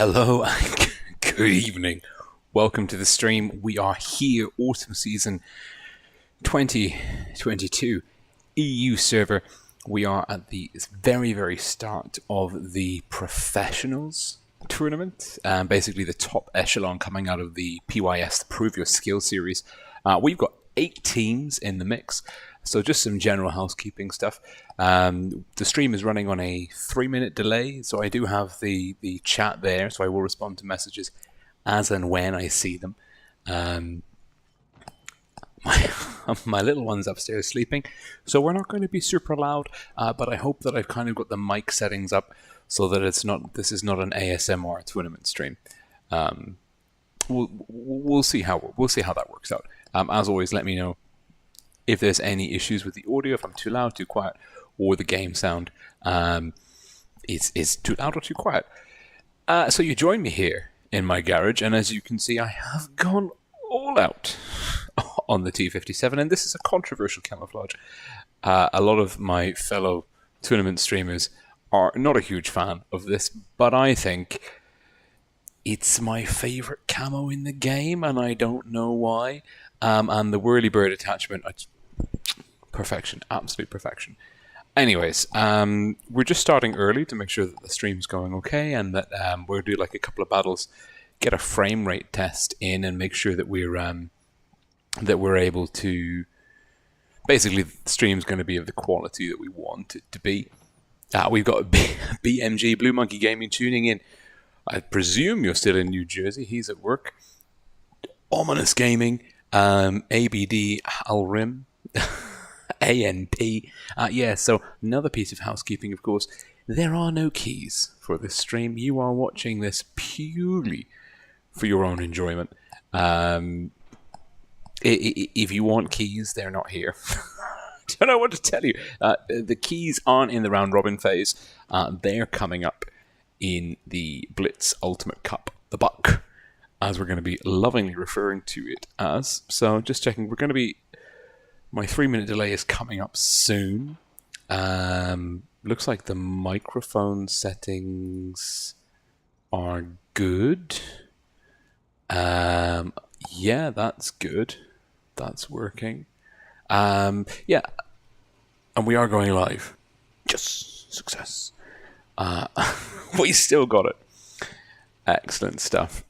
Hello and good evening. Welcome to the stream. We are here, autumn season 2022 EU server. We are at the very start of the professionals tournament, basically the top echelon coming out of the PYS, the Prove Your Skill series. We've got 8 teams in the mix, so just some general housekeeping stuff. The stream is running on a 3-minute delay, so I do have the chat there, so I will respond to messages as and when I see them. My little one's upstairs sleeping, so we're not going to be super loud, but I hope that I've kind of got the mic settings up so that this is not an ASMR tournament stream. We'll see how that works out. As always, let me know if there's any issues with the audio, if I'm too loud, too quiet, or the game sound is too loud or too quiet. So you join me here in my garage, and as you can see, I have gone all out on the T57, and this is a controversial camouflage. A lot of my fellow tournament streamers are not a huge fan of this, but I think it's my favorite camo in the game, and I don't know why. And the whirly bird attachment, perfection, absolute perfection. Anyways, we're just starting early to make sure that the stream's going okay, and that we'll do like a couple of battles, get a frame rate test in, and make sure that we're able to. Basically, the stream's going to be of the quality that we want it to be. We've got BMG Blue Monkey Gaming tuning in. I presume you're still in New Jersey. He's at work. Ominous Gaming, ABD Alrim, ANP. Yeah, so another piece of housekeeping, of course. There are no keys for this stream. You are watching this purely for your own enjoyment. If you want keys, they're not here. Don't know what to tell you. The keys aren't in the round robin phase. They're coming up in the Blitz Ultimate Cup, the Buck, as we're going to be lovingly referring to it as. So just checking, we're going to be, my 3-minute delay is coming up soon. Looks like the microphone settings are good. Yeah, that's good. That's working. Yeah, and we are going live. Yes, success. We still got it. Excellent stuff.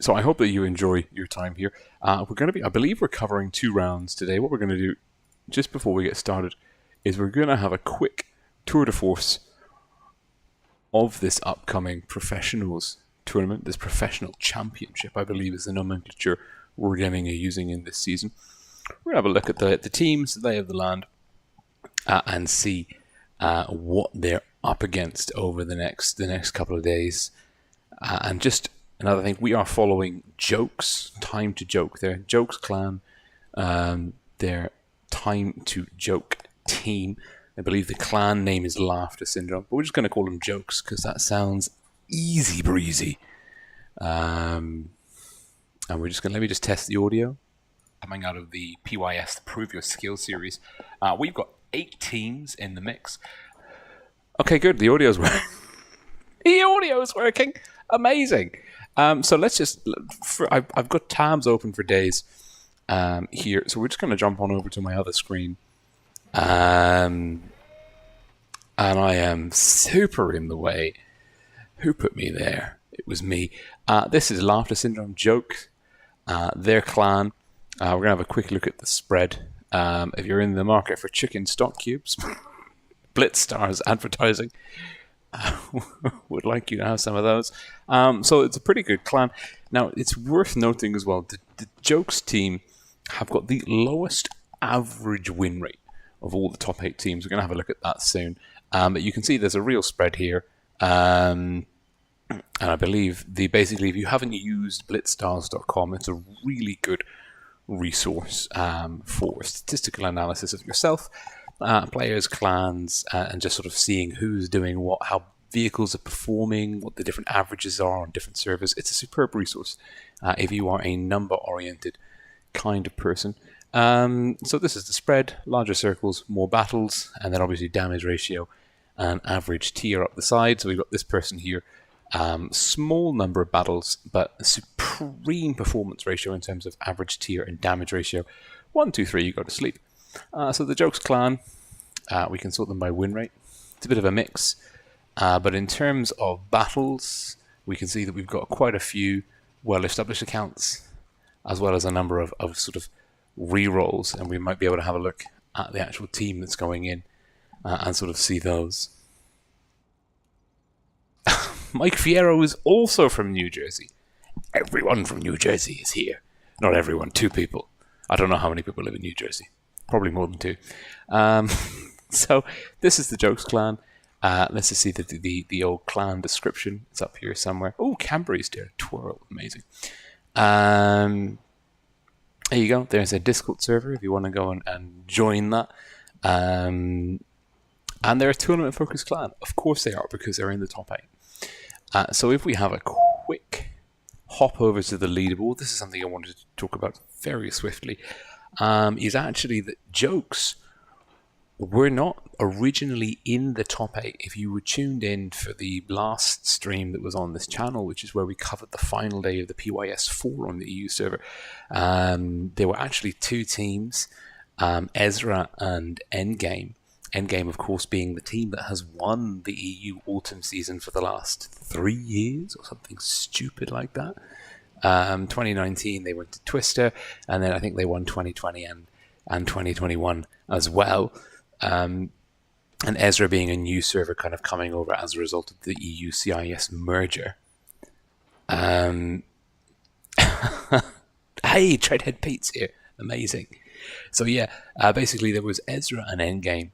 So I hope that you enjoy your time here. I believe we're covering 2 rounds today. What we're going to do just before we get started is we're going to have a quick tour de force of this upcoming professionals tournament, this professional championship, I believe is the nomenclature Wargaming are using in this season. We're going to have a look at the teams, the lay of the land, and see what they're up against over the next couple of days. And just another thing, we are following Jokes, Time to Joke, their Jokes clan, their Time to Joke team. I believe the clan name is Laughter Syndrome, but we're just going to call them Jokes because that sounds easy breezy. And we're just going to, let me just test the audio. Coming out of the PYS, the Prove Your Skill series. We've got 8 teams in the mix. Okay, good. The audio's working. The audio's working. Amazing. So let's just... I've got tabs open for days here. So we're just going to jump on over to my other screen. And I am super in the way. Who put me there? It was me. This is Laughter Syndrome Joke. Their clan. We're going to have a quick look at the spread. If you're in the market for chicken stock cubes, Blitz Stars Advertising would like you to have some of those. So it's a pretty good clan. Now, it's worth noting as well, the Jokes team have got the lowest average win rate of all the top 8 teams. We're going to have a look at that soon. But you can see there's a real spread here. And I believe, basically, if you haven't used blitzstars.com, it's a really good resource for statistical analysis of yourself, players, clans, and just sort of seeing who's doing what, how vehicles are performing, what the different averages are on different servers. It's a superb resource if you are a number-oriented kind of person. So this is the spread, larger circles, more battles, and then obviously damage ratio and average tier up the side. So we've got this person here Small number of battles, but a supreme performance ratio in terms of average tier and damage ratio. 1, 2, 3, you go to sleep. So the Jokes clan, we can sort them by win rate. It's a bit of a mix. But in terms of battles, we can see that we've got quite a few well-established accounts, as well as a number of sort of re-rolls, and we might be able to have a look at the actual team that's going in and sort of see those. Mike Fierro is also from New Jersey. Everyone from New Jersey is here. Not everyone, 2 people. I don't know how many people live in New Jersey. Probably more than 2. So this is the Jokes clan. Let's just see the old clan description. It's up here somewhere. Oh, Cambury's there. Twirl. Amazing. There you go. There's a Discord server if you want to go and join that. And they're a tournament-focused clan. Of course they are, because they're in the top 8. So if we have a quick hop over to the leaderboard, this is something I wanted to talk about very swiftly, is actually that Jokes were not originally in the top 8. If you were tuned in for the last stream that was on this channel, which is where we covered the final day of the PYS 4 on the EU server, there were actually 2 teams, Ezra and Endgame. Endgame, of course, being the team that has won the EU autumn season for the last 3 years or something stupid like that. 2019 they went to Twister, and then I think they won 2020 and 2021 as well. And Ezra being a new server kind of coming over as a result of the EU CIS merger. Hey, Treadhead Pete's here. Amazing. So yeah, basically there was Ezra and Endgame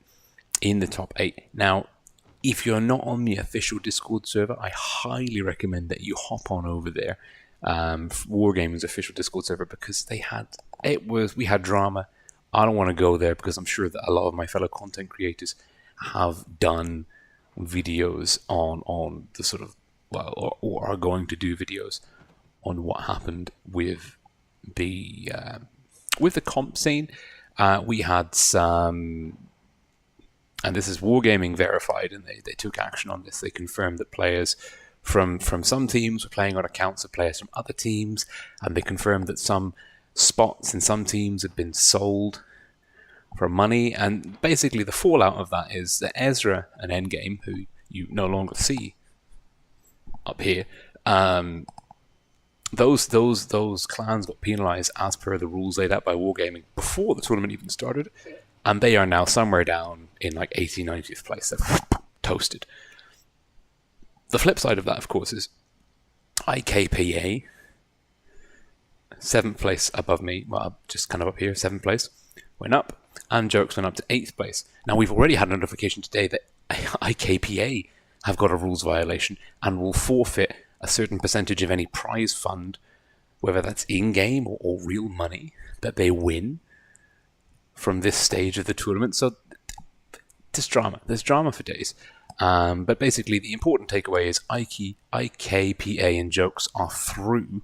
in the top 8. Now, if you're not on the official Discord server, I highly recommend that you hop on over there, Wargaming's official Discord server, because we had drama. I don't want to go there because I'm sure that a lot of my fellow content creators have done videos on the sort of, well, or are going to do videos on what happened with the comp scene. We had some, and this is Wargaming verified, and they took action on this. They confirmed that players from some teams were playing on accounts of players from other teams, and they confirmed that some spots in some teams had been sold for money. And basically the fallout of that is that Ezra and Endgame, who you no longer see up here, those clans got penalized as per the rules laid out by Wargaming before the tournament even started, and they are now somewhere down in like 80th, 90th place. They're toasted. The flip side of that, of course, is IKPA, 7th place above me, well, just kind of up here, 7th place, went up, and Jokes went up to 8th place. Now, we've already had a notification today that IKPA have got a rules violation and will forfeit a certain percentage of any prize fund, whether that's in-game or real money, that they win from this stage of the tournament. So there's drama. There's drama for days. But basically, the important takeaway is IKPA and Jokes are through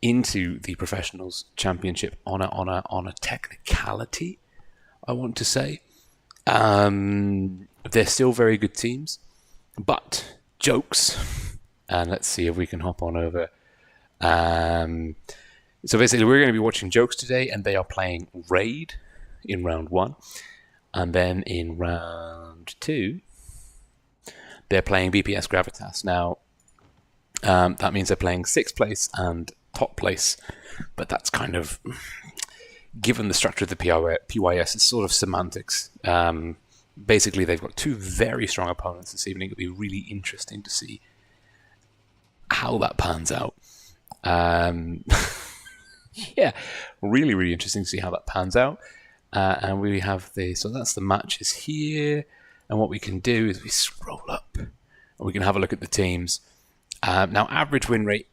into the Professionals Championship on a technicality, I want to say. They're still very good teams, but Jokes, and let's see if we can hop on over. So basically, we're going to be watching Jokes today, and they are playing Raid in round 1, and then in round 2, they're playing BPS Gravitas. Now, that means they're playing 6th place and top place, but that's kind of, given the structure of the PYS, it's sort of semantics. Basically, they've got 2 very strong opponents this evening. It'll be really interesting to see how that pans out. Yeah, really, really interesting to see how that pans out. And we have so that's the matches here. And what we can do is we scroll up and we can have a look at the teams. Now, average win rate,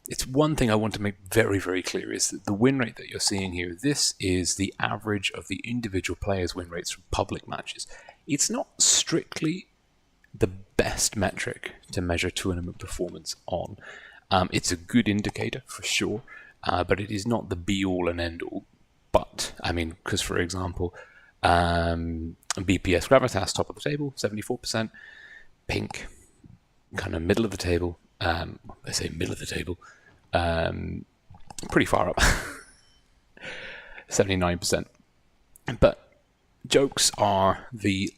it's one thing I want to make very, very clear is that the win rate that you're seeing here, this is the average of the individual players' win rates from public matches. It's not strictly the best metric to measure tournament performance on. It's a good indicator for sure, but it is not the be-all and end-all. But, I mean, because for example, BPS Gravitas, top of the table, 74%. Pink, kind of middle of the table. I say middle of the table. Pretty far up. 79%. But Jokes are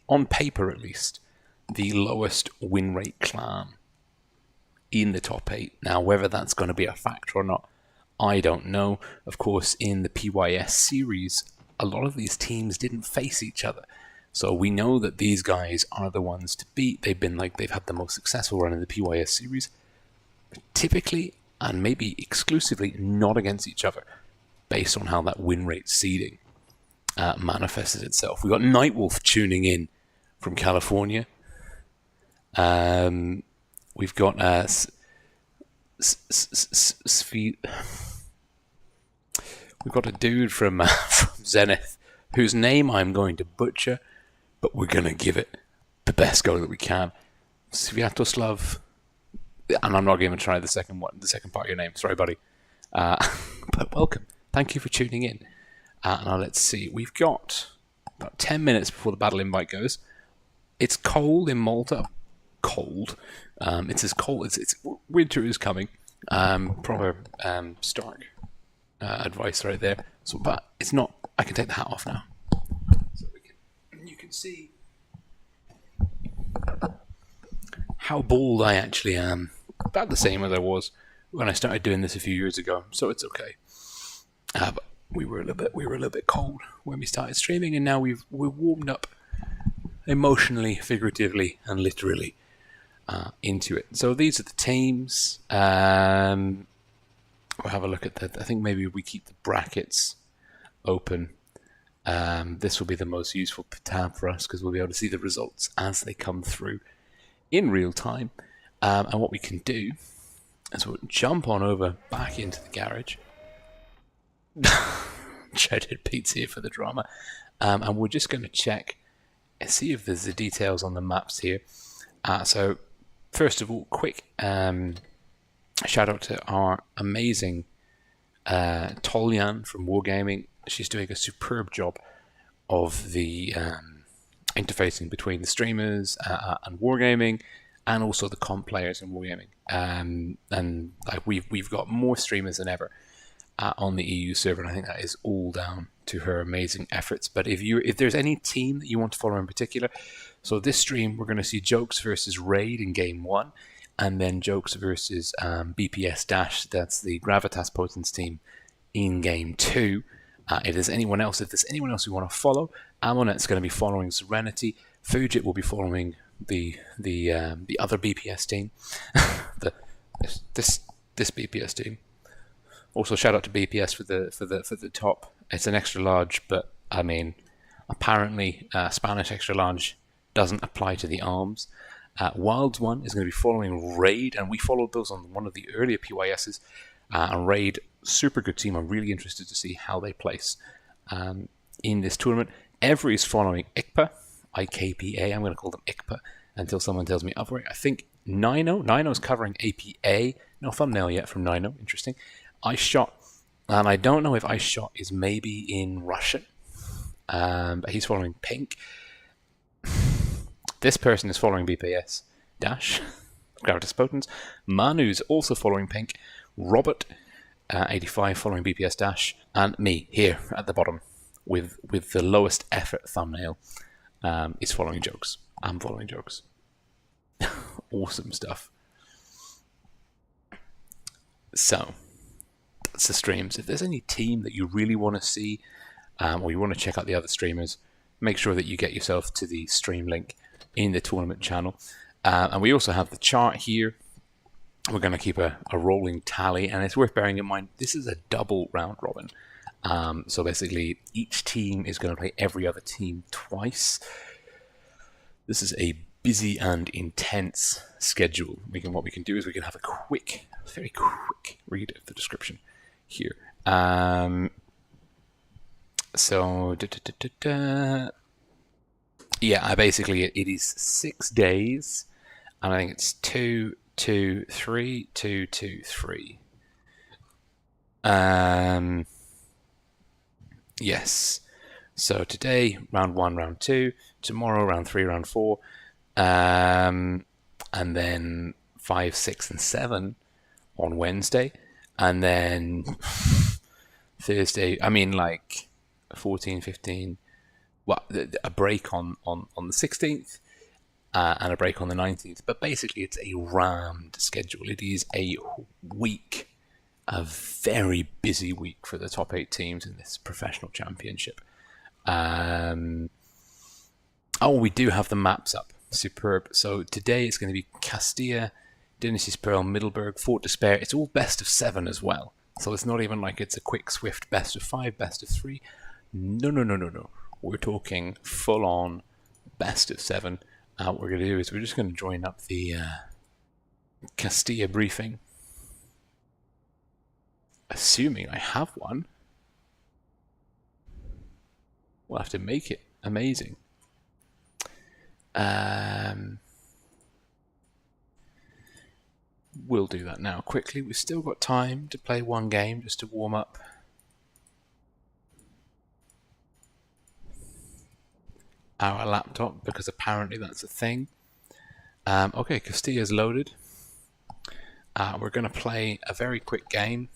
on paper at least, the lowest win rate clan in the top 8. Now, whether that's going to be a factor or not, I don't know. Of course, in the PYS series, a lot of these teams didn't face each other. So we know that these guys are the ones to beat. They've had the most successful run in the PYS series. Typically, and maybe exclusively, not against each other, based on how that win rate seeding manifested itself. We got Nightwolf tuning in from California. We've got we've got a dude from Zenith whose name I'm going to butcher, but we're going to give it the best go that we can. Sviatoslav, and I'm not going to try the second part of your name. Sorry, buddy. But welcome. Thank you for tuning in. Now let's see. We've got about 10 minutes before the battle invite goes. It's cold in Malta. Cold. It's as cold. It's winter is coming. Proper stark advice right there. So, but it's not. I can take the hat off now. So you can see how bald I actually am. About the same as I was when I started doing this a few years ago. So it's okay. But we were a little bit cold when we started streaming, and now we're warmed up emotionally, figuratively, and literally into it. So these are the teams. We'll have a look at that. I think maybe we keep the brackets open. This will be the most useful tab for us because we'll be able to see the results as they come through in real time. And what we can do is we'll jump on over back into the garage. Shredded Pete's here for the drama. And we're just going to check and see if there's the details on the maps here. So first of all, quick shout out to our amazing Tolyan from Wargaming. She's doing a superb job of the interfacing between the streamers and Wargaming, and also the comp players in Wargaming. And like we've got more streamers than ever on the EU server, and I think that is all down to her amazing efforts. But if there's any team that you want to follow in particular, so this stream we're going to see Jokes versus Raid in game 1, and then Jokes versus BPS Dash, that's the Gravitas Potence team, in game 2. If there's anyone else we want to follow, Amonet's going to be following Serenity. Fujit will be following the other BPS team, this BPS team. Also, shout out to BPS for the top. It's an extra large, but I mean, apparently Spanish extra large doesn't apply to the arms. Wilds one is going to be following Raid, and we followed those on one of the earlier PYSs. And Raid, super good team. I'm really interested to see how they place in this tournament. Every is following IKPA, IKPA. I'm going to call them IKPA until someone tells me otherwise. I think Nino's covering APA. No thumbnail yet from Nino. Interesting. iShot, and I don't know if iShot is maybe in Russian, but he's following Pink. This person is following BPS Dash, Gravitas Potence. Manu's also following Pink. Robert, 85, following BPS Dash, and me here at the bottom with the lowest effort thumbnail is following Jokes. I'm following Jokes. Awesome stuff. So that's the streams. If there's any team that you really want to see, or you want to check out the other streamers, make sure that you get yourself to the stream link in the tournament channel. And we also have the chart here. We're going to keep a rolling tally, and it's worth bearing in mind this is a double round robin. So basically, each team is going to play every other team twice. This is a busy and intense schedule. What we can do is we can have a very quick read of the description here. Yeah, basically it is 6 days, and I think it's 2, 2, 3, 2, 2, 3. Yes. So today, round 1, round 2. Tomorrow, round 3, round 4. And then 5, 6, and 7 on Wednesday, and then Thursday, I mean like 14, 15, well, a break on the 16th and a break on the 19th. But basically it's a rammed schedule. It is a week, a very busy week for the top 8 teams in this professional championship. Oh, we do have the maps up. Superb. So today it's going to be Castilla, Dynasty's Pearl, Middleburg, Fort Despair. It's all best of 7 as well. So it's not even like it's a quick, swift best of 5, best of 3. No. We're talking full on best of 7. What we're going to do is we're just going to join up the Castilla briefing. Assuming I have one. We'll have to make it amazing. We'll do that now quickly. We've still got time to play one game just to warm up. Our laptop, because apparently that's a thing. Okay, Castilla's loaded. We're going to play a very quick game.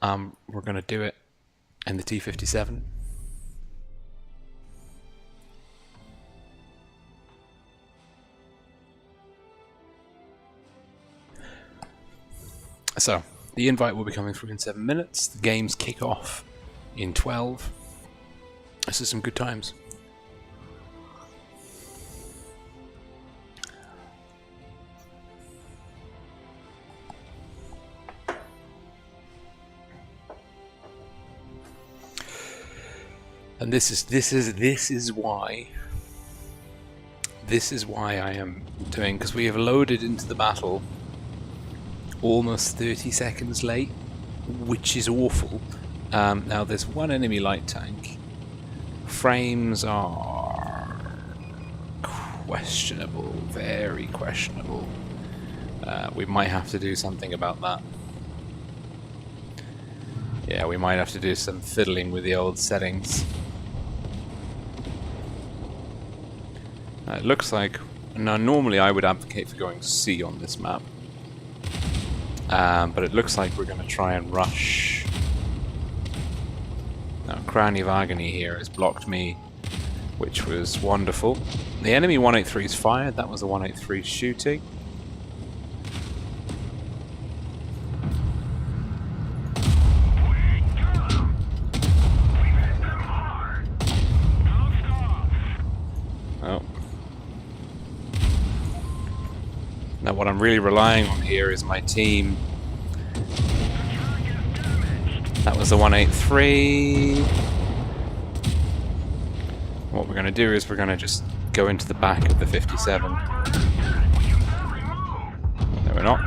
We're going to do it in the T57. So, the invite will be coming through in 7 minutes. The games kick off in 12. This is some good times. And this is why I am doing, because we have loaded into the battle almost 30 seconds late, which is awful. Now there's one enemy light tank. Frames are questionable, very questionable. We might have to do something about that. Yeah, we might have to do some fiddling with the old settings. It looks like, now normally I would advocate for going C on this map. But it looks like we're going to try and rush. Now, Crowny of Agony here has blocked me, which was wonderful. The enemy 183's fired. That was the 183 shooting. Oh. Now what I'm really relying on here is my team. That was the 183. What we're going to do is we're going to just go into the back of the 57. No, we're not.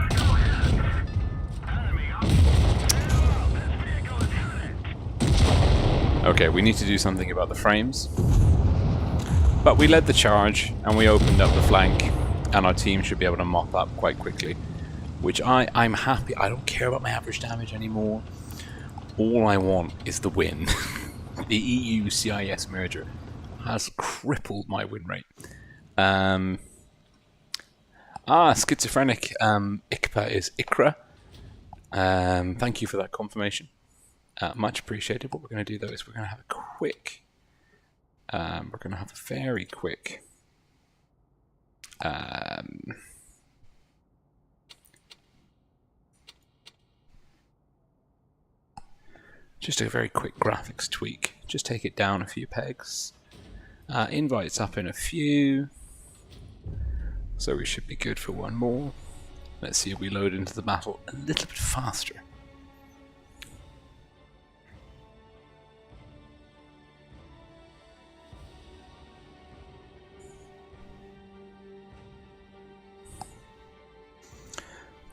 Okay, we need to do something about the frames. But we led the charge and we opened up the flank, and our team should be able to mop up quite quickly. Which I'm happy. I don't care about my average damage anymore. All I want is the win. The EU-CIS merger has crippled my win rate. Schizophrenic. ICPA is ICRA. Thank you for that confirmation. Much appreciated. What we're going to do though is we're going to have a quick... we're going to have a very quick... just a very quick graphics tweak. Just take it down a few pegs. Invites up in a few. So we should be good for one more. Let's see if we load into the battle a little bit faster.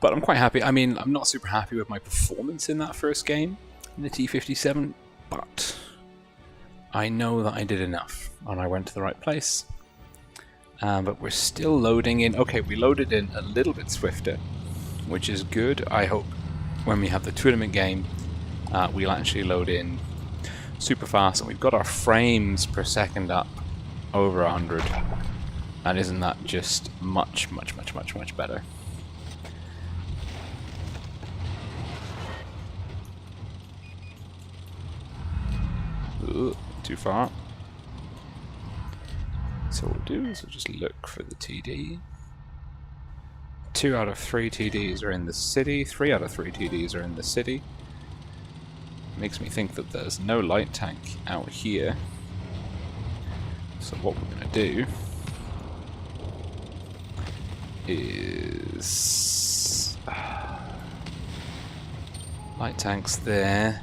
But I'm quite happy. I mean, I'm not super happy with my performance in that first game in the T57, but I know that I did enough and I went to the right place. But we're still loading in. Okay, we loaded in a little bit swifter, which is good. I hope when we have the tournament game, we'll actually load in super fast, and we've got our frames per second up over 100. And isn't that just much better? Ooh, too far. So what we'll do is we'll just look for the TD. 2 out of 3 TDs are in the city. 3 out of 3 TDs are in the city. Makes me think that there's no light tank out here. So what we're going to do is... light tanks there.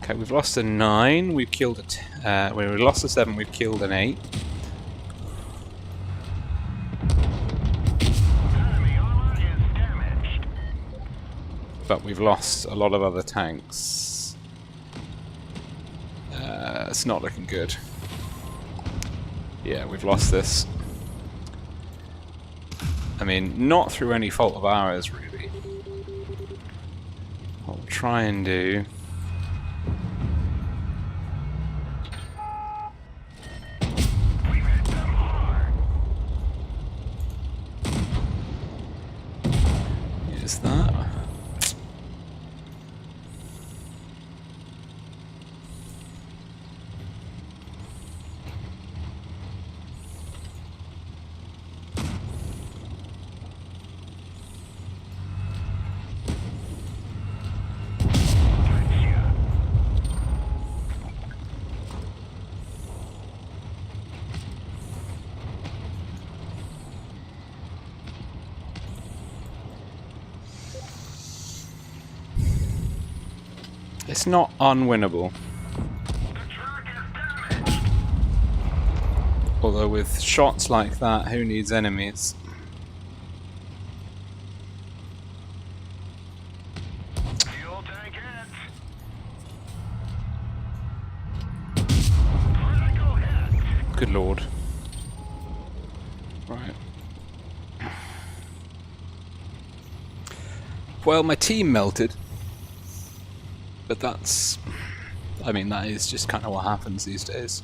Okay, we've lost a 9, we've killed a we lost a 7, we've killed an 8. But we've lost a lot of other tanks. It's not looking good. Yeah, we've lost this. I mean, not through any fault of ours, really. What we'll try and do... is that. It's not unwinnable. Although with shots like that, who needs enemies? Good lord. Right. Well, my team melted. But that's... I mean, that is just kind of what happens these days.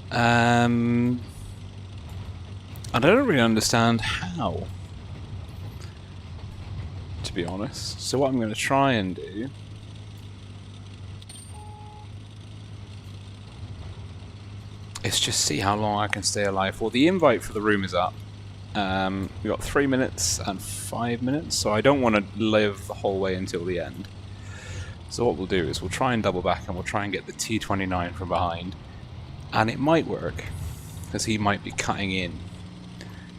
And I don't really understand how, to be honest. So what I'm going to try and do is just see how long I can stay alive. Well, the invite for the room is up. We've got 3 minutes and 5 minutes, so I don't want to live the whole way until the end. So what we'll do is we'll try and double back and we'll try and get the T-29 from behind. And it might work, because he might be cutting in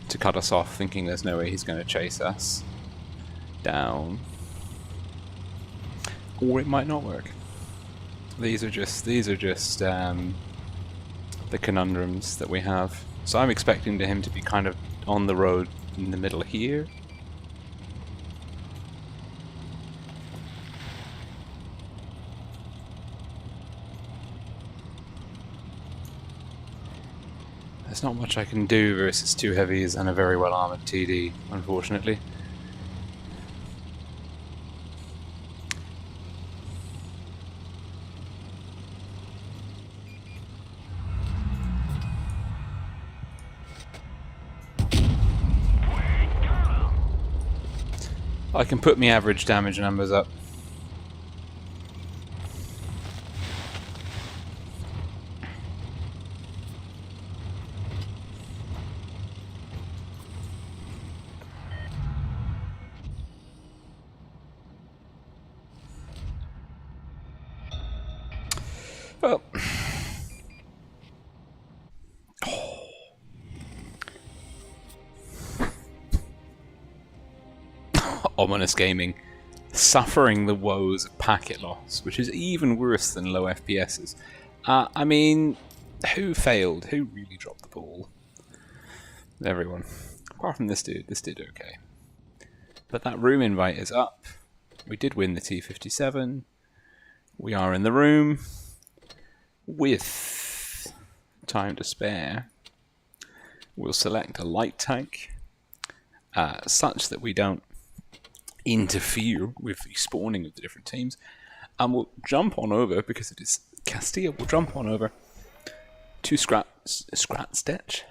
to cut us off, thinking there's no way he's going to chase us down. Or it might not work. These are just the conundrums that we have. So I'm expecting him to be kind of on the road in the middle here. There's not much I can do versus 2 heavies and a very well armoured TD, unfortunately. I can put my average damage numbers up. Well, ominous gaming, suffering the woes of packet loss, which is even worse than low FPSs. I mean, who failed? Who really dropped the ball? Everyone. Apart from this dude. This did okay. But that room invite is up. We did win the T-57. We are in the room with time to spare. We'll select a light tank. such that we don't interfere with the spawning of the different teams. And we'll jump on over, because it is Castilla, we'll jump on over to Stratsketch.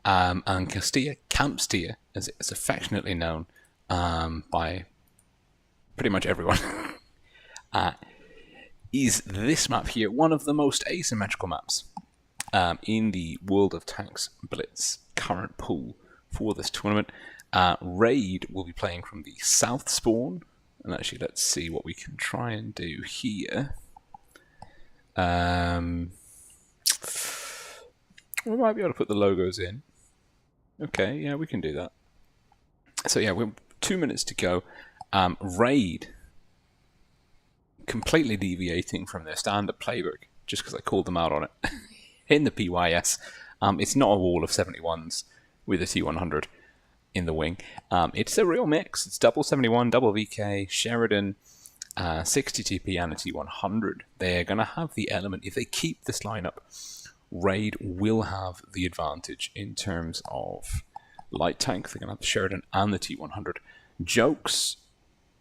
And Castilla, Campstilla, as it is affectionately known by pretty much everyone, is this map here, one of the most asymmetrical maps in the World of Tanks Blitz current pool for this tournament. Raid will be playing from the south spawn, and actually let's see what we can try and do here. We might be able to put the logos in. Okay, yeah, we can do that. So yeah, we're 2 minutes to go. Raid completely deviating from their standard playbook, just because I called them out on it in the PYS. It's not a wall of 71s with a T100 in the wing. It's a real mix. It's double 71, double VK, Sheridan, 60 TP and a T100. They're going to have the element. If they keep this lineup, Raid will have the advantage in terms of light tank. They're going to have the Sheridan and the T100. Jokes,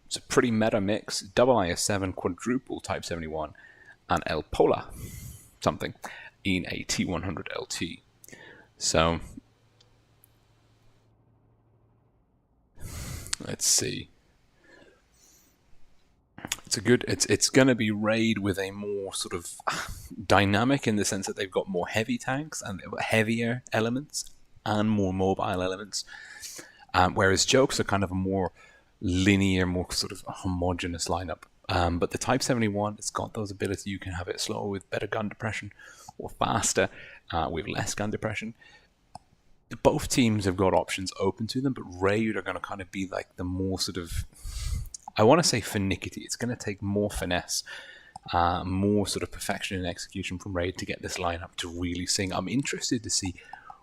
it's a pretty meta mix. Double IS-7, quadruple Type 71, and El Pola something in a T100 LT. So let's see. It's going to be Raid with a more sort of dynamic, in the sense that they've got more heavy tanks and heavier elements and more mobile elements, whereas Jokes are kind of a more linear, more sort of homogeneous lineup. But the Type 71, it's got those abilities. You can have it slower with better gun depression, or faster with less gun depression. Both teams have got options open to them, but Raid are going to kind of be like the more sort of, I want to say finicky. It's going to take more finesse, more sort of perfection and execution from Raid to get this lineup to really sing. I'm interested to see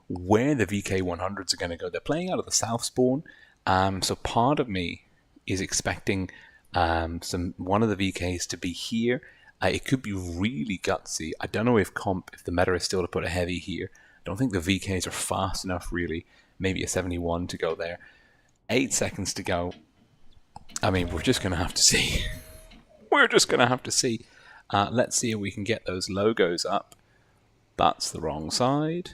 where the VK100s are going to go. They're playing out of the south spawn, so part of me is expecting one of the VKs to be here. It could be really gutsy. I don't know if the meta is still to put a heavy here. I don't think the VKs are fast enough, really. Maybe a 71 to go there. 8 seconds to go. I mean, we're just going to have to see. We're just going to have to see. Let's see if we can get those logos up. That's the wrong side.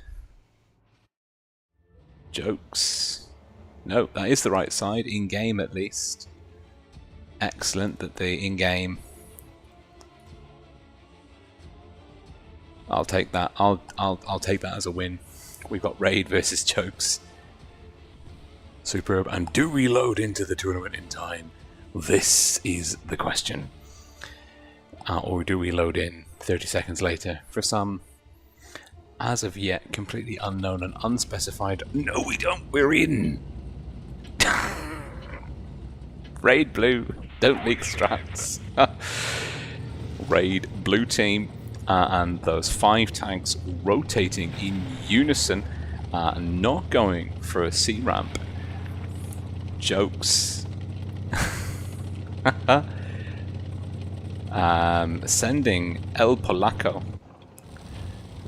Jokes. No, that is the right side, in-game at least. Excellent that the in-game. I'll take that. I'll take that as a win. We've got Raid versus Jokes. Superb. And do we load into the tournament in time? This is the question. Or do we load in 30 seconds later for some, as of yet, completely unknown and unspecified? No, we don't. We're in. Raid Blue. Don't leak strats. Raid Blue team. And those 5 tanks rotating in unison, not going for a C ramp. Jokes. Sending El Polaco,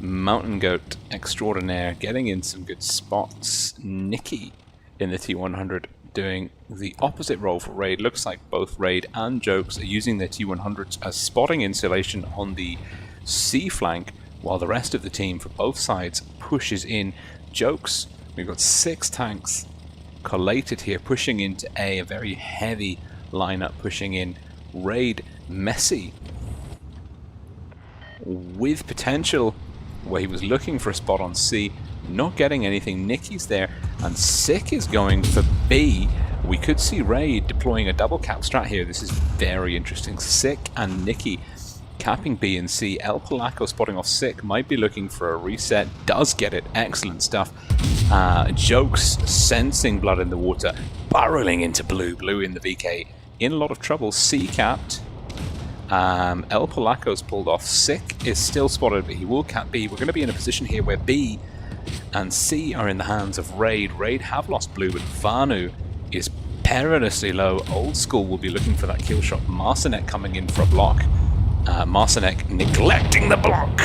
Mountain Goat Extraordinaire, getting in some good spots. Nikki in the T100 doing the opposite role for Raid. Looks like both Raid and Jokes are using their T100s as spotting installation on the C flank, while the rest of the team for both sides pushes in. Jokes, we've got 6 tanks collated here, pushing into A, a very heavy lineup pushing in. Raid, messy, with potential, where he was looking for a spot on C, not getting anything. Nikki's there, and Sick is going for B. We could see Raid deploying a double cap strat here. This is very interesting. Sick and Nikki capping B and C. El Polaco spotting off Sick, might be looking for a reset, does get it. Excellent stuff. Jokes sensing blood in the water, barreling into Blue. Blue in the VK, in a lot of trouble. C capped. El Polaco's pulled off. Sick is still spotted, but he will cap B. We're going to be in a position here where B and C are in the hands of Raid. Raid have lost Blue, but Vanu is perilously low. Old School will be looking for that kill shot. Marcinek coming in for a block. Marcinek neglecting the block.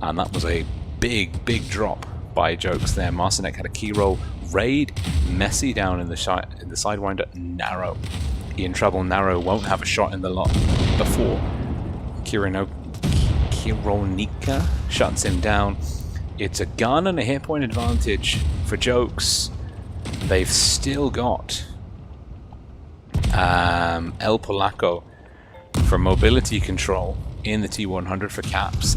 And that was a big drop by Jokes there. Marcinek had a key roll. Raid, messy down in the sidewinder. Narrow in trouble. Narrow won't have a shot in the lot before Kironika shuts him down. It's a gun and a hit point advantage for Jokes. They've still got El Polaco for mobility control in the T100 for caps.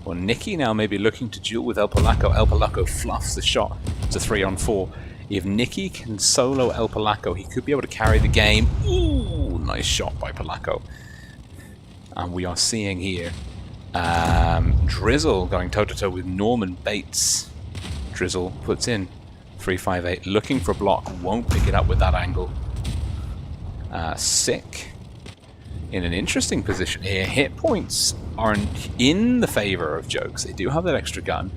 Nikki now maybe looking to duel with El Polaco. El Polaco fluffs the shot to 3-on-4. If Nikki can solo El Polaco, he could be able to carry the game. Ooh, nice shot by Polaco. And we are seeing here Drizzle going toe-to-toe with Norman Bates. Drizzle puts in 358, looking for block, won't pick it up with that angle. Sick in an interesting position here. Hit points aren't in the favor of Jokes. They do have that extra gun,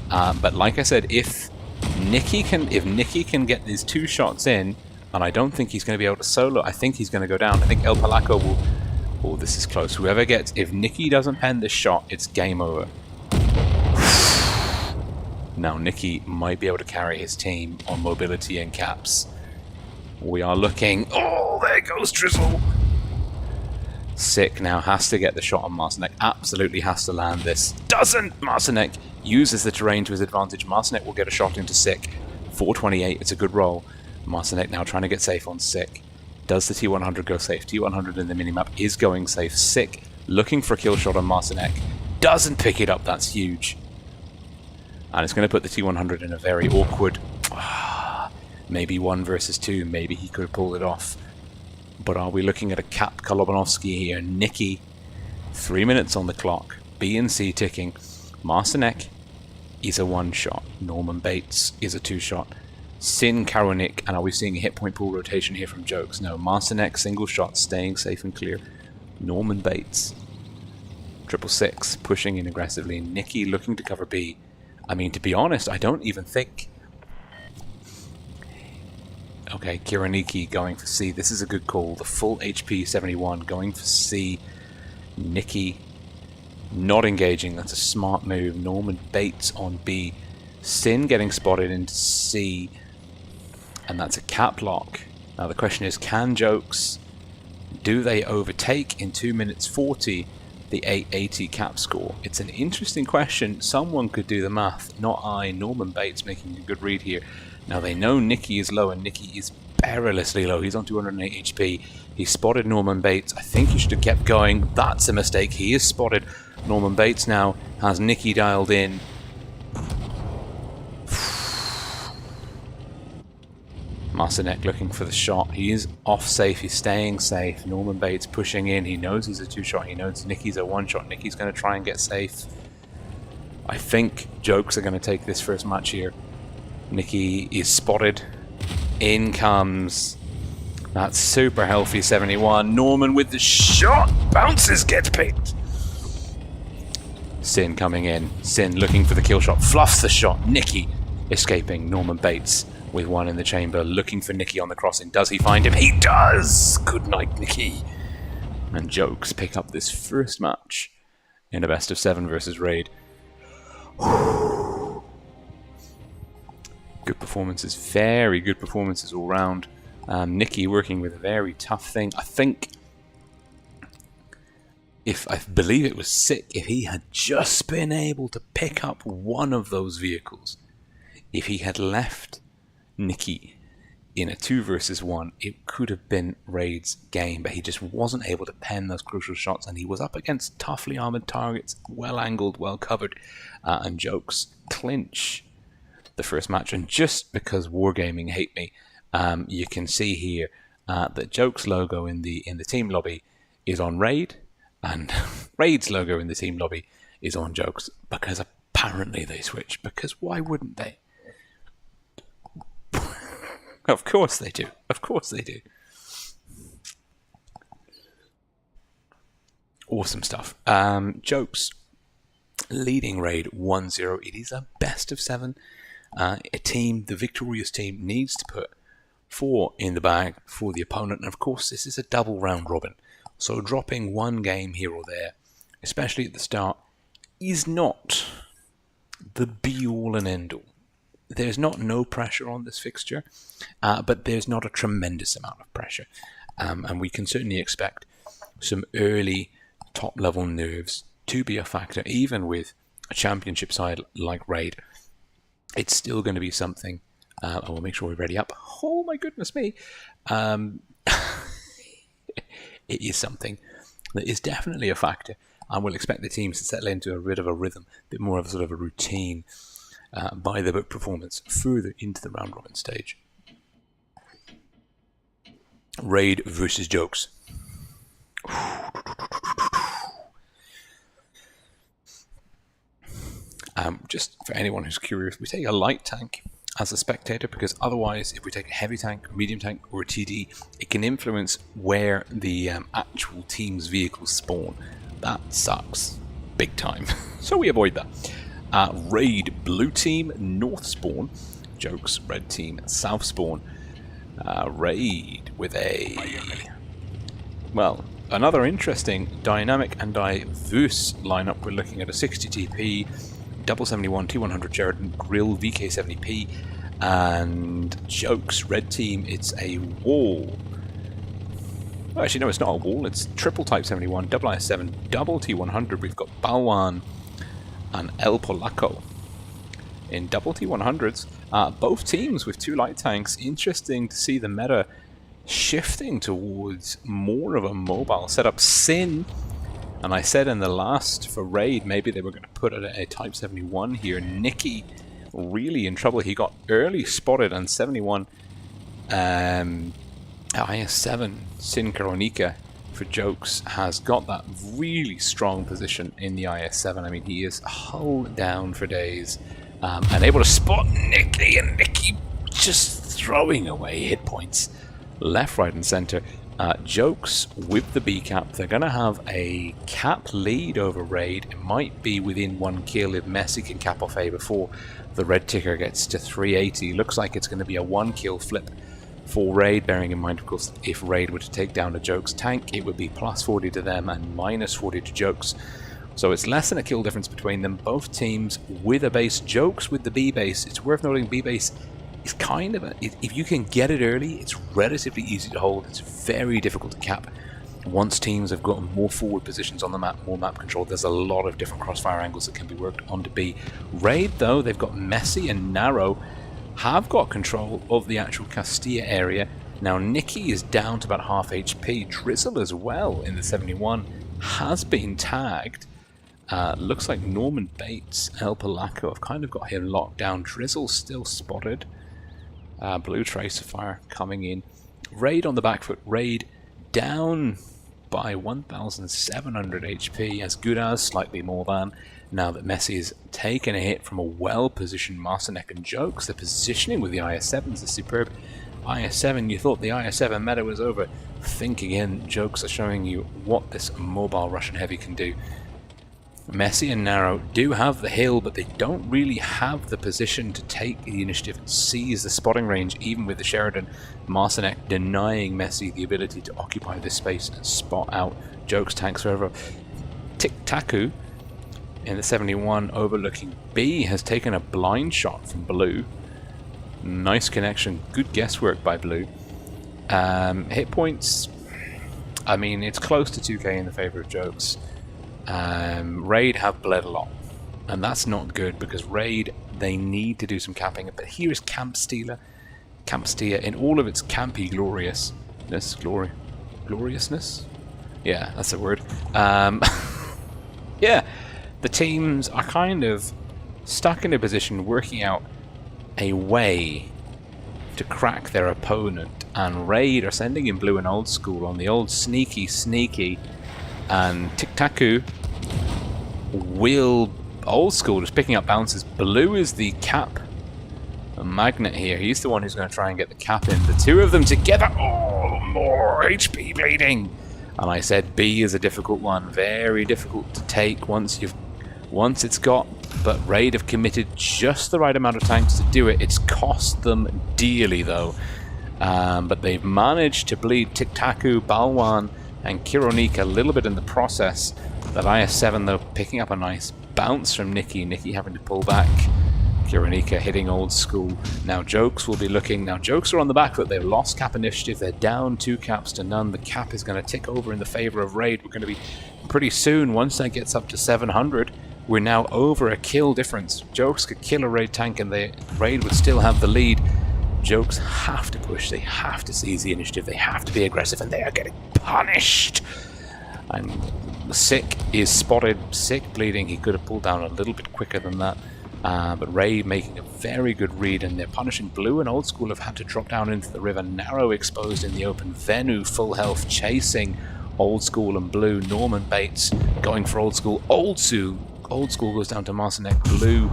but like I said, if Nikki can get these 2 shots in, and I don't think he's going to be able to solo, I think he's going to go down. I think El Polaco will. Oh, this is close. Whoever gets, if Nikki doesn't pen this shot, it's game over. Now Nikki might be able to carry his team on mobility and caps. We are looking. Oh, there goes Drizzle. Sick now has to get the shot on Marcinek. Absolutely has to land this. Doesn't! Marcinek uses the terrain to his advantage. Marcinek will get a shot into Sick. 428. It's a good roll. Marcinek now trying to get safe on Sick. Does the T100 go safe? T100 in the minimap is going safe. Sick looking for a kill shot on Marcinek. Doesn't pick it up. That's huge. And it's going to put the T100 in a very awkward... maybe 1 versus 2. Maybe he could pull it off. But are we looking at a capped Kolobanovsky here? Nikki, 3 minutes on the clock. B and C ticking. Marcinek is a 1-shot. Norman Bates is a 2-shot. Sin, Karonik, and are we seeing a hit point pool rotation here from Jokes? No. Marcinek, single shot, staying safe and clear. Norman Bates, 666, pushing in aggressively. Nikki looking to cover B. I mean, to be honest, I don't even think... Okay, Kiraniki going for C. This is a good call. The full HP 71 going for C. Nikki not engaging. That's a smart move. Norman Bates on B. Sin getting spotted into C. And that's a cap lock. Now the question is, can Jokes, do they overtake in 2 minutes 40 the 880 cap score? It's an interesting question. Someone could do the math, not I. Norman Bates making a good read here. Now they know Nikki is low, and Nikki is perilously low. He's on 208 HP. He spotted Norman Bates. I think he should have kept going. That's a mistake. He is spotted. Norman Bates now has Nikki dialed in. Marcinek looking for the shot. He is off safe. He's staying safe. Norman Bates pushing in. He knows he's a 2-shot. He knows Nikki's a 1-shot. Nikki's going to try and get safe. I think Jokes are going to take this first match here. Nikki is spotted. In comes that super healthy 71. Norman with the shot. Bounces, gets picked. Sin coming in. Sin looking for the kill shot. Fluffs the shot. Nikki escaping. Norman Bates with 1 in the chamber. Looking for Nikki on the crossing. Does he find him? He does! Good night, Nikki. And Jokes pick up this first match in a best of 7 versus Raid. Good performances, very good performances all round. Nikki working with a very tough thing. I think, I believe it was Sick, if he had just been able to pick up one of those vehicles, if he had left Nikki in a 2 versus 1, it could have been Raid's game, but he just wasn't able to pen those crucial shots, and he was up against toughly armoured targets, well angled, well covered, and Jokes clinch the first match. And just because Wargaming hate me, you can see here that Jokes logo in the team lobby is on Raid, and Raid's logo in the team lobby is on Jokes, because apparently they switched. Because why wouldn't they? Of course they do. Of course they do. Awesome stuff. Jokes leading Raid 1-0. It is a best of 7. The victorious team, needs to put 4 in the bag for the opponent. And of course, this is a double round robin. So dropping one game here or there, especially at the start, is not the be-all and end-all. there's not no pressure on this fixture, but there's not a tremendous amount of pressure. And we can certainly expect some early top-level nerves to be a factor, even with a championship side like Raid. It's still going to be something. I will make sure we're ready up. Oh my goodness me. It is something that is definitely a factor, and we'll expect the teams to settle into a bit of a rhythm, a bit more of a sort of a routine by the book performance further into the round robin stage. Raid versus Jokes. Just for anyone who's curious, we take a light tank as a spectator, because otherwise if we take a heavy tank, medium tank or a TD, it can influence where the actual team's vehicles spawn. That sucks big time. So we avoid that. Raid blue team north spawn, Jokes red team south spawn. Raid with another interesting dynamic and diverse lineup. We're looking at a 60 TP, double 71 T100 Sheridan Grill VK70P, and Jokes red team, it's a wall. Oh, actually no, it's not a wall, it's triple type 71, double IS7, double T100. We've got Balwan and El Polaco in double T100s. Both teams with 2 light tanks. Interesting to see the meta shifting towards more of a mobile setup. Sin, and I said in the last for Raid, maybe they were going to put it at a Type 71 here. Nicky really in trouble. He got early spotted, and 71 IS7 Sin Karonika for Jokes has got that really strong position in the IS7. I mean, he is hulled down for days and able to spot Nicky, and Nicky just throwing away hit points left, right and center. Jokes with the B cap, they're going to have a cap lead over Raid. It might be within 1 kill if Messi can cap off A before the red ticker gets to 380. Looks like it's going to be a 1 kill flip for Raid, bearing in mind, of course, if Raid were to take down a Jokes tank, it would be plus 40 to them and minus 40 to Jokes. So it's less than a kill difference between them. Both teams with a base. Jokes with the B base. It's worth noting B base is kind of if you can get it early, it's relatively easy to hold. It's very difficult to cap. Once teams have got more forward positions on the map, more map control, there's a lot of different crossfire angles that can be worked onto B. Raid, though, they've got Messi and Narrow, have got control of the actual Castilla area. Now Nicky is down to about half HP. Drizzle as well in the 71 has been tagged. Looks like Norman Bates, El Polaco have kind of got him locked down. Drizzle still spotted. Blue Tracer Fire coming in. Raid on the back foot. Raid down by 1,700 HP, as good as, slightly more than, now that Messi's taken a hit from a well-positioned Marcinek and Jokes. The positioning with the IS-7s is superb. IS-7, you thought the IS-7 meta was over. Think again. Jokes are showing you what this mobile Russian heavy can do. Messi and Narrow do have the hill, but they don't really have the position to take the initiative and seize the spotting range, even with the Sheridan. Marcinek denying Messi the ability to occupy this space and spot out Jokes tanks forever. Tic-Tacu in the 71 overlooking B has taken a blind shot from Blue. Nice connection, good guesswork by Blue. Hit points, I mean, it's close to 2k in the favor of Jokes. Raid have bled a lot, and that's not good, because Raid, they need to do some capping. But here is Campstilla in all of its campy gloriousness. Yeah, that's a word. Yeah, the teams are kind of stuck in a position, working out a way to crack their opponent, and Raid are sending in Blue and Old School on the old sneaky, and Tic-Tacu will Old School just picking up bounces. Blue is the cap magnet here. He's the one who's going to try and get the cap in. The two of them together. Oh, more HP bleeding. And I said B is a difficult one, very difficult to take once it's got. But Raid have committed just the right amount of tanks to do it. It's cost them dearly though. But they've managed to bleed Tic-Tacu, Balwan and Kironika a little bit in the process. That IS-7 though picking up a nice bounce from Nicky having to pull back. Kiranika hitting old school. Now Jokes will be looking. Now Jokes are on the back foot. They've lost cap initiative. They're down 2 caps to none. The cap is going to tick over in the favor of Raid. We're going to be pretty soon, once that gets up to 700, we're now over a kill difference. Jokes could kill a Raid tank and the Raid would still have the lead. Jokes have to push. They have to seize the initiative. They have to be aggressive, and they are getting punished. And Sick is spotted. Sick bleeding. He could have pulled down a little bit quicker than that. But Ray making a very good read, and they're punishing Blue, and Old School have had to drop down into the river. Narrow exposed in the open. Venu full health chasing Old School and Blue. Norman Bates going for Old School. Old School goes down to Marcinek. Blue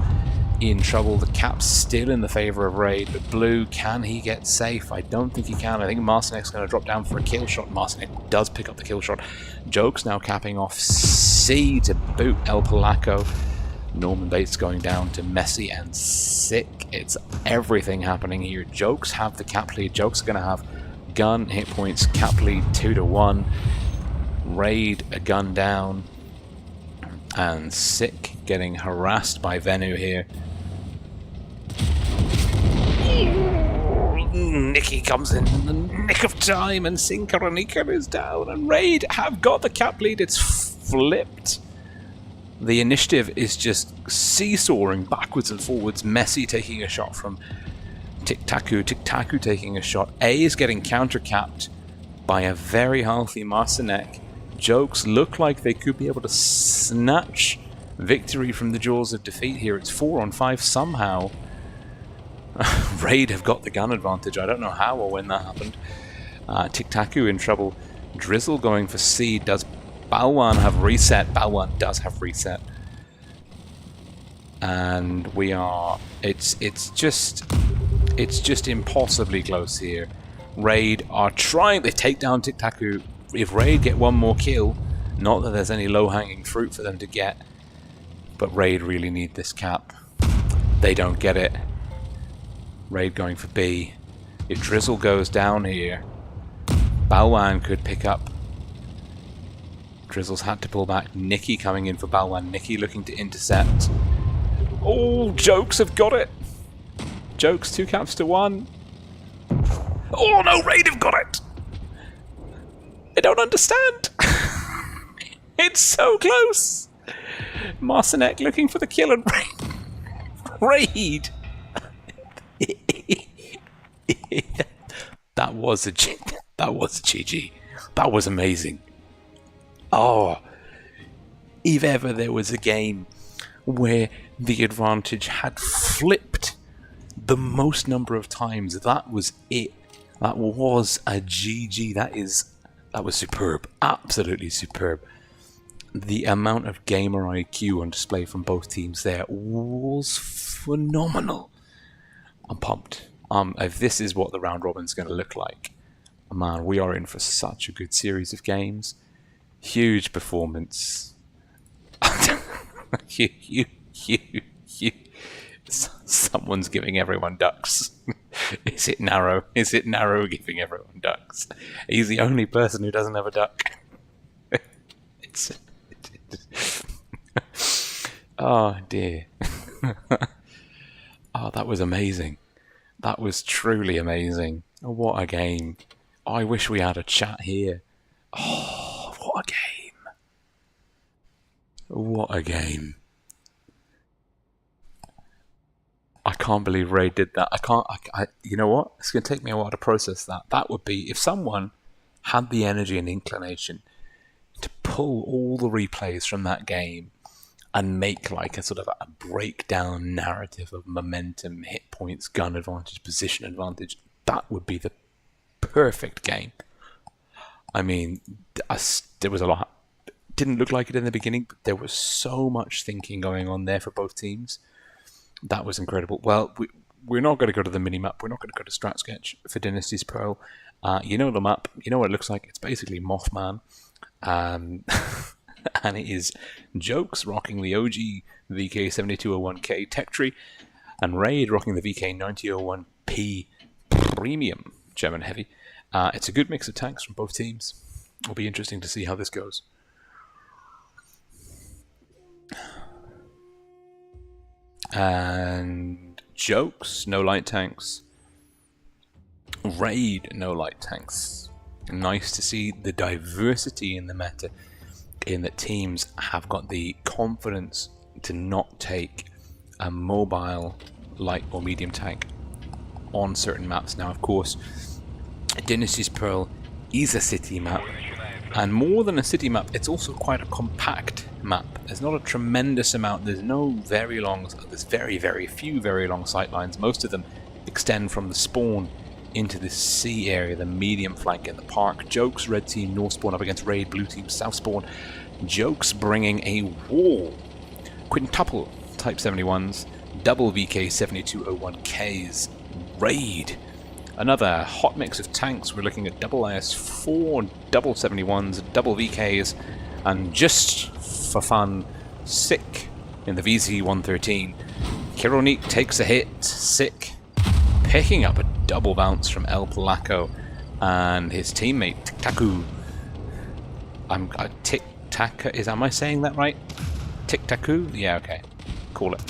in trouble. The cap's still in the favor of Raid, but Blue, can he get safe? I don't think he can. I think Marcinek's going to drop down for a kill shot. Marcinek does pick up the kill shot. Jokes now capping off C to boot El Polaco. Norman Bates going down to Messi and Sick. It's everything happening here. Jokes have the cap lead. Jokes are going to have gun hit points. Cap lead 2-1. Raid a gun down. And Sick getting harassed by Venu here. Nicky comes in the nick of time, and Sinkaranika is down, and Raid have got the cap lead. It's flipped. The initiative is just seesawing backwards and forwards. Messi taking a shot from Tic-Tacu. Tic-Tacu taking a shot. A is getting counter-capped by a very healthy Marcinek. Jokes look like they could be able to snatch victory from the jaws of defeat here. It's 4-on-5 somehow. Raid have got the gun advantage. I don't know how or when that happened. Tic-Tacu in trouble. Drizzle going for C. Does Balwan have reset? Balwan does have reset. And we are... It's just impossibly close here. Raid are trying... They take down Tic-Tacu. If Raid get one more kill, not that there's any low-hanging fruit for them to get, but Raid really need this cap. They don't get it. Raid going for B. If Drizzle goes down here, Balwan could pick up. Drizzle's had to pull back. Nicky coming in for Balwan. Nicky looking to intercept. Oh, Jokes have got it. Jokes 2 caps to 1. Oh no, Raid have got it. I don't understand. It's so close. Marcinek looking for the kill, and Raid. That was a GG. That was amazing. Oh, if ever there was a game where the advantage had flipped the most number of times, that was it. That was a GG. That was superb. Absolutely superb. The amount of gamer IQ on display from both teams there was phenomenal. I'm pumped. If this is what the round robin's going to look like, man, we are in for such a good series of games. Huge performance. Someone's giving everyone ducks. Is it Narrow? Is it Narrow giving everyone ducks? He's the only person who doesn't have a duck. Oh dear. Oh, that was amazing. That was truly amazing. Oh, what a game. I wish we had a chat here. Oh, what a game. What a game. I can't believe Ray did that. You know what? It's going to take me a while to process that. That would be if someone had the energy and inclination to pull all the replays from that game and make like a sort of a breakdown narrative of momentum, hit points, gun advantage, position advantage. That would be the perfect game. I mean, there was a lot. Didn't look like it in the beginning, but there was so much thinking going on there for both teams. That was incredible. Well, we're not going to go to the mini-map. We're not going to go to Strat Sketch for Dynasty's Pearl. You know the map. You know what it looks like. It's basically Mothman. And it is Jokes rocking the OG VK7201K Tech Tree, and Raid rocking the VK9001P Premium German Heavy. It's a good mix of tanks from both teams. It'll be interesting to see how this goes. And Jokes, no light tanks. Raid, no light tanks. Nice to see the diversity in the meta, in that teams have got the confidence to not take a mobile light or medium tank on certain maps. Now, of course, Dynasty's Pearl is a city map, and more than a city map, it's also quite a compact map. There's not a tremendous amount, there's very few very long sight lines. Most of them extend from the spawn into the C area, the medium flank in the park. Jokes, red team, north spawn up against Raid, blue team, south spawn. Jokes bringing a wall. Quintuple Type 71s, double VK 7201Ks. Raid, another hot mix of tanks. We're looking at double IS4, double 71s, double VKs, and just for fun, Sick in the VZ113. Kironique takes a hit. Sick picking up a double bounce from El Polaco and his teammate Tic-Tacu. Am I saying that right? Tic-Tacu? Yeah, okay. Call it.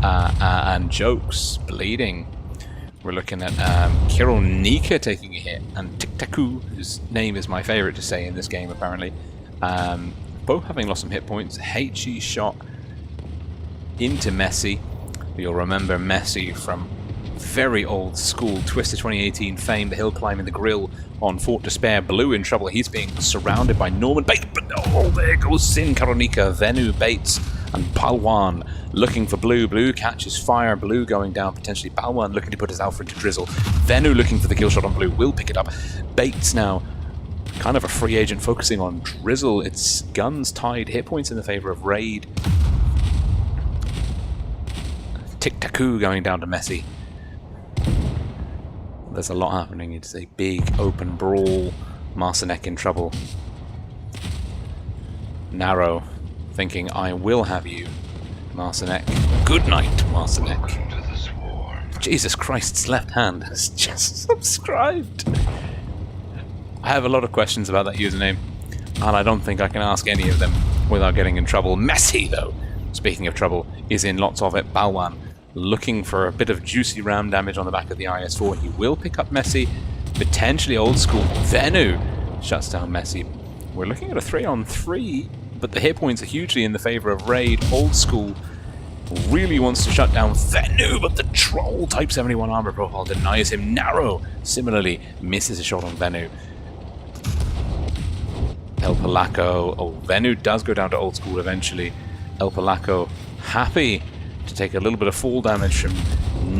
And Jokes bleeding. We're looking at Kironique taking a hit, and Tic-Tacu, whose name is my favourite to say in this game apparently, both having lost some hit points. HE shot into Messi. You'll remember Messi from very old school Twister 2018 fame, the hill climbing the grill on Fort Despair. Blue in trouble. He's being surrounded by Norman Bates, but oh, there goes Sin Karonika, Venu, Bates, and Balwan looking for Blue. Blue catches fire. Blue going down potentially. Balwan looking to put his alpha into Drizzle. Venu looking for the kill shot on Blue. Will pick it up. Bates now kind of a free agent focusing on Drizzle. It's guns tied. Hit points in the favour of Raid. Tic-Tacu going down to Messi. There's a lot happening. It's a big open brawl. Marcinek in trouble. Narrow thinking, I will have you, Marcinek. Good night, Marcinek. Jesus Christ's left hand has just subscribed. I have a lot of questions about that username, and I don't think I can ask any of them without getting in trouble. Messi, though, speaking of trouble, is in lots of it. Balwan looking for a bit of juicy ram damage on the back of the IS-4. He will pick up Messi, potentially old school. Venu shuts down Messi. We're looking at a 3-on-3, but the hit points are hugely in the favour of Raid. Old school really wants to shut down Venu, but the Troll Type 71 armor profile denies him. Narrow similarly misses a shot on Venu. El Polaco. Oh, Venu does go down to old school eventually. El Polaco happy to take a little bit of fall damage from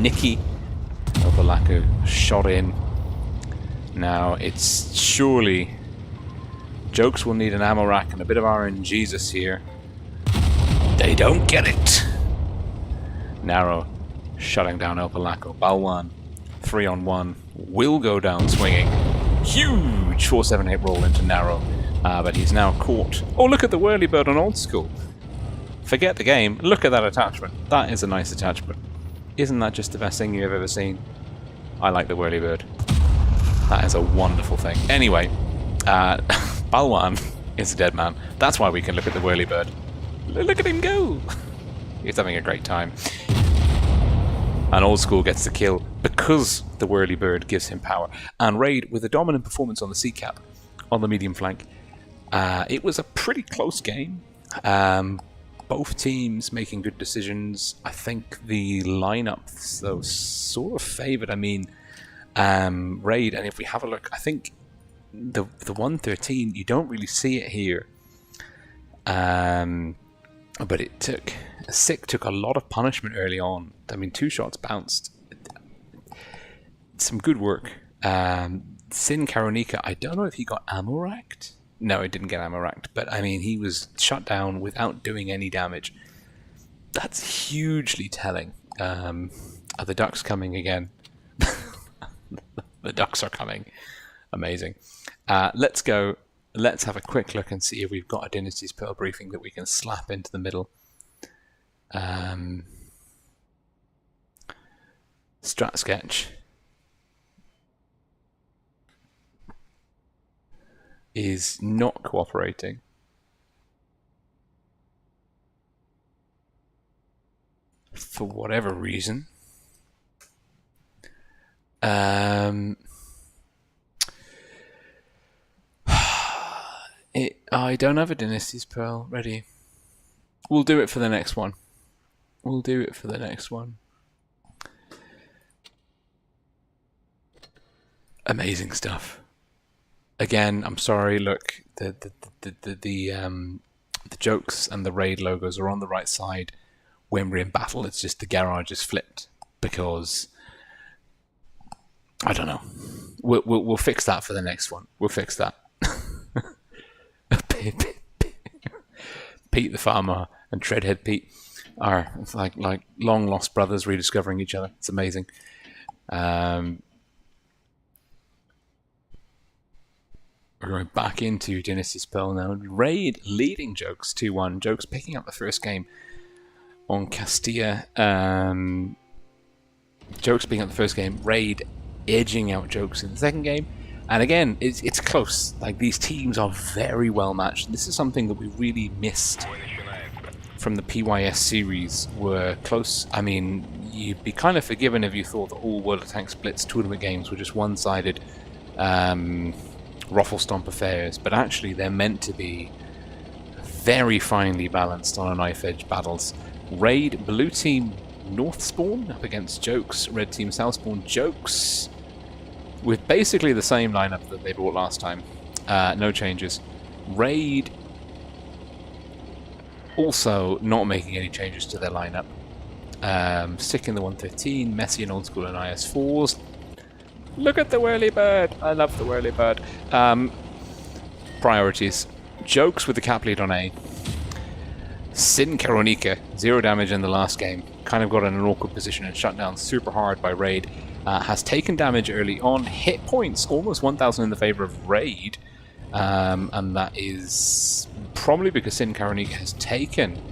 Nicky. El Polaco shot in. Now it's surely Jokes will need an ammo rack and a bit of RNGesus here. They don't get it. Narrow shutting down El Polaco. Balwan 3-on-1 will go down swinging. Huge 4-7-8 roll into Narrow, but he's now caught. Oh, look at the whirlybird on old school. Forget the game. Look at that attachment. That is a nice attachment. Isn't that just the best thing you've ever seen? I like the whirlybird. That is a wonderful thing. Anyway, Balwan is a dead man. That's why we can look at the whirlybird. Look at him go! He's having a great time. And old school gets the kill because the whirlybird gives him power. And Raid with a dominant performance on the C-cap on the medium flank. It was a pretty close game. Both teams making good decisions. I think the lineups, though, sort of favoured. I mean, Raid, and if we have a look, I think the 113, you don't really see it here. But it took... Sick took a lot of punishment early on. I mean, 2 shots bounced. Some good work. Sin Karonika, I don't know if he got ammo racked. No, he didn't get ammo racked. But, I mean, he was shut down without doing any damage. That's hugely telling. Are the ducks coming again? The ducks are coming. Amazing. Let's go. Let's have a quick look and see if we've got a Dynasty's Pearl briefing that we can slap into the middle. Strat sketch is not cooperating. For whatever reason. I don't have a Dynasty's Pearl ready. We'll do it for the next one. We'll do it for the next one. Amazing stuff. Again, I'm sorry. Look, the jokes and the raid logos are on the right side when we're in battle. It's just the garage is flipped because I don't know. We'll fix that for the next one. We'll fix that. Pete the farmer and Treadhead Pete are like long lost brothers rediscovering each other. It's amazing. We're going back into Dynasty's Pearl now. Raid leading Jokes 2-1. Jokes picking up the first game on Castilla. Jokes picking up the first game. Raid edging out Jokes in the second game. And again, it's close. Like, these teams are very well matched. This is something that we really missed from the PYS series. Were close. I mean, you'd be kind of forgiven if you thought that all World of Tanks Blitz tournament games were just one-sided ruffle stomp affairs, but actually they're meant to be very finely balanced on a knife edge battles. Raid blue team North Spawn up against Jokes, red team South Spawn. Jokes with basically the same lineup that they brought last time. No changes. Raid also not making any changes to their lineup. Sticking the 113, Messi and Old School and IS4s. Look at the whirlybird! I love the whirlybird. Priorities. Jokes with the cap lead on A. Sin Karonika, 0 damage in the last game. Kind of got in an awkward position and shut down super hard by Raid. Has taken damage early on. Hit points almost 1,000 in the favor of Raid. And that is probably because Sin Karonika has taken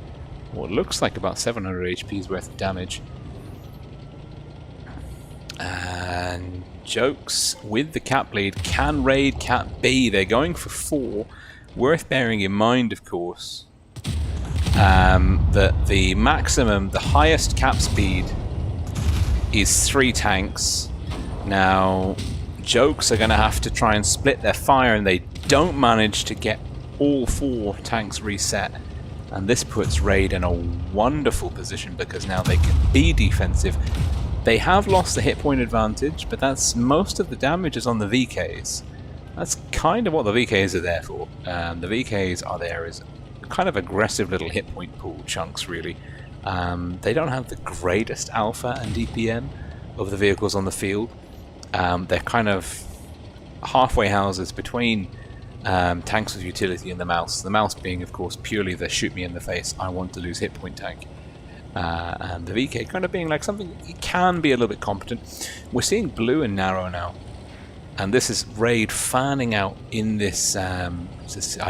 what looks like about 700 HP's worth of damage. And Jokes with the cap lead can raid cap B. They're going for 4. Worth bearing in mind, of course, that the maximum, the highest cap speed is 3 tanks. Now, Jokes are going to have to try and split their fire, and they don't manage to get all 4 tanks reset. And this puts Raid in a wonderful position because now they can be defensive. They have lost the hit point advantage, but that's most of the damage is on the VKs. That's kind of what the VKs are there for. The VKs are there as kind of aggressive little hit point pool chunks, really. They don't have the greatest alpha and DPM of the vehicles on the field. They're kind of halfway houses between tanks with utility and the mouse. The mouse being, of course, purely the shoot me in the face, I want to lose hit point tank. And the VK kind of being like something it can be a little bit competent. We're seeing blue and narrow now, and this is Raid fanning out in this. I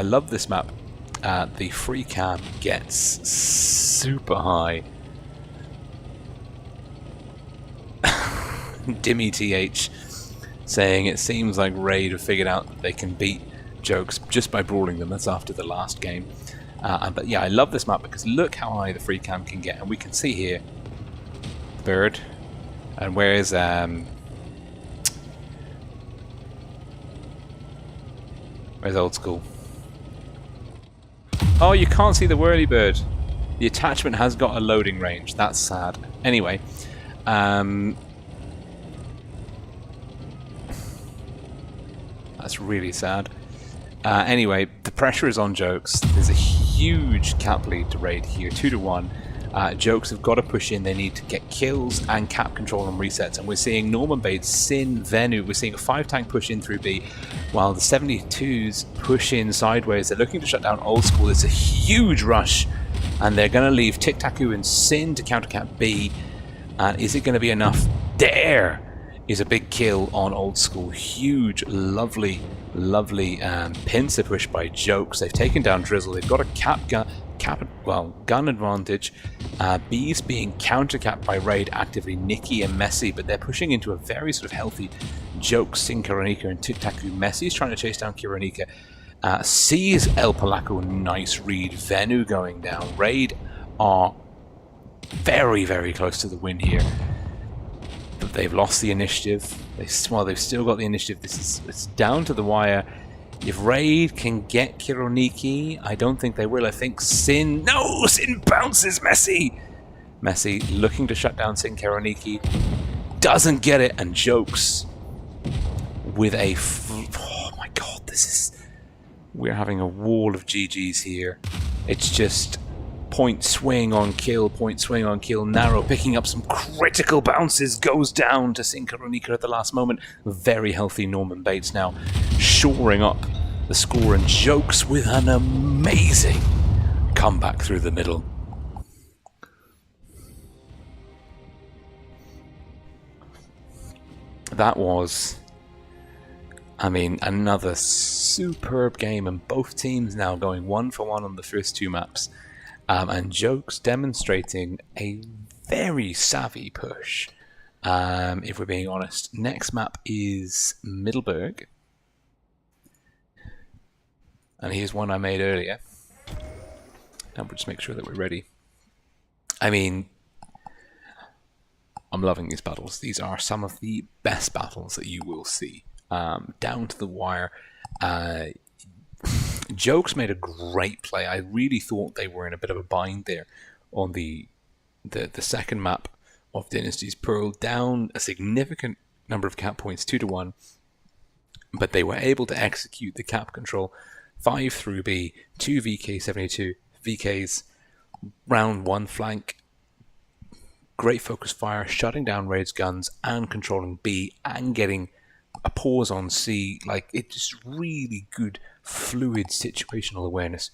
love this map. The free cam gets super high. Dimmy TH saying it seems like Raid have figured out that they can beat Jokes just by brawling them. That's after the last game. But yeah, I love this map because look how high the free cam can get, and we can see here Bird, and where's Old School? Oh, you can't see the whirlybird. The attachment has got a loading range. That's sad. Anyway, that's really sad. Anyway, the pressure is on Jokes. There's a huge cap lead to Raid here, 2-1. Jokes have got to push in. They need to get kills and cap control and resets. And we're seeing Norman Bates, Sin, Venu. We're seeing a 5-tank push in through B, while the 72s push in sideways. They're looking to shut down Old School. It's a huge rush, and they're going to leave Tic Tac-Hoo and Sin to counter cap B. And is it going to be enough? There is a big kill on Old School. Huge, lovely pincer push by Jokes. They've taken down Drizzle. They've got a gun advantage. B's being counter-capped by Raid actively, Nikki and Messi, but they're pushing into a very sort of healthy Jokes, Sin Kiranika and Tic Tac-Hoo. Messi's trying to chase down Kiranika. Sees El Polaco, nice read. Venu going down. Raid are very, very close to the win here. but they've lost the initiative. They've still got the initiative. It's down to the wire. If Raid can get Kironiki, I don't think they will. I think Sin bounces Messi. Messi looking to shut down Sin Kironiki, doesn't get it, and Jokes with a oh my god, we're having a wall of GGs here. It's just point swing on kill, Narrow picking up some critical bounces, goes down to Sin Kironiki at the last moment. Very healthy Norman Bates now shoring up the score, and Jokes with an amazing comeback through the middle. That was, I mean, another superb game, and both teams now going 1-for-1 on the first two maps. And Jokes demonstrating a very savvy push, if we're being honest. Next map is Middleburg. And here's one I made earlier. And we'll just make sure that we're ready. I mean, I'm loving these battles. These are some of the best battles that you will see. Down to the wire. Jokes made a great play. I really thought they were in a bit of a bind there on the second map of Dynasty's Pearl, down a significant number of cap points, 2-1, but they were able to execute the cap control 5 through B, 2 VK72 VKs, round 1 flank, great focus fire, shutting down Raid's guns and controlling B and getting a pause on C. Like, it's just really good, fluid situational awareness.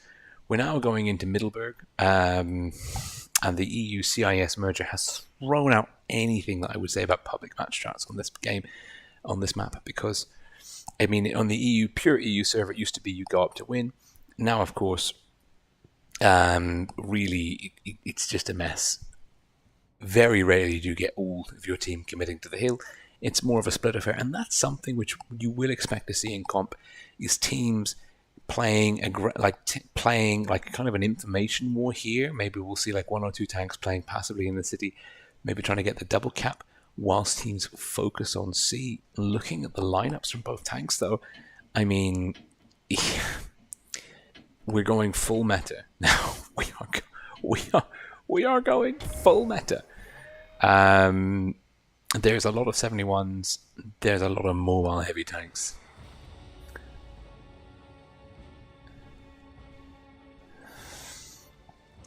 We're now going into Middleburg, and the EU-CIS merger has thrown out anything that I would say about public match strats on this game, on this map, because, I mean, on the pure EU server, it used to be you go up to win. Now, of course, really, it's just a mess. Very rarely do you get all of your team committing to the hill. It's more of a split affair, and that's something which you will expect to see in comp, is teams playing like kind of an information war here. Maybe we'll see like 1 or 2 tanks playing passively in the city, maybe trying to get the double cap, whilst teams focus on C. Looking at the lineups from both tanks, though, I mean, we're going full meta now. We are going full meta. There's a lot of 71s. There's a lot of mobile heavy tanks.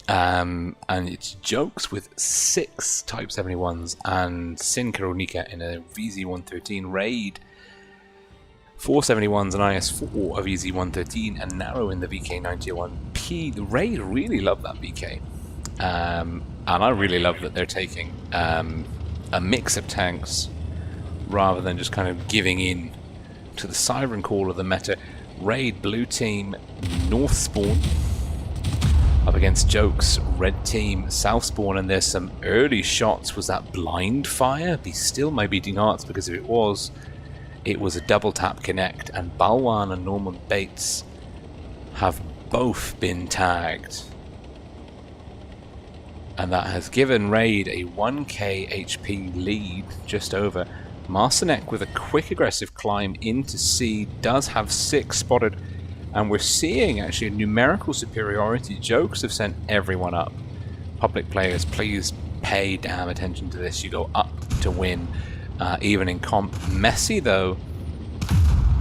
And it's Jokes with 6 Type 71s and Sin Kironika in a VZ113 Raid. 4 71s and IS4 of VZ113 and Narrow in the VK91P. The Raid really love that VK. And I really love that they're taking a mix of tanks rather than just kind of giving in to the siren call of the meta. Raid blue team north spawn up against Jokes red team south spawn, and there's some early shots. Was that blind fire? Be still my beating hearts, because if it was a double tap connect, and Balwan and Norman Bates have both been tagged. And that has given Raid a 1k HP lead, just over. Marcinek with a quick aggressive climb into C, does have 6 spotted, and we're seeing actually a numerical superiority. Jokes have sent everyone up. Public players, please pay damn attention to this. You go up to win, even in comp. Messi, though,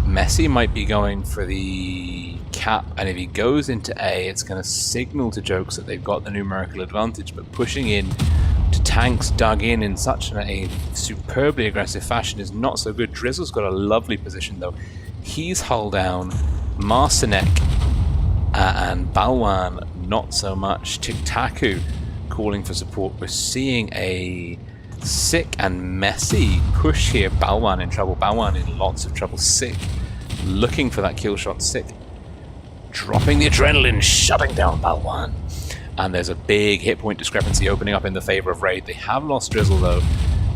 Messi might be going for the cap, and if he goes into A, it's going to signal to Jokes that they've got the numerical advantage, but pushing in to tanks dug in such a superbly aggressive fashion is not so good. Drizzle's got a lovely position, though. He's hull down. Marcinek and Balwan not so much. Tic-Tacu calling for support. We're seeing a Sick and messy push here. Balwan in trouble. Balwan in lots of trouble. Sick looking for that kill shot. Sick dropping the adrenaline, shutting down Balwan. And there's a big hit point discrepancy opening up in the favor of Raid. They have lost Drizzle, though.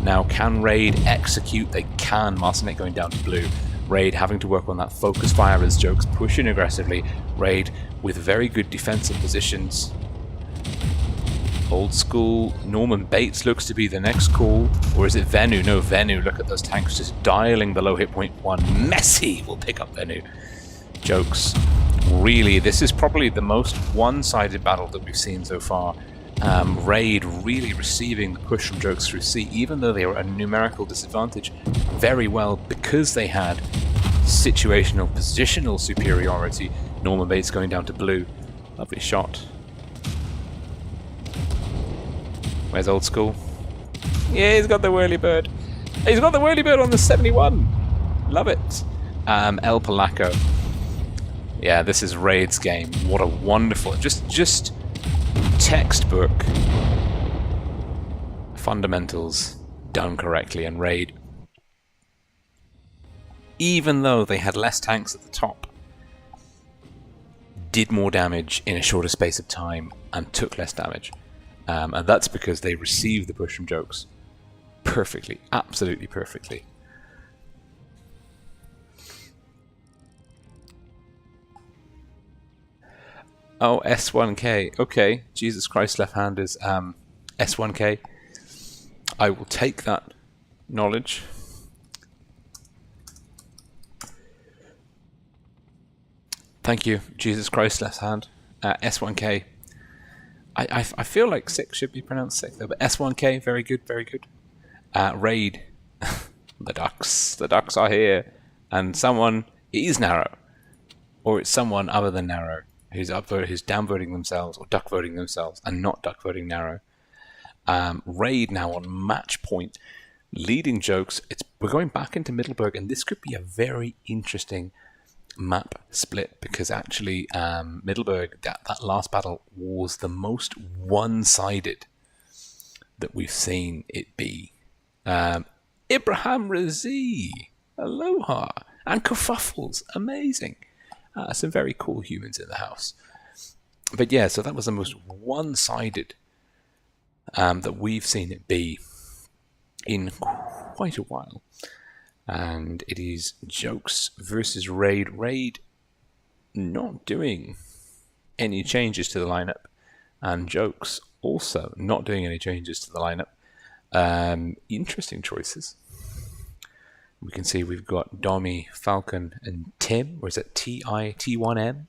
Now, can Raid execute? They can. Marcinek going down to blue. Raid having to work on that focus fire as Jokes pushing aggressively. Raid with very good defensive positions. Old School. Norman Bates looks to be the next call. Or is it Venu? No, Venu. Look at those tanks just dialing the low hit point one. Messi will pick up Venu. Jokes. Really, this is probably the most one-sided battle that we've seen so far. Raid really receiving the push from Jokes through C, even though they were a numerical disadvantage, very well because they had situational, positional superiority. Norman Bates going down to blue. Lovely shot. Where's Old School? Yeah, he's got the whirly bird. He's got the whirly bird on the 71. Love it. El Polaco. Yeah, this is Raid's game. What a wonderful, just textbook fundamentals done correctly. And Raid, even though they had less tanks at the top, did more damage in a shorter space of time and took less damage. And that's because they received the push from Jokes perfectly, absolutely perfectly. Oh, S1K. Okay, Jesus Christ, left-handers. S1K. I will take that knowledge. Thank you, Jesus Christ, left hand. S1K. I feel like 6 should be pronounced 6 though, but S1K, very good, very good. Raid. The ducks are here. And someone is narrow. Or it's someone other than narrow who's downvoting themselves or duck voting themselves and not duck voting narrow. Raid now on match point, leading Jokes. We're going back into Middleburg, and this could be a very interesting map split because actually Middleburg, that last battle was the most one-sided that we've seen it be. Ibrahim Razi, aloha, and Kerfuffles, amazing. Some very cool humans in the house. But yeah, so that was the most one-sided that we've seen it be in quite a while. And it is Jokes versus Raid. Raid not doing any changes to the lineup. And Jokes also not doing any changes to the lineup. Interesting choices. We can see we've got Dommy, Falcon, and Tim. Or is it T1M?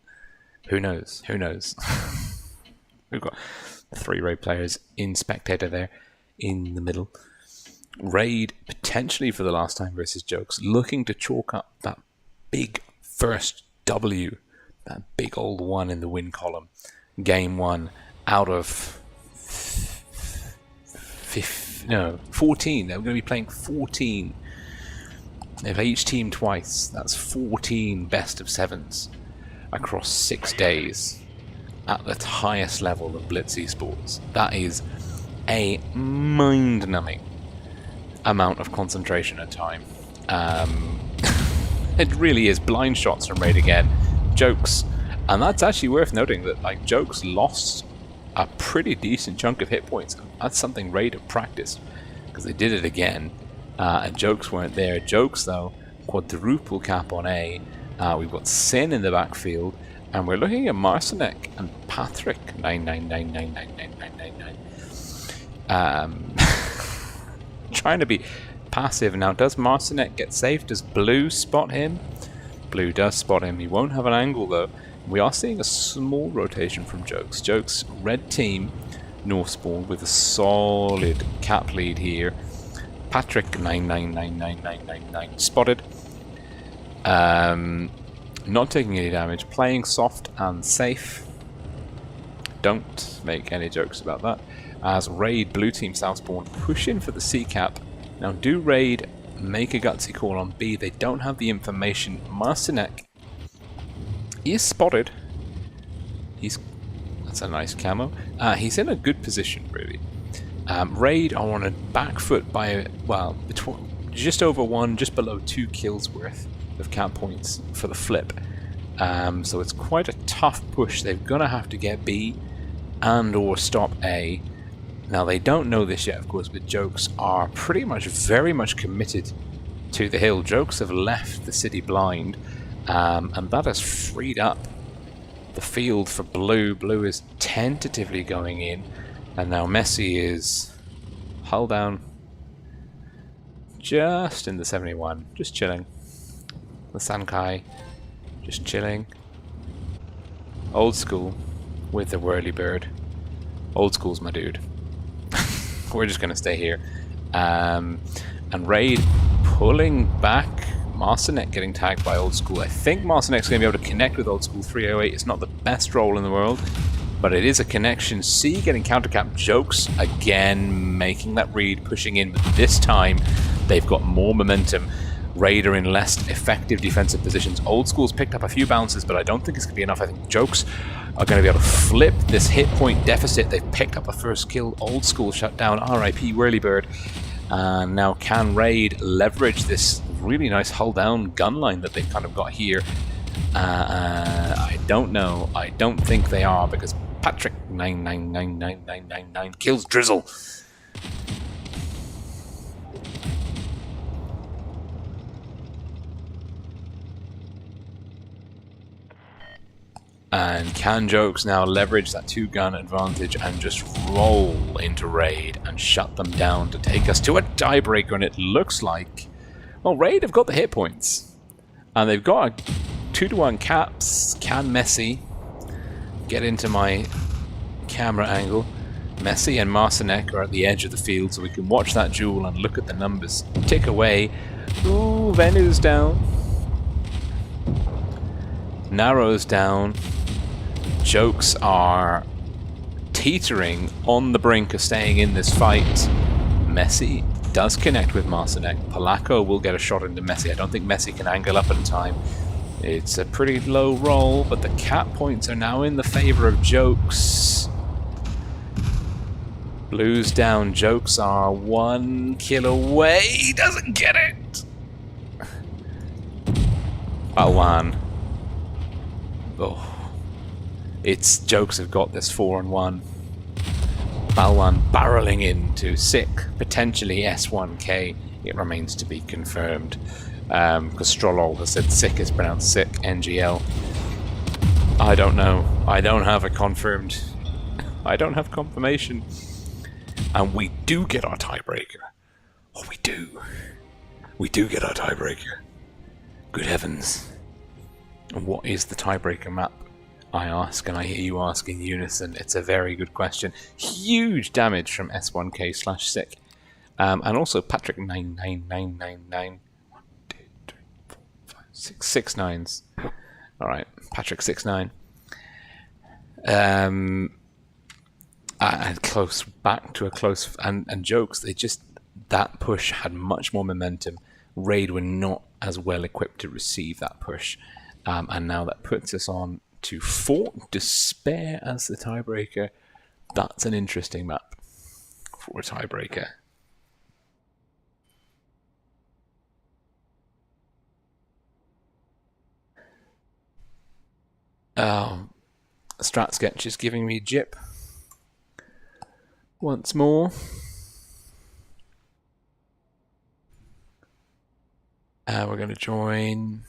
Who knows? Who knows? We've got 3 Raid players in Spectator there in the middle. Raid, potentially for the last time versus Jokes, looking to chalk up that big first W, that big old one in the win column. Game 1 out of 14. They're going to be playing 14. They play each team twice. That's 14 best of 7s across 6 days at the highest level of Blitz Esports. That is a mind-numbing amount of concentration and time. It really is. Blind shots from Raid again. Jokes. And that's actually worth noting that like Jokes lost a pretty decent chunk of hit points. That's something Raid have practiced because they did it again. And Jokes weren't there. Jokes, though, quadruple cap on A. We've got Sin in the backfield. And we're looking at Marcinek and Patrick. 9999999. Trying to be passive. Now, does Marcinek get safe? Does Blue spot him? Blue does spot him. He won't have an angle, though. We are seeing a small rotation from Jokes. Jokes, red team, North spawn with a solid cap lead here. Patrick 9999999 spotted. Not taking any damage, playing soft and safe. Don't make any jokes about that. As Raid, blue team south spawn, push in for the C cap. Now, do Raid make a gutsy call on B? They don't have the information. Marcinek is spotted. That's a nice camo. He's in a good position, really. Raid are on a back foot by, well, just over 1, just below 2 kills worth of cap points for the flip. So it's quite a tough push. They're going to have to get B and or stop A. Now, they don't know this yet, of course, but Jokes are pretty much very much committed to the hill. Jokes have left the city blind, and that has freed up the field for Blue. Blue is tentatively going in. And now Messi is hull down, just in the 71, just chilling. The Sankai, just chilling. Old school with the whirlybird. Old school's my dude. We're just gonna stay here. And Raid pulling back. Marcinek getting tagged by Old School. I think Marcinek's going to be able to connect with Old School 308. It's not the best roll in the world, but it is a connection. C getting countercap. Jokes again making that read, pushing in, but this time they've got more momentum. Raid are in less effective defensive positions. Old School's picked up a few bounces, but I don't think it's going to be enough. I think Jokes are going to be able to flip this hit point deficit. They've picked up a first kill. Old School shut down. RIP Whirlybird. And now can Raid leverage this really nice hull down gun line that they've kind of got here? I don't know. I don't think they are, because Patrick 999999 kills Drizzle. And can Jokes now leverage that two-gun advantage and just roll into Raid and shut them down to take us to a tiebreaker? And it looks like, well, Raid have got the hit points. And they've got a 2-to-1 caps. Can Messi get into my camera angle? Messi and Marcinek are at the edge of the field, so we can watch that duel and look at the numbers tick away. Ooh, Venu's down. Narrow's down. Jokes are teetering on the brink of staying in this fight. Messi does connect with Marcinek. Polacco will get a shot into Messi. I don't think Messi can angle up in time. It's a pretty low roll, but the cap points are now in the favor of Jokes. Blues down. Jokes are 1 kill away. He doesn't get it. Balwan. Oh. It's Jokes have got this 4-on-1. Balwan barreling into Sick, potentially S1K. It remains to be confirmed. Because Strollol has said Sick is pronounced Sick, NGL. I don't know. I don't have a confirmed. I don't have confirmation. And we do get our tiebreaker. Oh, we do. We do get our tiebreaker. Good heavens. And what is the tiebreaker map? I ask, and I hear you ask in unison. It's a very good question. Huge damage from S1K/Sick. And also Patrick 99999. 1, 2, 3, 4, 5, 6. 6 nines. Alright, Patrick 69. And close, back to a close, and Jokes, they just, that push had much more momentum. Raid were not as well equipped to receive that push. And now that puts us on to Fort Despair as the tiebreaker. That's an interesting map for a tiebreaker. Strat Sketch is giving me jip once more. We're going to join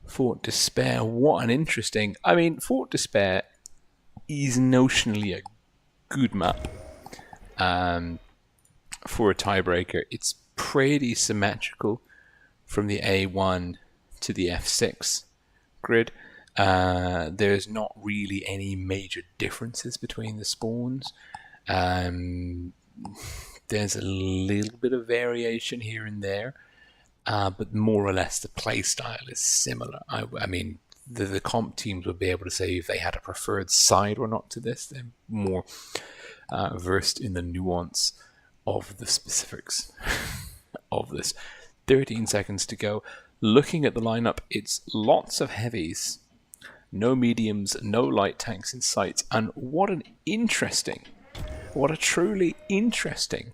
Fort Despair. What an interesting... I mean, Fort Despair is notionally a good map for a tiebreaker. It's pretty symmetrical from the A1 to the F6 grid. There's not really any major differences between the spawns. There's a little bit of variation here and there. But more or less the play style is similar. I mean, the comp teams would be able to say if they had a preferred side or not to this. They're more versed in the nuance of the specifics of this. 13 seconds to go. Looking at the lineup, it's lots of heavies, no mediums, no light tanks in sight. And what a truly interesting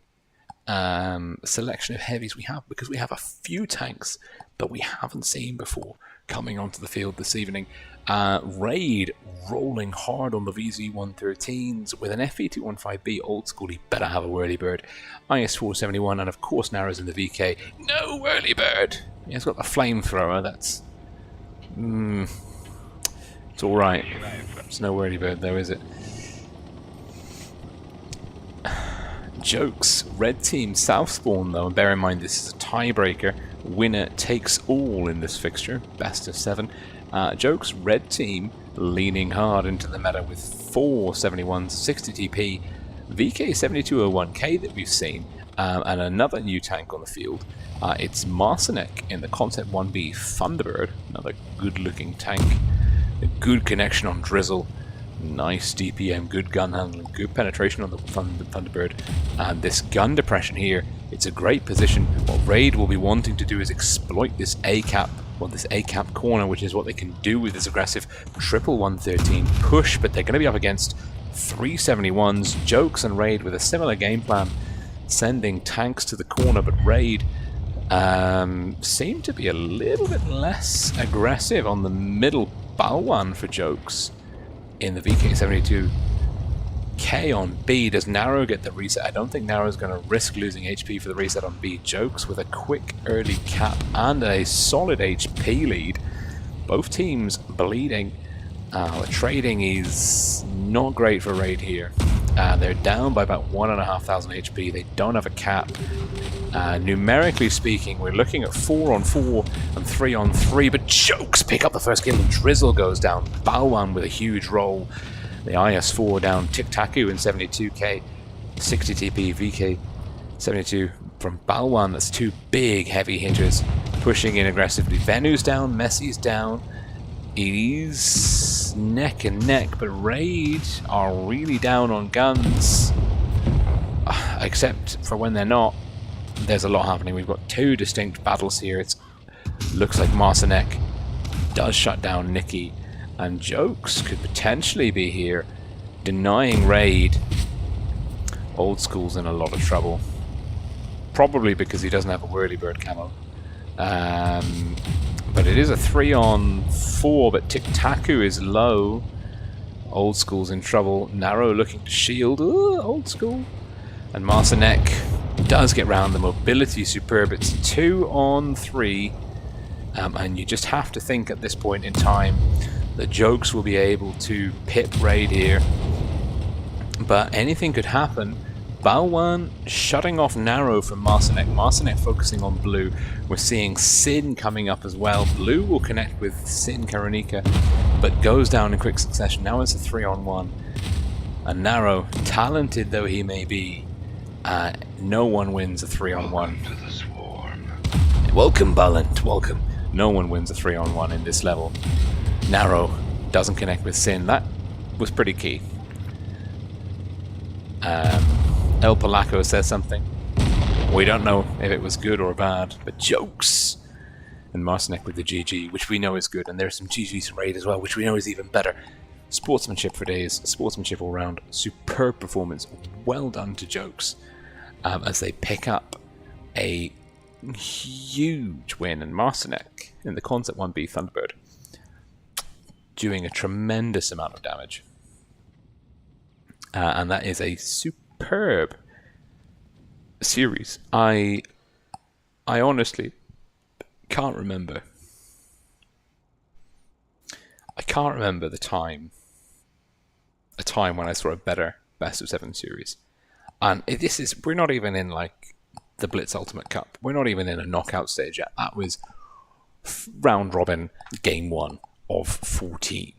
selection of heavies we have, because we have a few tanks that we haven't seen before coming onto the field this evening. Raid rolling hard on the VZ113s with an FE215B Old School. He better have a Whirlybird. IS471, and of course Narrows in the VK. No Whirlybird! He's got the flamethrower. That's it's alright. There's no Whirlybird though, is it? Jokes, red team south spawn though, and bear in mind this is a tiebreaker. Winner takes all in this fixture, best of 7. Jokes, red team, leaning hard into the meta with 4 71s, 60 TP, VK 7201K that we've seen, and another new tank on the field. It's Marcinek in the Concept 1B Thunderbird, another good looking tank. A good connection on Drizzle. Nice DPM, good gun handling, good penetration on the Thunderbird, and this gun depression here, it's a great position. What Raid will be wanting to do is exploit this A-cap, well, this A-cap corner, which is what they can do with this aggressive triple 113 push, but they're going to be up against 371s, Jokes and Raid with a similar game plan, sending tanks to the corner, but Raid seem to be a little bit less aggressive on the middle Balwan for Jokes. In the VK72K on B, does Narrow get the reset? I don't think Narrow's going to risk losing HP for the reset on B. Jokes with a quick early cap and a solid HP lead. Both teams bleeding. Trading is not great for Raid here. They're down by about 1,500 HP. They don't have a cap. Numerically speaking, we're looking at 4-on-4 and 3-on-3, but Jokes pick up the first kill and Drizzle goes down. Balwan with a huge roll. The IS4 down. Tic Tacu in 72k, 60 TP, VK 72 from Balwan. That's 2 big heavy hitters pushing in aggressively. Venu's down, Messi's down. It is neck and neck, but Raid are really down on guns, except for when they're not. There's a lot happening. We've got 2 distinct battles here. It looks like Marcinek does shut down Nikki, and Jokes could potentially be here, denying Raid. Old School's in a lot of trouble, probably because he doesn't have a Whirlybird camo. But it is a 3-on-4, but Tic Tacu is low. Old School's in trouble. Narrow looking to shield. Ooh, Old School. And Marcinek does get round. The mobility superb. It's 2-on-3. And you just have to think at this point in time that Jokes will be able to pip Raid here. But anything could happen. Balwan shutting off Narrow from Marcinek. Marcinek focusing on Blue. We're seeing Sin coming up as well. Blue will connect with Sin Karunika, but goes down in quick succession. Now it's a 3-on-1. And Narrow, talented though he may be, no one wins a 3-on-1. Welcome, Ballant, welcome. No one wins a 3-on-1 in this level. Narrow doesn't connect with Sin. That was pretty key. El Polaco says something. We don't know if it was good or bad, but Jokes and Marcinek with the GG, which we know is good, and there's some GGs from Raid as well, which we know is even better. Sportsmanship for days, sportsmanship all round, superb performance, well done to Jokes, as they pick up a huge win, and Marcinek in the Concept 1B Thunderbird doing a tremendous amount of damage. And that is a superb series. I honestly can't remember. I can't remember a time when I saw a better best of 7 series. And we're not even in like the Blitz Ultimate Cup. We're not even in a knockout stage yet. That was round robin game 1 of 14.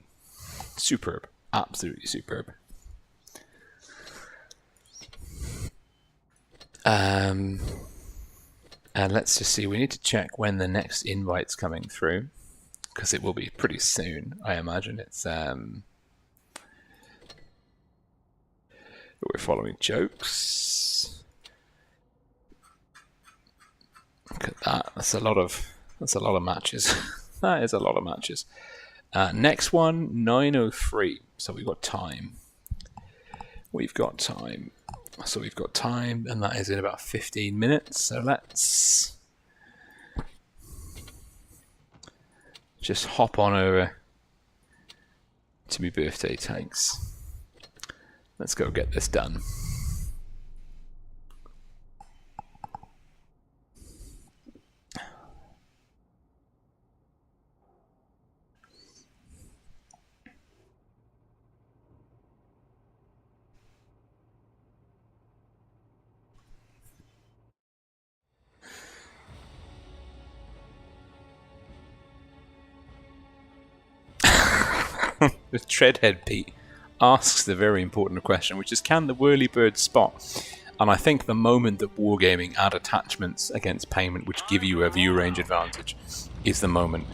Superb, absolutely superb. And let's just see, we need to check when the next invite's coming through, because it will be pretty soon, I imagine. It's we're following Jokes. Look at that. That's a lot of matches. That is a lot of matches. Next one, 9:03. So we've got time. So we've got time, and that is in about 15 minutes. So let's just hop on over to my birthday tanks. Let's go get this done. with Treadhead Pete asks the very important question, which is, can the whirlybird spot? And I think the moment that Wargaming add attachments against payment which give you a view range advantage is the moment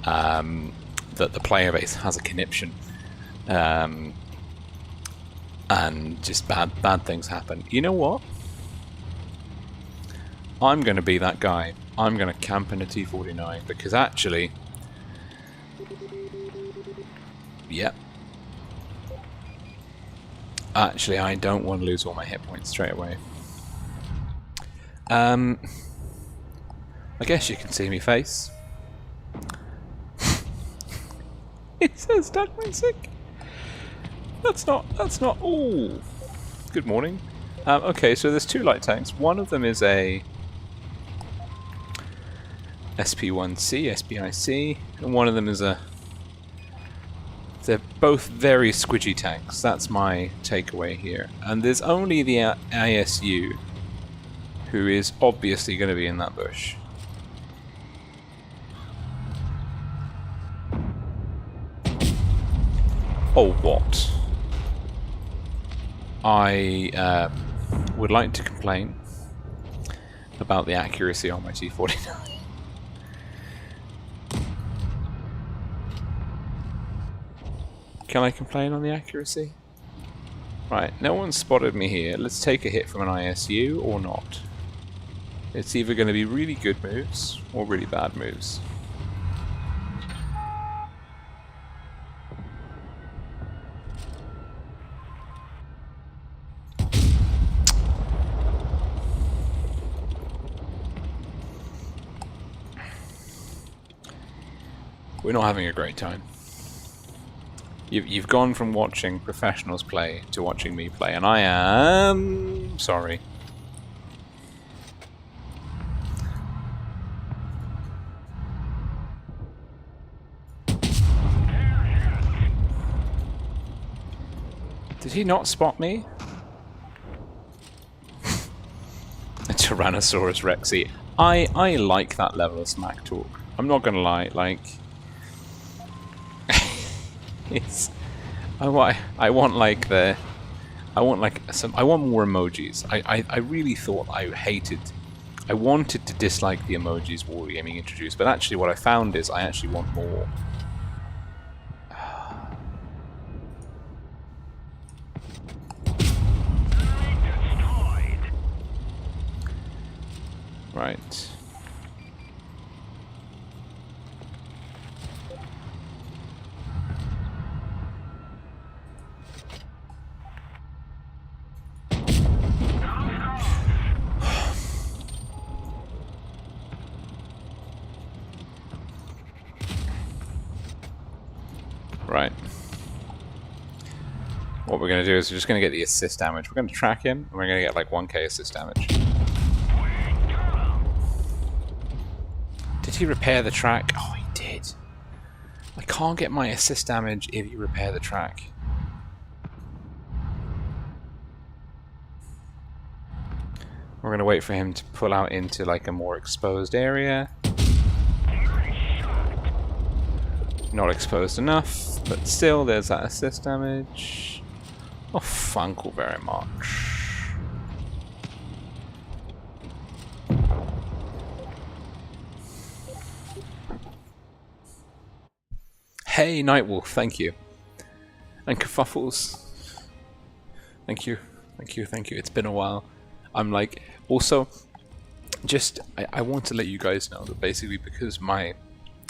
that the player base has a conniption, and just bad things happen. You know what? I'm going to be that guy. I'm going to camp in a T-49 because actually... Yep. Actually, I don't want to lose all my hit points straight away. I guess you can see me face. It says Dagman sick. That's not. Ooh. Good morning. Okay, so there's 2 light tanks. One of them is a SP1C, SPIC, and one of them is a... They're both very squidgy tanks. That's my takeaway here. And there's only the ISU who is obviously going to be in that bush. Oh, what? I would like to complain about the accuracy on my T-49. Can I complain on the accuracy? Right, no one spotted me here. Let's take a hit from an ISU or not. It's either going to be really good moves or really bad moves. We're not having a great time. You've gone from watching professionals play to watching me play, and I am sorry. Did he not spot me? A Tyrannosaurus Rexy. I like that level of smack talk. I'm not gonna lie, like... It's, I want like the, I want more emojis. I really thought I wanted to dislike the emojis Wargaming introduced, but actually what I found is I actually want more. Right. Right. What we're going to do is we're just going to get the assist damage. We're going to track him, and we're going to get like 1k assist damage. Did he repair the track? Oh, he did. I can't get my assist damage if you repair the track. We're going to wait for him to pull out into like a more exposed area. Not exposed enough, but still there's that assist damage. Oh, thank you very much. Hey, Nightwolf, thank you. And Kerfuffles. Thank you, thank you, thank you. It's been a while. I'm like, also, just, I want to let you guys know that basically because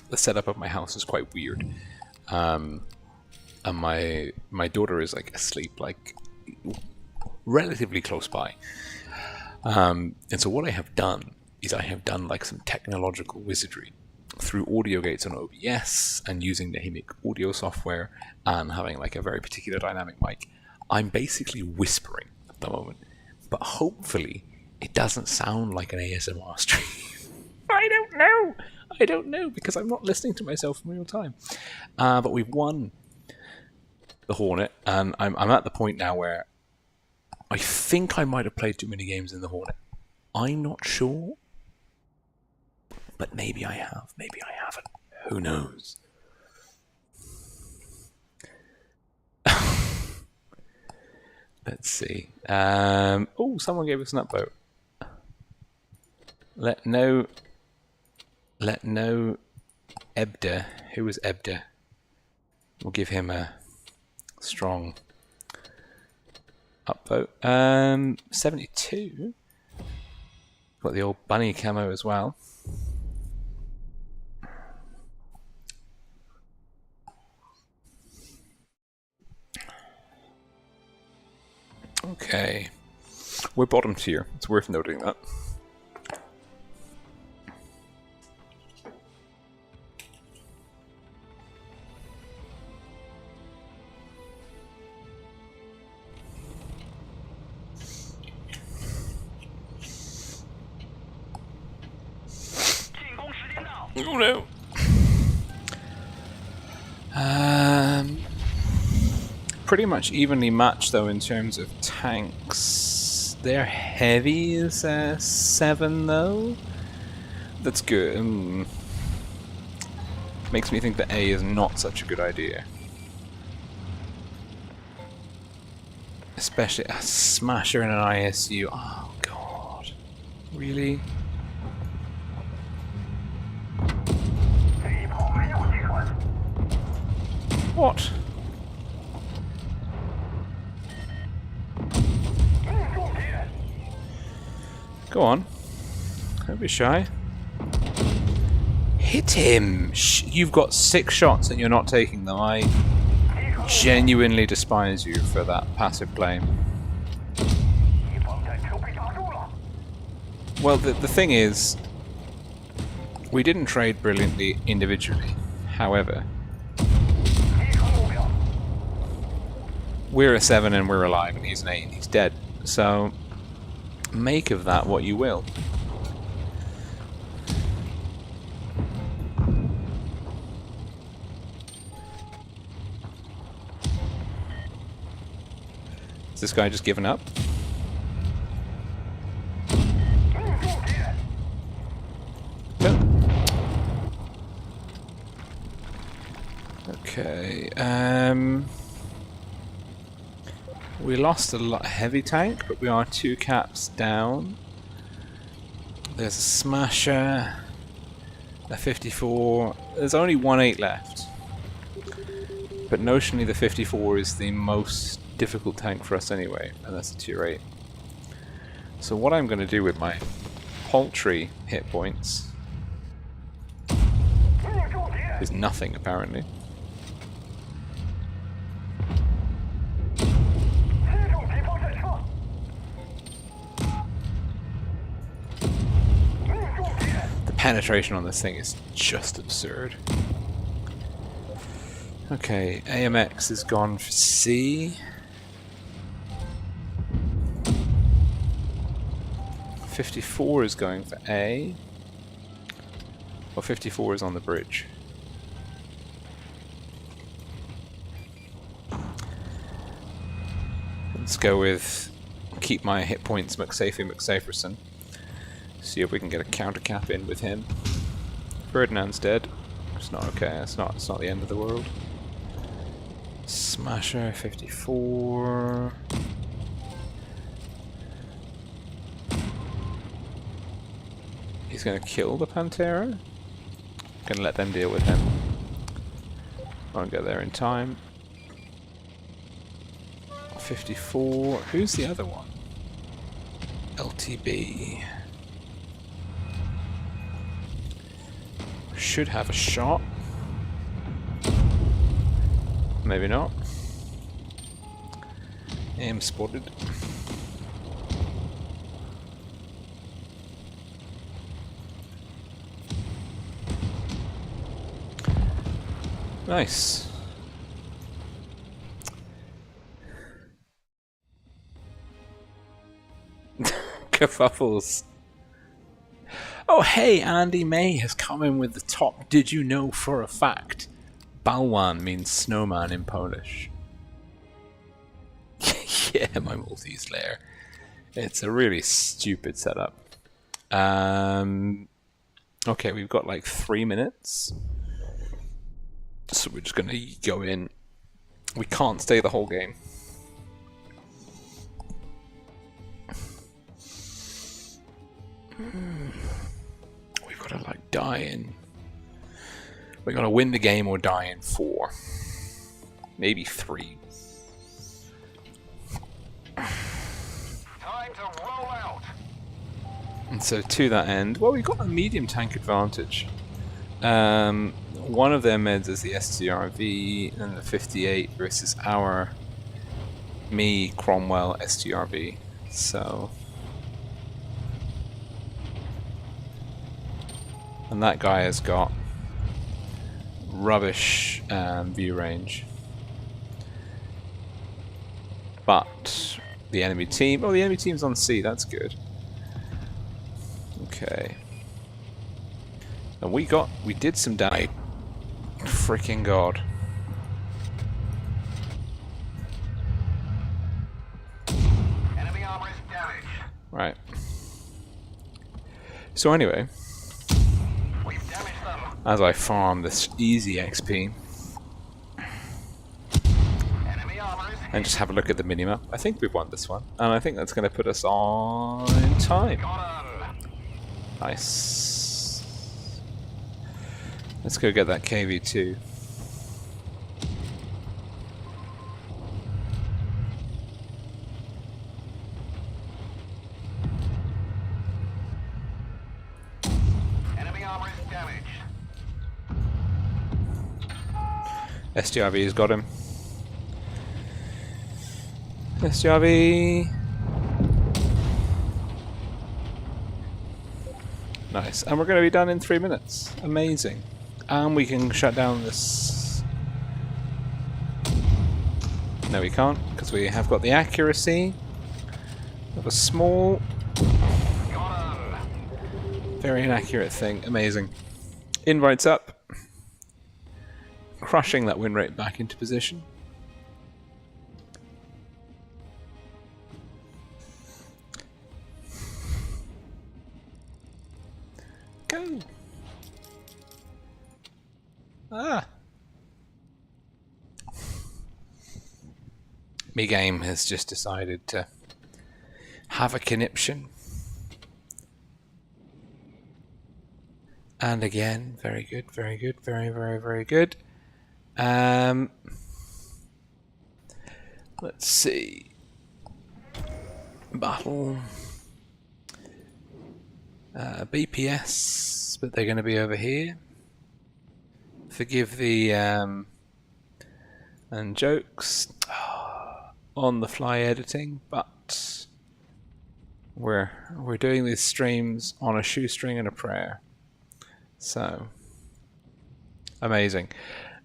the setup of my house is quite weird, and my daughter is like asleep, like relatively close by, and so what I have done is I have done like some technological wizardry through audio gates on OBS and using the Himic audio software and having like a very particular dynamic mic. I'm basically whispering at the moment, but hopefully it doesn't sound like an ASMR stream. I don't know because I'm not listening to myself in real time. But we've won the Hornet, and I'm at the point now where I think I might have played too many games in the Hornet. I'm not sure, but maybe I have, maybe I haven't. Who knows? Let's see. Oh, someone gave us an upvote. Let no Ebda. Who was Ebda? We'll give him a strong upvote. 72. Got the old bunny camo as well. Okay. We're bottom tier. It's worth noting that. Oh no. Pretty much evenly matched though in terms of tanks. Their heavy is 7 though. That's good. Makes me think that A is not such a good idea. Especially a smasher in an ISU. Oh god. Really? What? Go on. Don't be shy. Hit him! You've got 6 shots and you're not taking them. I genuinely despise you for that passive claim. Well, the thing is, we didn't trade brilliantly individually. However, we're a 7 and we're alive and he's an 8 and he's dead. So, make of that what you will. Is this guy just given up? No. Okay, we lost a lot heavy tank, but we are 2 caps down. There's a smasher, a 54. There's only 1-8 left. But notionally the 54 is the most difficult tank for us anyway, and that's a tier 8. So what I'm going to do with my paltry hit points is nothing apparently. Penetration on this thing is just absurd. Okay, AMX is gone for C. 54 is going for A. Well, 54 is on the bridge. Let's go with keep my hit points McSaferson. See if we can get a counter cap in with him. Ferdinand's dead. It's not okay. It's not the end of the world. Smasher 54. He's gonna kill the Pantera. Gonna let them deal with him. Won't get there in time. 54. Who's the other one? LTB. Should have a shot. Maybe not. Aim spotted. Nice. Kerfuffles. Oh hey, Andy May has come in with the top. Did you know for a fact? Bałwan means snowman in Polish. Yeah, my multi-slayer. It's a really stupid setup. Okay, we've got like 3 minutes. So we're just gonna go in. We can't stay the whole game. We've got to like die in. We've got to win the game or die in 4, maybe 3. Time to roll out. And so to that end, well, we've got a medium tank advantage. One of their meds is the STRV and the 58 versus our Cromwell STRV. So, and that guy has got rubbish view range. But the enemy team, oh, the enemy team's on C. That's good. Okay. And we did some damage. Freaking god. Enemy armor is damaged. Right. So anyway, We've damaged them. as I farm this easy XP Enemy armor is and just have a look at the minimap, I think we've won this one. And I think that's going to put us on time. got 'em. Nice. Let's go get that KV2. Enemy armor is damaged. SGRV's got him. SGRV. Nice. And we're going to be done in 3 minutes. Amazing. And we can shut down this. No, we can't, because we have got the accuracy of a small, Got 'em. very inaccurate thing. Amazing. Invites up. Crushing that win rate back into position. Go. Ah. Me game has just decided to have a conniption. And again, very good, very good, very, very, very good. Let's see. Battle. BPS, but they're going to be over here. Forgive the and jokes on the fly editing, but we're doing these streams on a shoestring and a prayer. So amazing.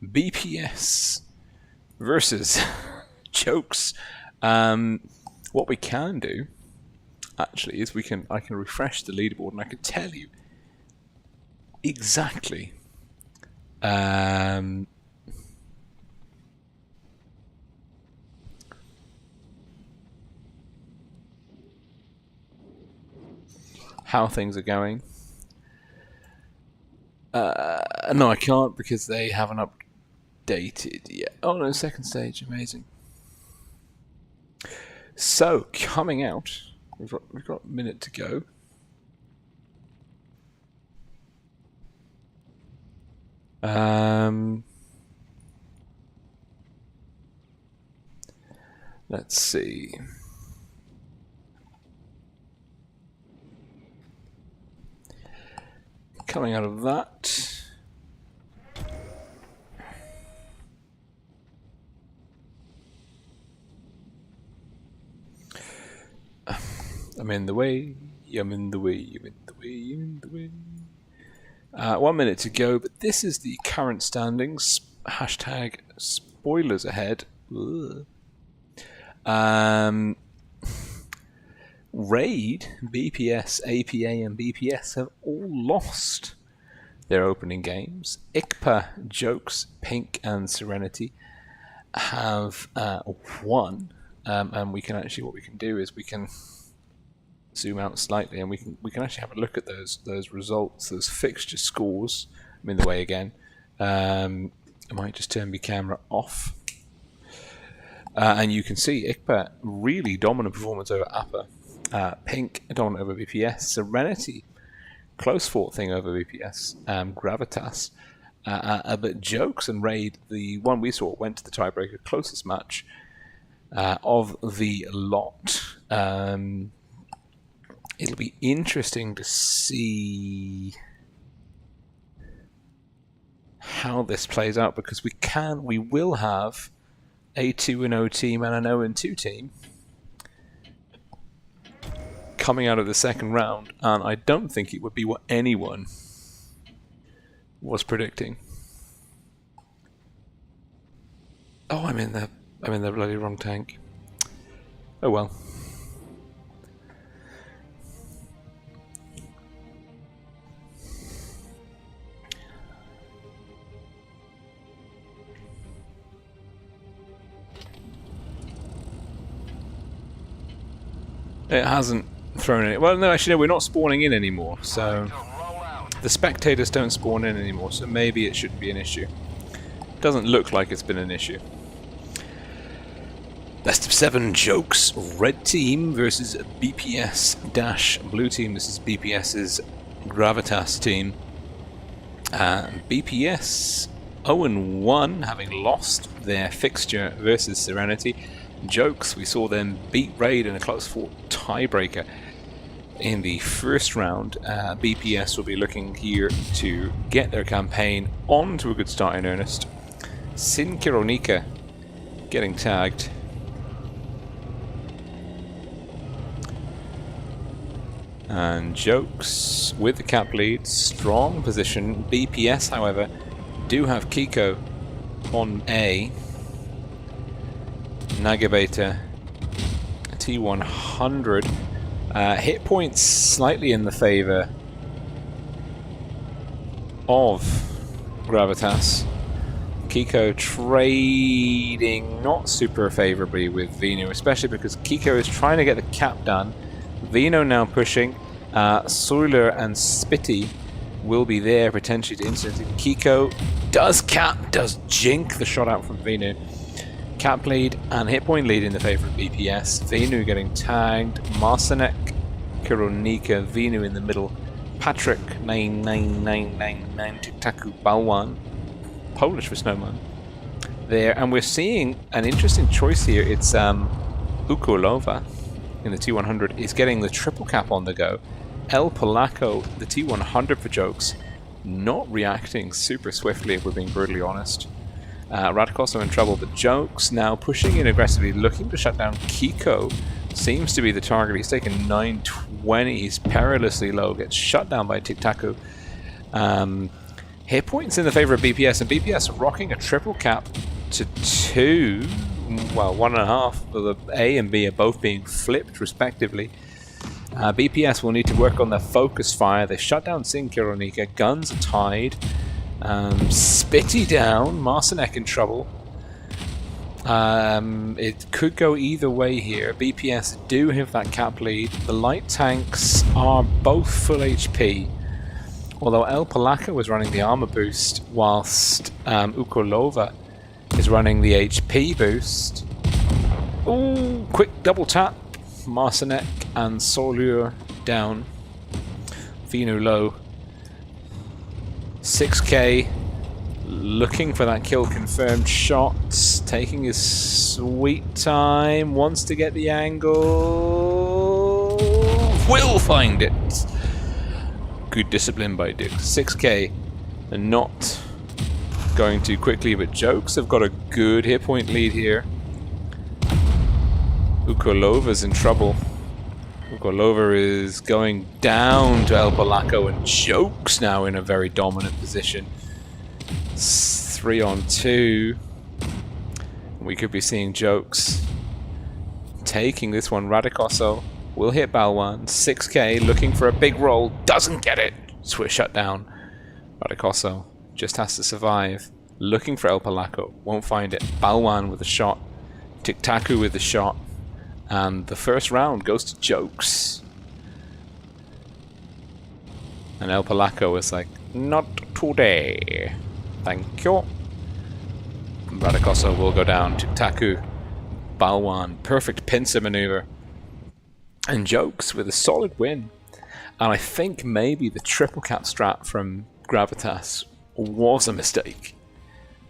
BPS versus jokes. What we can do actually is I can refresh the leaderboard and I can tell you exactly how things are going. No, I can't because they haven't updated yet. Oh no, second stage, amazing. So coming out, we've got a minute to go. Let's see. Coming out of that. I'm in the way, I'm in the way, I'm in the way, I'm in the way. 1 minute to go, but this is the current standings. Hashtag spoilers ahead. Ugh. Raid, BPS, APA and BPS have all lost their opening games. ICPA, Jokes, Pink and Serenity have won. And we can actually, what we can do is we can zoom out slightly and we can actually have a look at those results, those fixture scores. I'm in the way again. I might just turn my camera off. And you can see ICPA really dominant performance over APA. Pink Dawn over BPS. Serenity, close fought thing over BPS. Gravitas. But Jokes and Raid, the one we saw, went to the tiebreaker, closest match of the lot. It'll be interesting to see how this plays out, because we will have a 2-0 team and an 0-2 team coming out of the second round, and I don't think it would be what anyone was predicting. Oh, I'm in the bloody wrong tank. Oh well. It hasn't thrown it. Well, no, actually, no, we're not spawning in anymore, so the spectators don't spawn in anymore, so maybe it shouldn't be an issue. Doesn't look like it's been an issue. Best of 7 Jokes. Red team versus BPS-Blue team. This is BPS's Gravitas team. BPS 0-1, having lost their fixture versus Serenity. Jokes, we saw them beat Raid in a close fought tiebreaker in the first round. BPS will be looking here to get their campaign on to a good start in earnest. Sin Kironika getting tagged. And Jokes with the cap lead, strong position. BPS, however, do have Kiko on A. Nagabeta, T100. Hit points slightly in the favor of Gravitas. Kiko trading not super favorably with Vino, especially because Kiko is trying to get the cap done. Vino now pushing. Soiler and Spitty will be there potentially to instantly. Kiko does cap, does jink the shot out from Vino. Cap lead and hit point lead in the favour of BPS. Venu getting tagged. Marcinek, Kironika, Venu in the middle. Patrick 99999 Tiktaku Balwan, Polish for Snowman there, and we're seeing an interesting choice here. It's Ukolova in the T100 is getting the triple cap on the go. El Polaco, the T100 for Jokes, not reacting super swiftly if we're being brutally honest. Radikoso in trouble, but Jokes now pushing in aggressively, looking to shut down Kiko. Seems to be the target. He's taken 920. He's perilously low. Gets shut down by Tiktaku. Hit points in the favor of BPS, and BPS rocking a triple cap to 2. Well, 1.5. The A and B are both being flipped respectively. BPS will need to work on their focus fire. They shut down Sin Kironika. Guns are tied. Spitty down. Marcinek in trouble. It could go either way here. BPS do have that cap lead. The light tanks are both full HP. Although El Polaco is running the armor boost, whilst Ukolova is running the HP boost. Ooh, quick double tap. Marcinek and Solur down. Vinu low. 6k. Looking for that kill confirmed shot. Taking his sweet time. Wants to get the angle. Will find it. Good discipline by Duke. 6k. And not going too quickly, but Jokes have got a good hit point lead here. Ukolova's in trouble. Ukolova is going down to El Polaco, and Jokes now in a very dominant position. 3-on-2. We could be seeing Jokes taking this one. Radikoso will hit Balwan. 6k, looking for a big roll. Doesn't get it. Switch shut down. Radikoso just has to survive. Looking for El Polaco. Won't find it. Balwan with a shot. Tiktaku with the shot. And the first round goes to Jokes. And El Polaco is like, not today. Thank you. Radikoso will go down. Tiktaku. Balwan. Perfect pincer maneuver. And Jokes with a solid win. And I think maybe the triple cap strat from Gravitas was a mistake.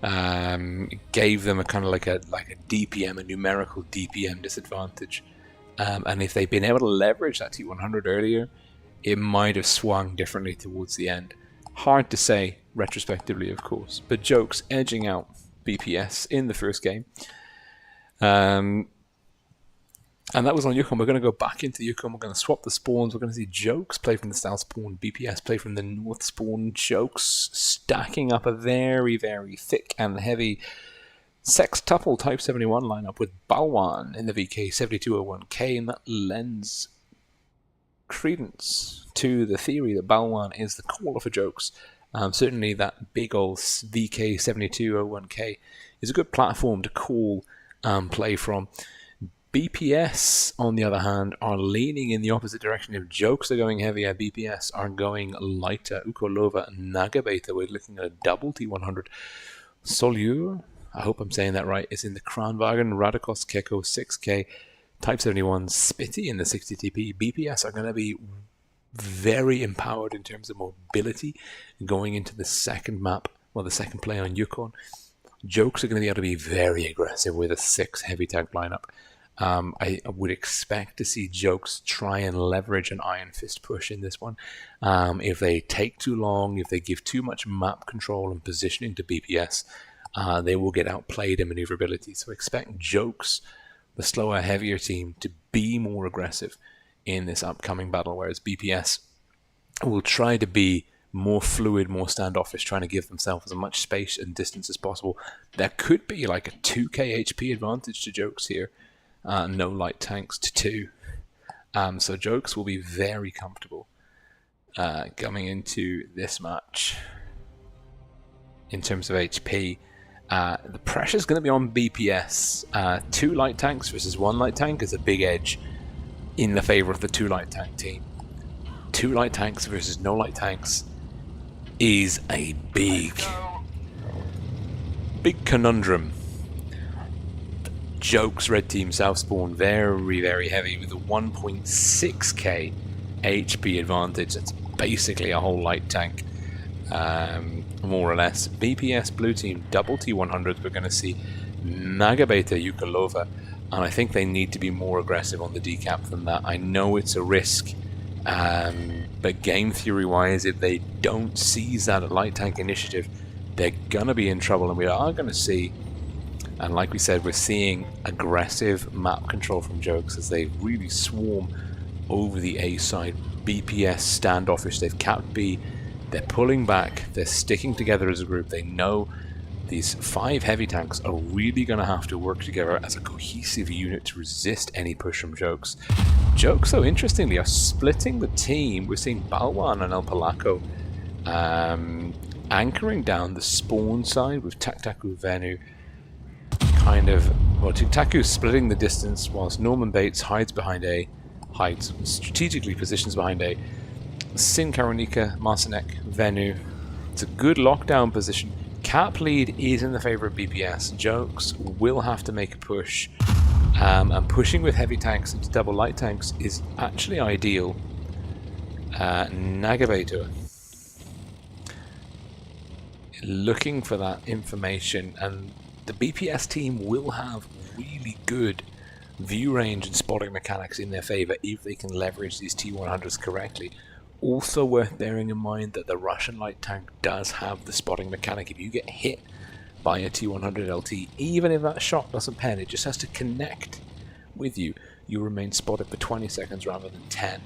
It gave them a kind of like a DPM, a numerical DPM disadvantage. And if they'd been able to leverage that T100 earlier, it might have swung differently towards the end. Hard to say retrospectively, of course, but Jokes edging out BPS in the first game. And that was on Yukon. We're going to go back into Yukon. We're going to swap the spawns. We're going to see Jokes play from the south spawn, BPS play from the north spawn. Jokes stacking up a very, very thick and heavy sextuple Type 71 lineup with Balwan in the VK7201K, and that lends credence to the theory that Balwan is the caller for Jokes. Certainly that big old VK7201K is a good platform to call play from. BPS, on the other hand, are leaning in the opposite direction. If Jokes are going heavier, BPS are going lighter. Ukolova and Nagabeta, we're looking at a double T100. Solur, I hope I'm saying that right, is in the Kranwagen. Radikos Keko 6K. Type 71 Spitty in the 60TP. BPS are going to be very empowered in terms of mobility going into the second map, well, the second play on Yukon. Jokes are going to be able to be very aggressive with a 6 heavy tank lineup. I would expect to see Jokes try and leverage an Iron Fist push in this one. If they take too long, if they give too much map control and positioning to BPS, they will get outplayed in maneuverability. So expect Jokes, the slower, heavier team, to be more aggressive in this upcoming battle, whereas BPS will try to be more fluid, more standoffish, trying to give themselves as much space and distance as possible. There could be like a 2k HP advantage to Jokes here. No light tanks to 2. So Jokes will be very comfortable coming into this match in terms of HP. The pressure is going to be on BPS. 2 light tanks versus 1 light tank is a big edge in the favor of the 2 light tank team. 2 light tanks versus no light tanks is a big conundrum. Jokes red team south spawn very, very heavy with a 1.6k HP advantage. That's basically a whole light tank, more or less. BPS blue team double T100s. We're going to see Nagabeta Ukolova, and I think they need to be more aggressive on the decap than that. I know it's a risk, but game theory wise, if they don't seize that light tank initiative, they're going to be in trouble, and we are going to see. And like we said, we're seeing aggressive map control from Jokes as they really swarm over the A side. BPS standoffish, they've capped B, they're pulling back, they're sticking together as a group. They know these 5 heavy tanks are really going to have to work together as a cohesive unit to resist any push from Jokes. Jokes, though, interestingly, are splitting the team. We're seeing Balwan and El Polaco anchoring down the spawn side with Taktaku Venu. Taku's splitting the distance whilst Norman Bates hides strategically positions behind A. Sin Karonika, Marcinek, Venu. It's a good lockdown position. Cap lead is in the favour of BPS. Jokes will have to make a push. And pushing with heavy tanks into double light tanks is actually ideal. Nagabator looking for that information, and the BPS team will have really good view range and spotting mechanics in their favour if they can leverage these T100s correctly. Also worth bearing in mind that the Russian light tank does have the spotting mechanic. If you get hit by a T100 LT, even if that shot doesn't pen, it just has to connect with you. You remain spotted for 20 seconds rather than 10.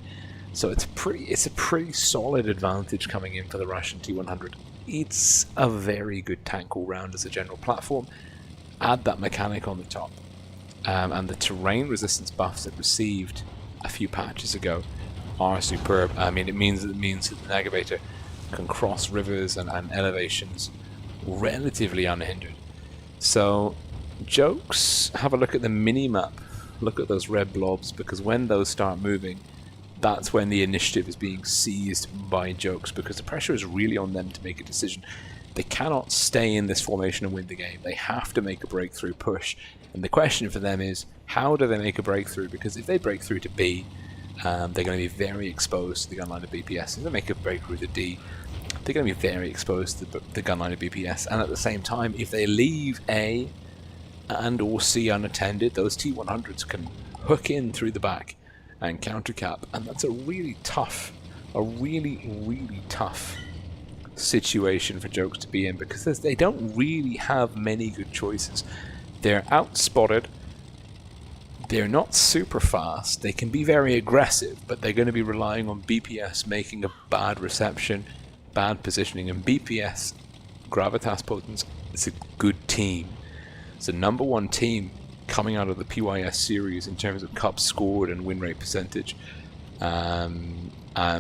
So it's a pretty solid advantage coming in for the Russian T100. It's a very good tank all round as a general platform. Add that mechanic on the top, and the terrain resistance buffs it received a few patches ago are superb. I mean, it means that the Nagabator can cross rivers and elevations relatively unhindered. So, Jokes, have a look at the mini-map. Look at those red blobs, because when those start moving, that's when the initiative is being seized by Jokes, because the pressure is really on them to make a decision. They cannot stay in this formation and win the game. They have to make a breakthrough push. And the question for them is, how do they make a breakthrough? Because if they break through to B, They're going to be very exposed to the gun line of BPS. If they make a break with the D, they're going to be very exposed to the gun line of BPS. And at the same time, if they leave A and or C unattended, those T100s can hook in through the back and counter cap. And that's a really tough, really tough situation for Jokes to be in, because they don't really have many good choices. They're outspotted. They're not super fast. They can be very aggressive, but they're going to be relying on BPS making a bad reception, bad positioning. And BPS, Gravitas Potence, is a good team. It's the #1 team coming out of the PYS series in terms of cups scored and win rate percentage. And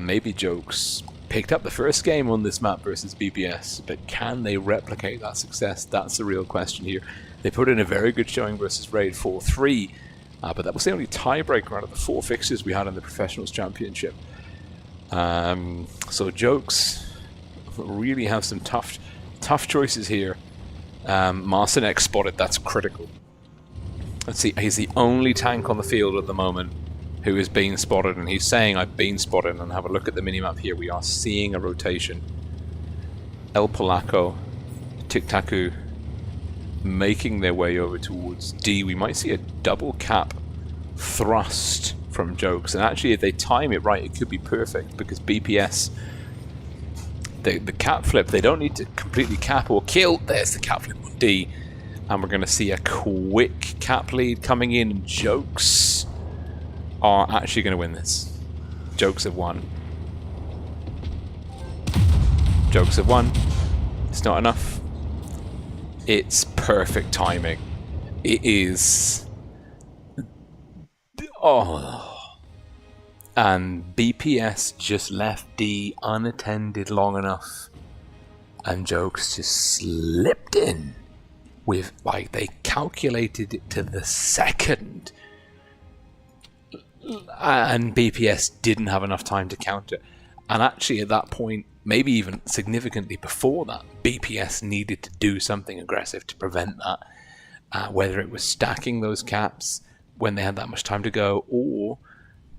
maybe Jokes picked up the first game on this map versus BPS, but can they replicate that success? That's the real question here. They put in a very good showing versus Raid 4-3, but that was the only tiebreaker out of the 4 fixtures we had in the Professionals Championship. So Jokes really have some tough choices here. Marcinek spotted, that's critical. Let's see, he's the only tank on the field at the moment who is being spotted, and he's saying I've been spotted. And have a look at the minimap here. We are seeing a rotation. El Polaco, Tic Tacu making their way over towards D. We might see a double cap thrust from Jokes, and actually if they time it right, it could be perfect, because BPS, the cap flip, they don't need to completely cap or kill. There's the cap flip on D, and we're going to see a quick cap lead coming in, and Jokes are actually going to win this. Jokes have won. Jokes have won. It's not enough. It's perfect timing. It is. Oh. And BPS just left D unattended long enough, and Jokes just slipped in with, like, they calculated it to the second, and BPS didn't have enough time to counter. And actually at that point, maybe even significantly before that, BPS needed to do something aggressive to prevent that, whether it was stacking those caps when they had that much time to go, or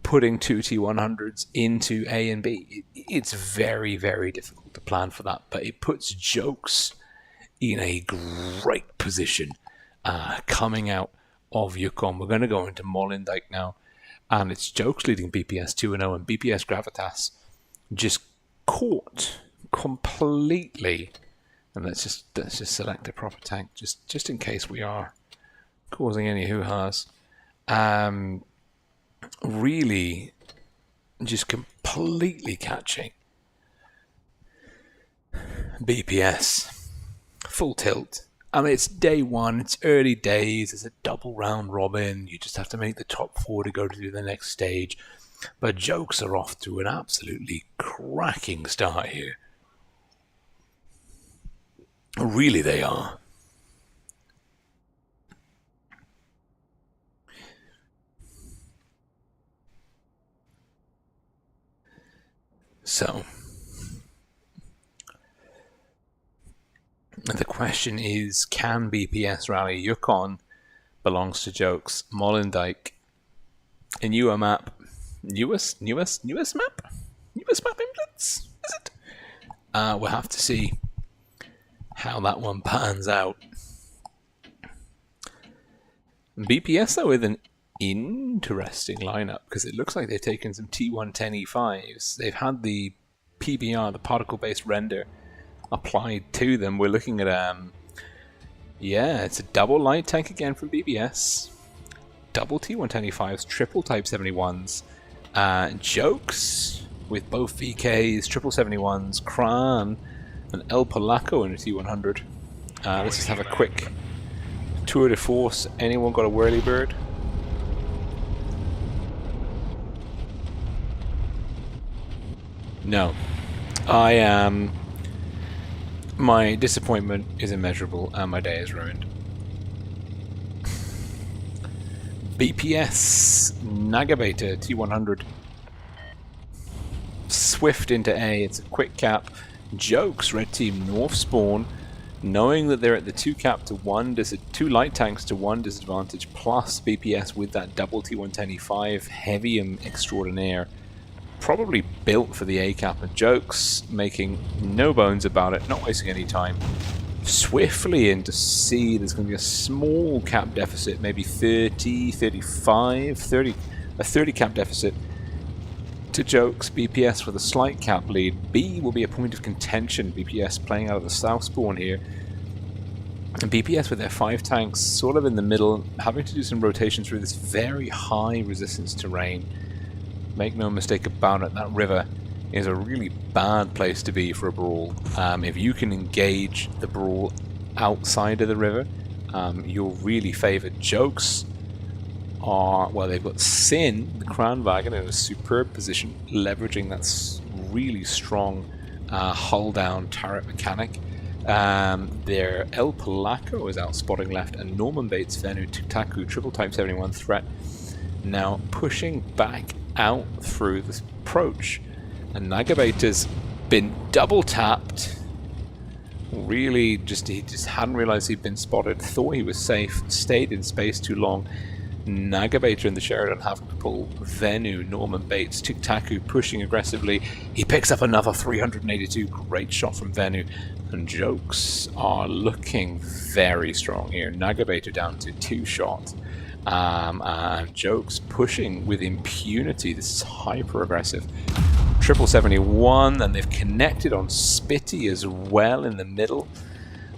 putting 2 T100s into A and B. It's very, very difficult to plan for that, but it puts Jokes in a great position coming out of Yukon. We're going to go into Molenbeek now, and it's Jokes leading BPS 2-0, and BPS Gravitas just caught completely. And let's just select a proper tank just in case we are causing any hoo-has. Really just completely catching BPS. Full tilt. I mean, it's day one, it's early days, it's a double round robin, you just have to make the top 4 to go to the next stage. But Jokes are off to an absolutely cracking start here. Really, they are. So, the question is, can BPS rally? Yukon belongs to Jokes. Molenbeek, a newer map. Newest map? Newest map in Blitz? Is it? We'll have to see how that one pans out. BPS, though, with an interesting lineup, because it looks like they've taken some T110 E5s. They've had the PBR, the particle-based render, applied to them. We're looking at yeah, it's a double light tank again from BBS, double T110 E5s, triple Type 71s, Jokes with both VKs, triple 71s, Kran and El Polaco in a T100. Let's just have a quick tour de force. Anyone got a whirly bird? No. I am. My disappointment is immeasurable and my day is ruined. BPS Nagabeta T100. Swift into A, it's a quick cap. Jokes, red team, north spawn. knowing that they're at the 2 cap to 1, 2 light tanks to 1 disadvantage, plus BPS with that double T110E5 heavium extraordinaire, probably built for the A cap, and Jokes making no bones about it, not wasting any time. Swiftly in to see there's going to be a small cap deficit, maybe 30, 35, 30, a 30 cap deficit to Jokes. BPS with a slight cap lead. B will be a point of contention. BPS playing out of the south spawn here. And BPS with their 5 tanks sort of in the middle, having to do some rotation through this very high resistance terrain. Make no mistake about it, that river is a really bad place to be for a brawl. If you can engage the brawl outside of the river, you'll really favour. Jokes are, well, they've got Sin, the Crown Wagon, in a superb position, leveraging that really strong hull down turret mechanic. Their El Polaco is out spotting left, and Norman Bates, Venu, Taku, triple type 71 threat, now pushing back out through this approach. And Nagabator's been double tapped. Really, he just hadn't realized he'd been spotted, thought he was safe, stayed in space too long. Nagabator and the Sheridan having to pull Venu, Norman Bates, Taku pushing aggressively. He picks up another 382, great shot from Venu. And Jokes are looking very strong here. Nagabator down to 2 shots. And Jokes pushing with impunity. This is hyper aggressive. 71, and they've connected on Spitty as well in the middle.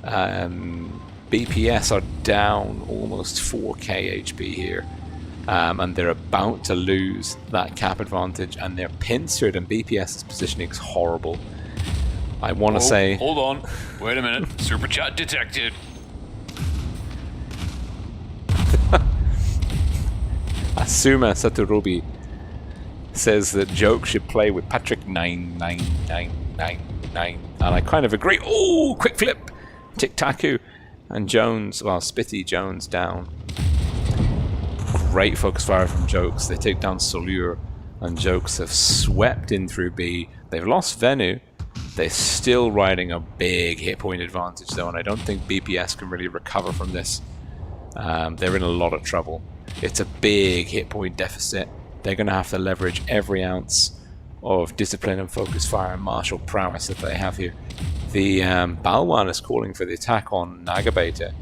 BPS are down almost 4k HP here, and they're about to lose that cap advantage, and they're pincered, and BPS's positioning is horrible. I want to say... Hold on. Wait a minute. Super chat detected. Asuma Satorubi says that Joke should play with Patrick 99999, and I kind of agree. Oh, quick flip! Taku and Jones, well, Spitty Jones down. Great focus fire from Jokes. They take down Solure, and Jokes have swept in through B. They've lost Venu. They're still riding a big hit point advantage though, and I don't think BPS can really recover from this. They're in a lot of trouble. It's a big hit point deficit. They're going to have to leverage every ounce of discipline and focus fire and martial prowess that they have here. The Balwan is calling for the attack on Nagabator.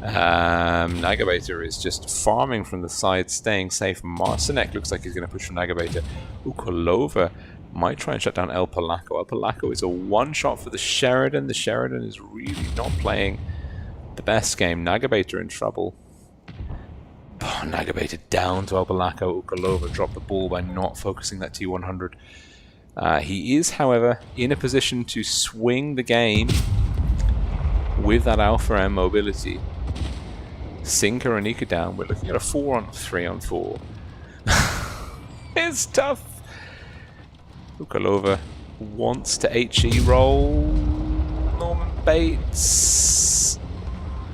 Nagabator is just farming from the side, staying safe. Marcinek looks like he's going to push from Nagabator. Ukolova might try and shut down El Polaco. El Polaco is a one-shot for the Sheridan. The Sheridan is really not playing the best game. Nagabator in trouble. Oh, Nagabator down to El Polaco. Ukolova dropped the ball by not focusing that T100. He is, however, in a position to swing the game with that Alpha M mobility. Sinker and Ika down. We're looking at a 4-on-3-on-4. It's tough. Ukolova wants to HE roll. Norman Bates.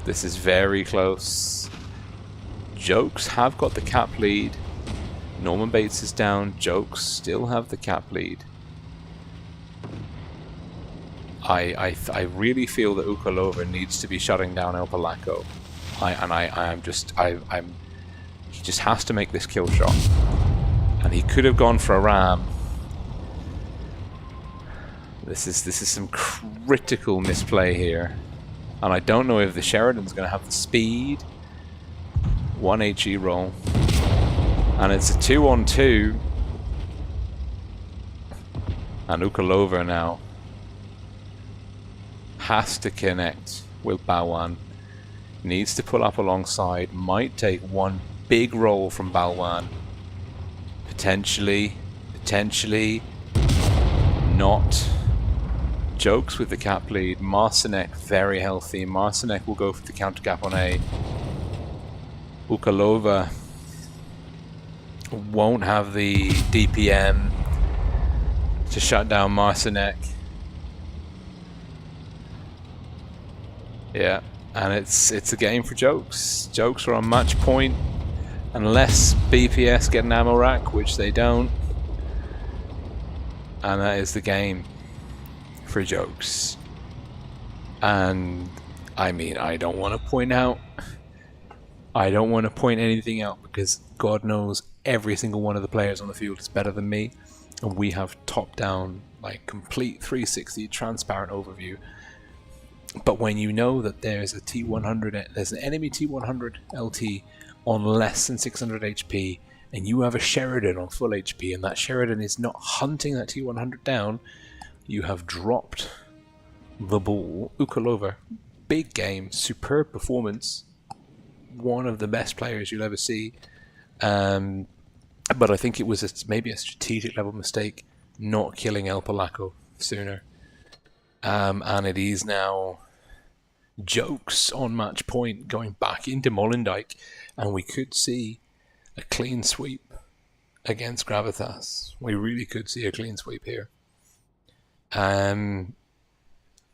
This is very close. Jokes have got the cap lead. Norman Bates is down. Jokes still have the cap lead. I really feel that Ukolova needs to be shutting down El Polaco. He just has to make this kill shot. And he could have gone for a ram. This is some critical misplay here. And I don't know if the Sheridan's going to have the speed. 1 HE roll. And it's a 2-on-2. And Ukolova now has to connect with Balwan. Needs to pull up alongside. Might take one big roll from Balwan. Potentially not. Jokes with the cap lead. Marcinek very healthy. Marcinek will go for the counter cap on A. Ukolova won't have the DPM to shut down Marcinek. Yeah, and it's a game for Jokes. Jokes are on match point unless BPS get an ammo rack, which they don't. And that is the game for Jokes. And I mean, I don't want to point anything out because God knows every single one of the players on the field is better than me, and we have top-down, like, complete 360 transparent overview. But when you know that there's an enemy T100 LT on less than 600 HP, and you have a Sheridan on full HP, and that Sheridan is not hunting that T100 down, you have dropped the ball. Ukalova, big game, superb performance, one of the best players you'll ever see. But I think it was maybe a strategic level mistake not killing El Polaco sooner. And it is now Jokes on match point going back into Molenbeek, and we could see a clean sweep against Gravitas. We really could see a clean sweep here.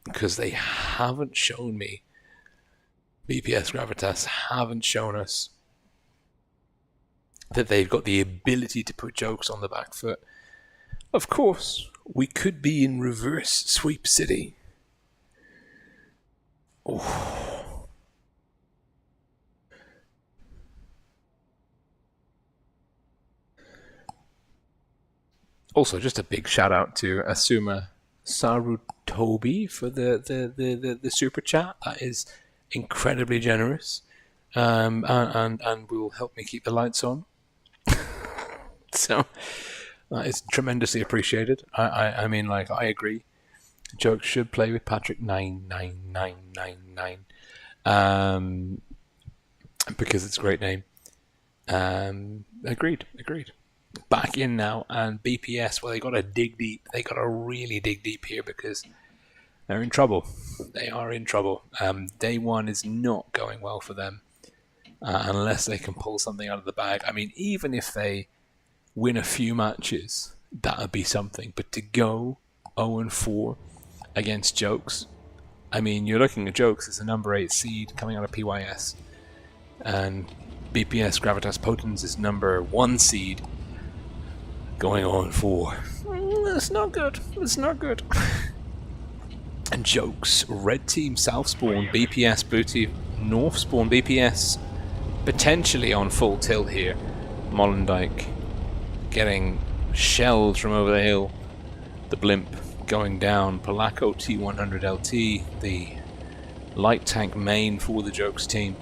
Because they haven't shown me, BPS Gravitas haven't shown us that they've got the ability to put Jokes on the back foot. Of course, we could be in reverse sweep city. Oh. Also, just a big shout out to Asuma Sarutobi for the super chat. That is incredibly generous, and will help me keep the lights on. So that is tremendously appreciated. I mean, like, I agree. Jokes should play with Patrick 99999. Because it's a great name. Agreed. Back in now, and BPS, well, they got to dig deep. They got to really dig deep here because they're in trouble. They are in trouble. Day one is not going well for them unless they can pull something out of the bag. I mean, even if they win a few matches, that would be something. But to go 0-4 against Jokes, I mean, you're looking at Jokes as a number 8 seed coming out of PYS, and BPS Gravitas Potens is number 1 seed going 0-4. That's not good. It's not good. And Jokes, red team south spawn, BPS blue team north spawn, BPS potentially on full tilt here. Molenbeek getting shelled from over the hill. The blimp going down. Polaco T100 LT, the light tank main for the Jokes team.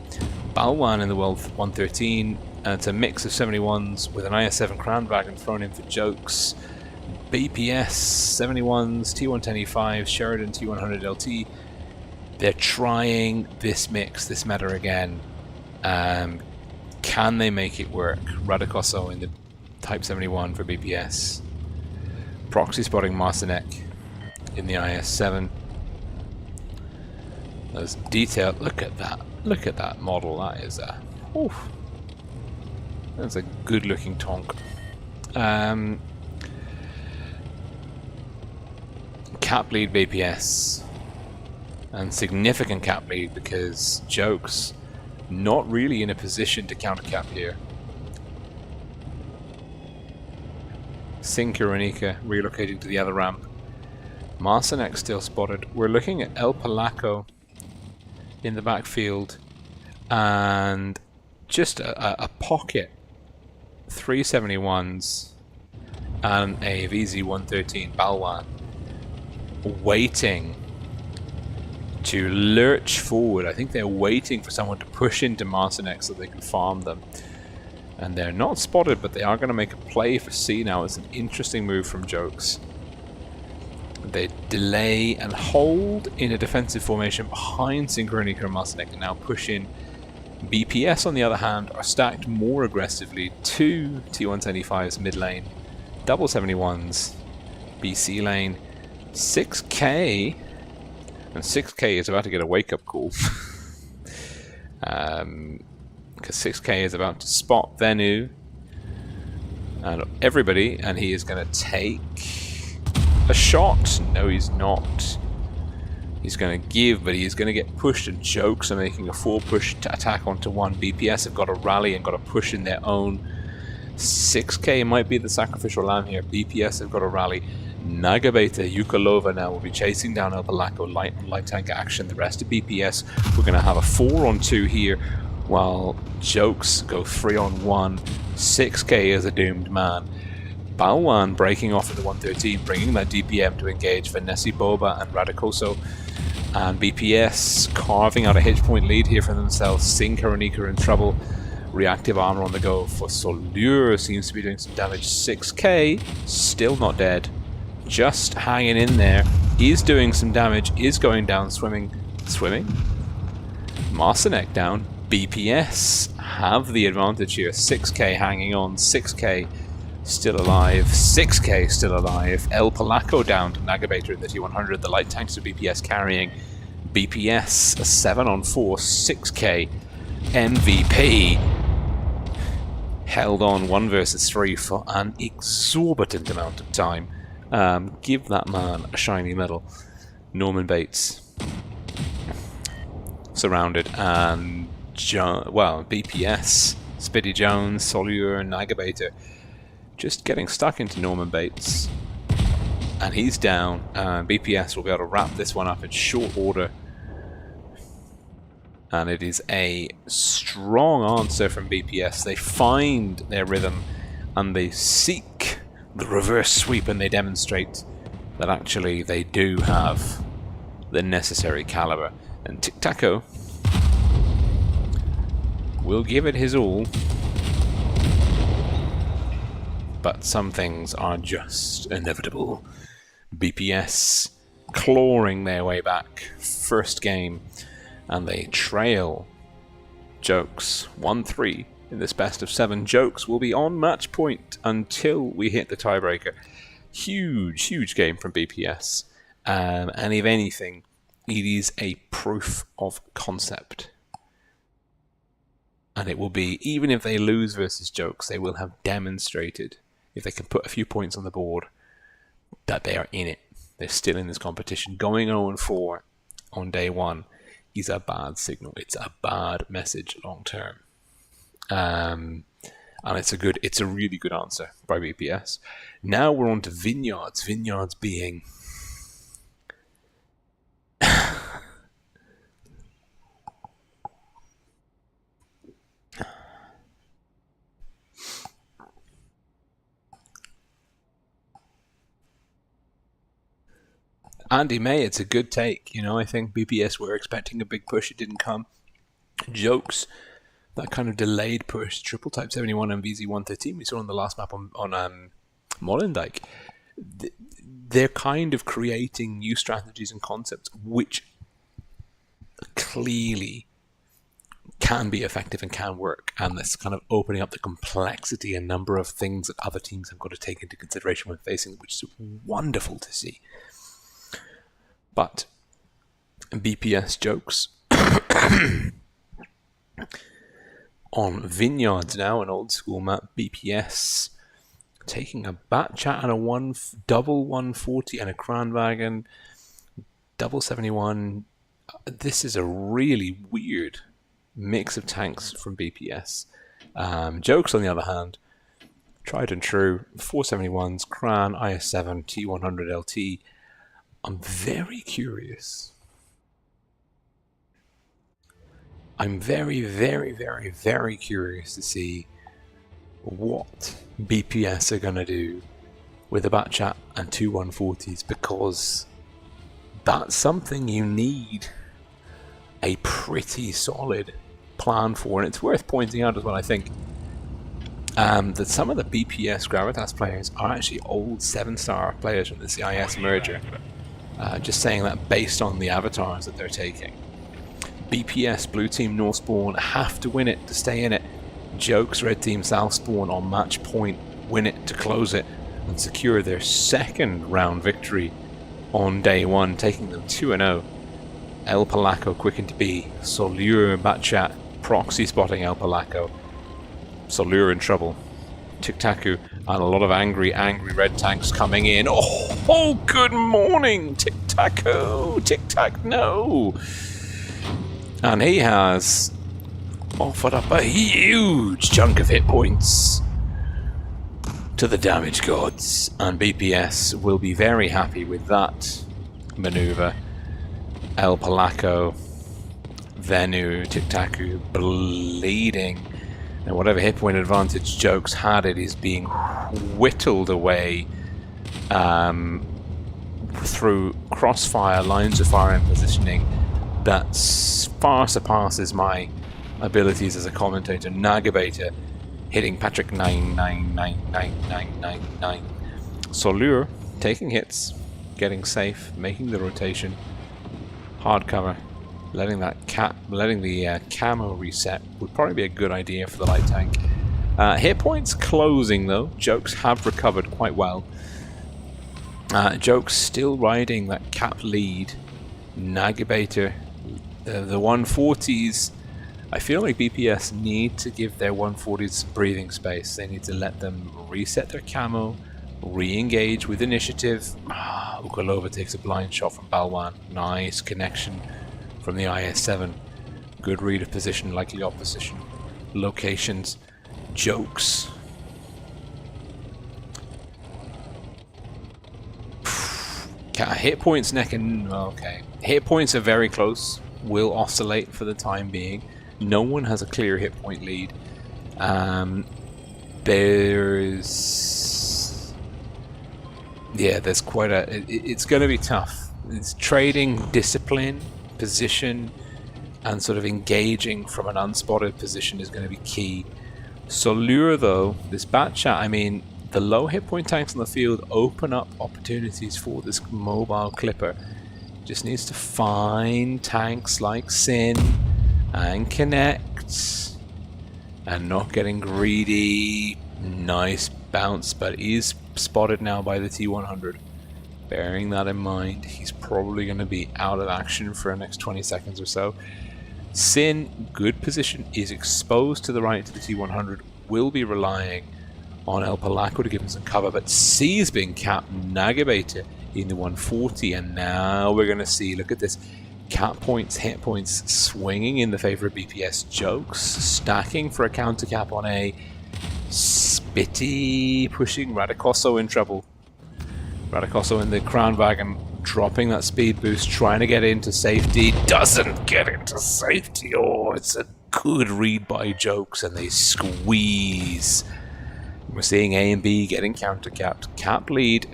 Balwan in the world 113. It's a mix of 71s with an IS-7 Crown Dragon thrown in for Jokes. BPS 71s, T110E5, Sheridan T100 LT. They're trying this mix, this meta again. Can they make it work? Radicoso in the Type 71 for BPS. Proxy spotting Marcinek in the IS-7. That's detailed. Look at that. Look at that model. That is a... Oof. That's a good looking tonk. Cap lead BPS. And significant cap lead because Jokes not really in a position to counter cap here. Sinker and Ika relocating to the other ramp. Marcinek still spotted. We're looking at El Polaco in the backfield and just a pocket 371s and a VZ113 Balwan waiting to lurch forward. I think they're waiting for someone to push into Marcinek so they can farm them. And they're not spotted, but they are going to make a play for C now. It's an interesting move from Jokes. They delay and hold in a defensive formation behind Synchronica and Marcinek and now push in. BPS, on the other hand, are stacked more aggressively. 2 T175s mid lane, double 71s, BC lane, 6K, and 6K is about to get a wake-up call. Because 6K is about to spot Venu and everybody, and he is going to take a shot. No, he's not. He's going to give, but he's going to get pushed, and Jokes are making a full push to attack onto 1. BPS have got to rally and got to push in their own. 6K might be the sacrificial lamb here. BPS have got to rally. Nagabeta, Yukalova now will be chasing down El Polaco, light tank action. The rest of BPS, we're going to have a 4-on-2 here, while Jokes go 3-on-1. 6k is a doomed man. Balwan breaking off at the 113, bringing that DPM to engage for Nessie Boba and Radicoso. And BPS carving out a hit point lead here for themselves. Sing Karonika in trouble. Reactive armor on the go for Solure, seems to be doing some damage. 6k, still not dead. Just hanging in there. Is doing some damage, is going down, swimming. Marcinek down. BPS have the advantage here. 6k hanging on, 6k still alive, 6k still alive. El Polaco down to Nagabeta in the T100. The light tanks of BPS carrying. BPS a 7-on-4, 6k MVP. Held on 1 versus 3 for an exorbitant amount of time. Give that man a shiny medal. Norman Bates surrounded, and BPS, Spiddy Jones, Solure, and Nagabeta just getting stuck into Norman Bates, and he's down. BPS will be able to wrap this one up in short order, and it is a strong answer from BPS. They find their rhythm and they seek the reverse sweep, and they demonstrate that actually they do have the necessary caliber. And Tic Taco will give it his all, but some things are just inevitable. BPS clawing their way back, first game, and they trail Jokes 1-3 in this best of 7. Jokes will be on match point until we hit the tiebreaker. Huge game from BPS, and if anything, it is a proof of concept. And it will be, even if they lose versus Jokes, they will have demonstrated, if they can put a few points on the board, that they are in it. They're still in this competition. Going 0-4 on day 1 is a bad signal. It's a bad message long term. And it's a really good answer by BPS. Now we're on to Vineyards. Vineyards being Andy May. It's a good take. I think BPS were expecting a big push. It didn't come. Jokes, that kind of delayed push, triple type 71 and VZ113 we saw on the last map on Molenbeek. They're kind of creating new strategies and concepts which clearly can be effective and can work, and that's kind of opening up the complexity and number of things that other teams have got to take into consideration when facing, which is wonderful to see. But BPS Jokes on Vineyards now, an old school map. BPS taking a Batchat and a double 140 and a Kranwagen, double 71. This is a really weird mix of tanks from BPS. Jokes, on the other hand, tried and true, 471s, Kran, IS7, T100 LT. I'm very curious. I'm very, very, very, very curious to see what BPS are going to do with a Batchat and two 140s, because that's something you need a pretty solid plan for. And it's worth pointing out as well, I think, that some of the BPS Gravitas players are actually old 7-star players from the CIS merger. Just saying that based on the avatars that they're taking. BPS, Blue Team, North Spawn have to win it to stay in it. Jokes, Red Team, South Spawn on match point, win it to close it and secure their second round victory on day 1, taking them 2-0. El Polaco quick into B. Solure, Batchat, proxy spotting El Polaco. Solure in trouble. Tic Tacu, and a lot of angry red tanks coming in. Oh, good morning, Tic Tacu. Tic Tac, no. And he has offered up a huge chunk of hit points to the damage gods, and BPS will be very happy with that maneuver. El Polaco, Venu, Tic-Tacu bleeding, and whatever hit point advantage Jokes had, it is being whittled away through crossfire, lines of fire and positioning that far surpasses my abilities as a commentator. Nagabator hitting Patrick 9999999. Solure taking hits, getting safe, making the rotation. Hard cover, letting the camo reset would probably be a good idea for the light tank. Hit points closing though. Jokes have recovered quite well. Jokes still riding that cap lead. Nagabator, the 140s. I feel like BPS need to give their 140s some breathing space. They need to let them reset their camo, re-engage with initiative. Ukalova takes a blind shot from Balwan. Nice connection from the IS-7. Good read of position, likely opposition. Locations. Jokes. Hit points neck and... okay. Hit points are very close. Will oscillate for the time being. No one has a clear hit point lead. There's quite a... It's going to be tough. It's trading discipline, position, and sort of engaging from an unspotted position is going to be key. Solure, though, this bat chat, I mean, the low hit point tanks on the field open up opportunities for this mobile clipper. Just needs to find tanks like Sin and connect and not getting greedy. Nice bounce, but he's spotted now by the T100. Bearing that in mind, he's probably going to be out of action for the next 20 seconds or so. Sin, good position, is exposed to the right to the T100, will be relying on El Polaco to give him some cover, but C's being capped. Nagabator in the 140, and now we're going to see, look at this, cap points, hit points swinging in the favor of BPS. Jokes stacking for a counter cap on A. Spitty pushing Radicoso in trouble. Radicoso in the Crown Wagon, dropping that speed boost, trying to get into safety, doesn't get into safety. Oh, it's a good read by Jokes, and they squeeze. We're seeing A and B getting counter capped. Cap lead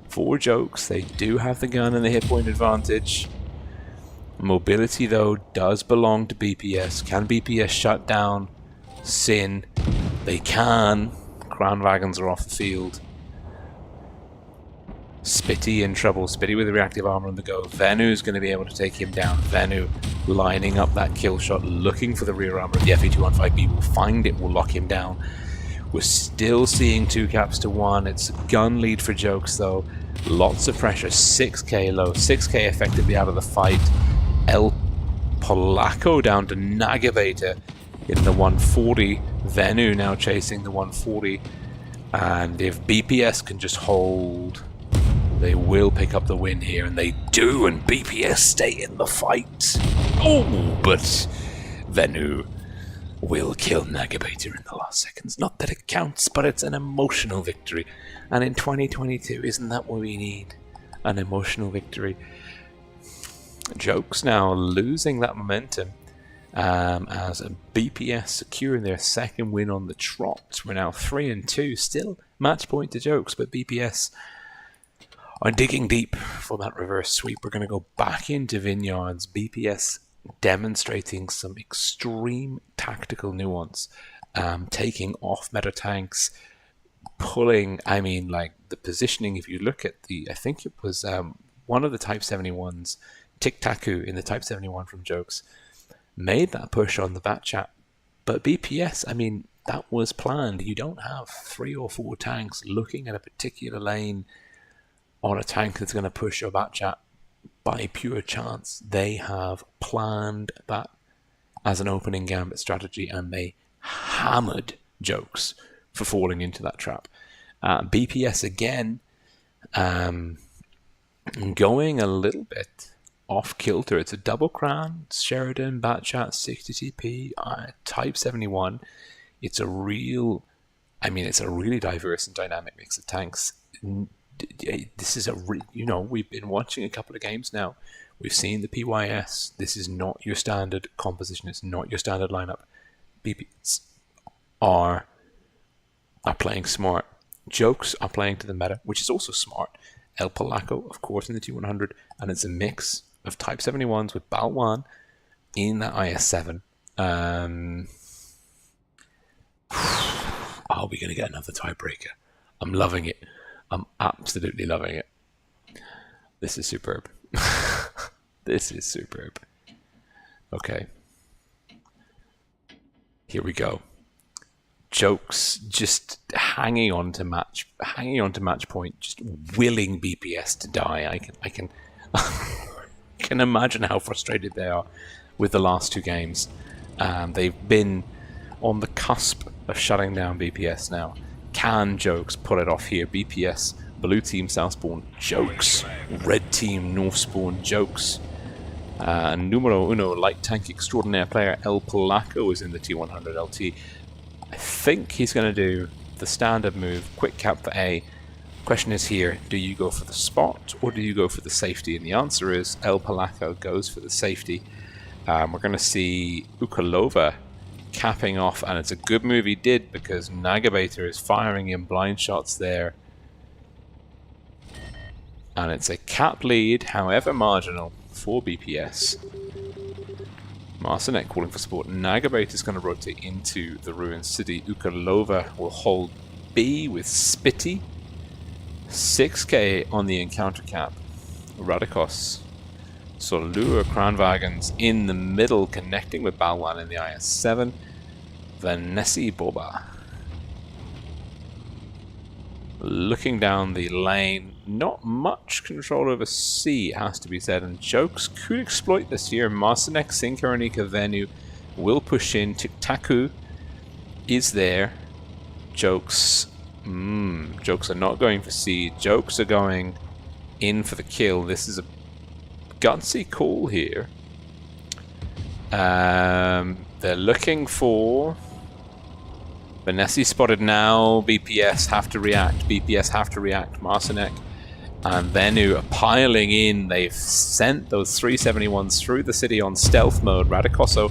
for Jokes. They do have the gun and the hit point advantage. Mobility, though, does belong to BPS. Can BPS shut down Sin? They can. Crown Wagons are off the field. Spitty in trouble. Spitty with the reactive armor on the go. Venu's going to be able to take him down. Venu lining up that kill shot, looking for the rear armor of the FE215B. Will find it, will lock him down. We're still seeing 2 caps to 1. It's a gun lead for Jokes, though. Lots of pressure. 6k low. 6k effectively out of the fight. El Polaco down to Nagabator in the 140. Venu now chasing the 140. And if BPS can just hold, they will pick up the win here, and they do, and BPS stay in the fight. Oh, but Venu will kill Nagabator in the last seconds. Not that it counts, but it's an emotional victory. And in 2022, isn't that what we need? An emotional victory. Jokes now losing that momentum as BPS securing their second win on the trot. We're now 3-2, still match point to Jokes, but BPS are digging deep for that reverse sweep. We're going to go back into Vineyards. BPS demonstrating some extreme tactical nuance, taking off meta tanks, pulling, I mean, like the positioning. If you look at the, I think it was one of the Type 71s, Tic-Tacu in the Type 71 from Jokes, made that push on the bat chat. But BPS, I mean, that was planned. You don't have 3 or 4 tanks looking at a particular lane on a tank that's going to push your bat chat by pure chance. They have planned that as an opening gambit strategy, and they hammered Jokes for falling into that trap. BPS again going a little bit off kilter. It's a double crown, Sheridan, bat chat, 60 TP, Type 71. It's a real I mean, it's a really diverse and dynamic mix of tanks. This is we've been watching a couple of games now. We've seen the PYS. This is not your standard composition. It's not your standard lineup. BPS are playing smart. Jokes are playing to the meta, which is also smart. El Polaco, of course, in the T100, and it's a mix of Type 71s with Balwan in that IS-7. Are we going to get another tiebreaker? I'm loving it. I'm absolutely loving it. This is superb. This is superb. Okay. Here we go. Jokes just hanging on to match point, just willing BPS to die. I can can imagine how frustrated they are with the last two games. They've been on the cusp of shutting down BPS now. Can Jokes pull it off here? BPS, blue team Southspawn, Jokes, red team Northspawn, Jokes. Numero uno light tank extraordinaire player El Polaco is in the T100 LT. I think he's going to do the standard move, quick cap for A. Question is here, do you go for the spot or do you go for the safety? And the answer is El Polaco goes for the safety. We're going to see Ukalova capping off, and it's a good move he did because Nagabator is firing in blind shots there. And it's a cap lead, however marginal, for BPS. Marcinek calling for support. Nagabator is going to rotate into the ruined city. Ukalova will hold B with Spitty. 6k on the encounter cap. Radikos. Solur Kranwagens in the middle, connecting with Balwan in the IS-7. Vanessa Boba. Looking down the lane, not much control over C, it has to be said, and Jokes could exploit this here. Marcinek, Sinkaranika, Venu will push in. Tiktaku is there. Jokes. Jokes are not going for C. Jokes are going in for the kill. This is a gutsy call here. They're looking for... Vanessa spotted now. BPS have to react. BPS have to react. Marcinek and Venu are piling in. They've sent those 371s through the city on stealth mode. Radicoso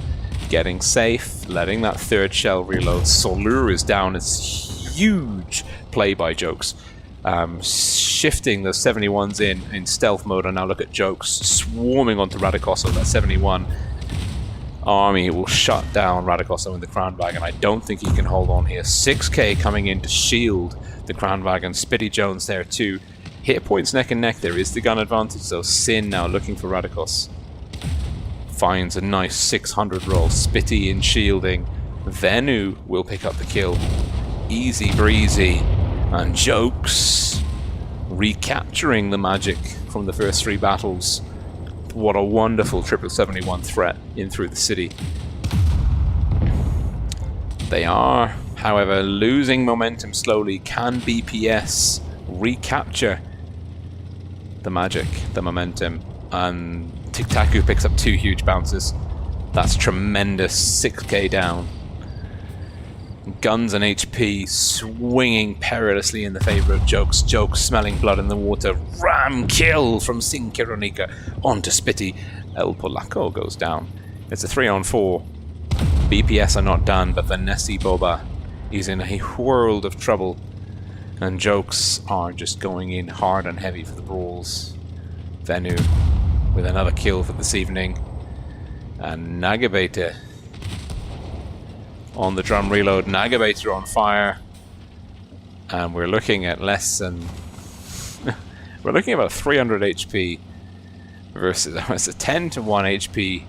getting safe, letting that third shell reload. Solur is down. It's huge play by Jokes. Shifting the 71s in stealth mode, and now look at Jokes swarming onto Radicoso. That 71 army will shut down Radicoso in the Kranwagen. I don't think he can hold on here. 6k coming in to shield the Kranwagen. Spitty Jones there too. Hit points neck and neck. There is the gun advantage, so Sin now looking for Radikos. Finds a nice 600 roll. Spitty in shielding. Venu will pick up the kill. Easy breezy. And Jokes recapturing the magic from the first three battles. What a wonderful 71 threat in through the city. They are, however, losing momentum slowly. Can BPS recapture the magic, the momentum? And Tiktaku picks up two huge bounces. That's tremendous. 6k down. Guns and HP swinging perilously in the favor of Jokes. Jokes smelling blood in the water. Ram kill from Sinkironika onto Spitty. El Polaco goes down. It's a 3-on-4. BPS are not done, but Vanessa Boba is in a world of trouble. And Jokes are just going in hard and heavy for the brawls. Venu with another kill for this evening. And Nagabator on the drum reload. Nagabator on fire. And we're looking at less than... we're looking at about 300 HP versus almost a 10 to 1 HP.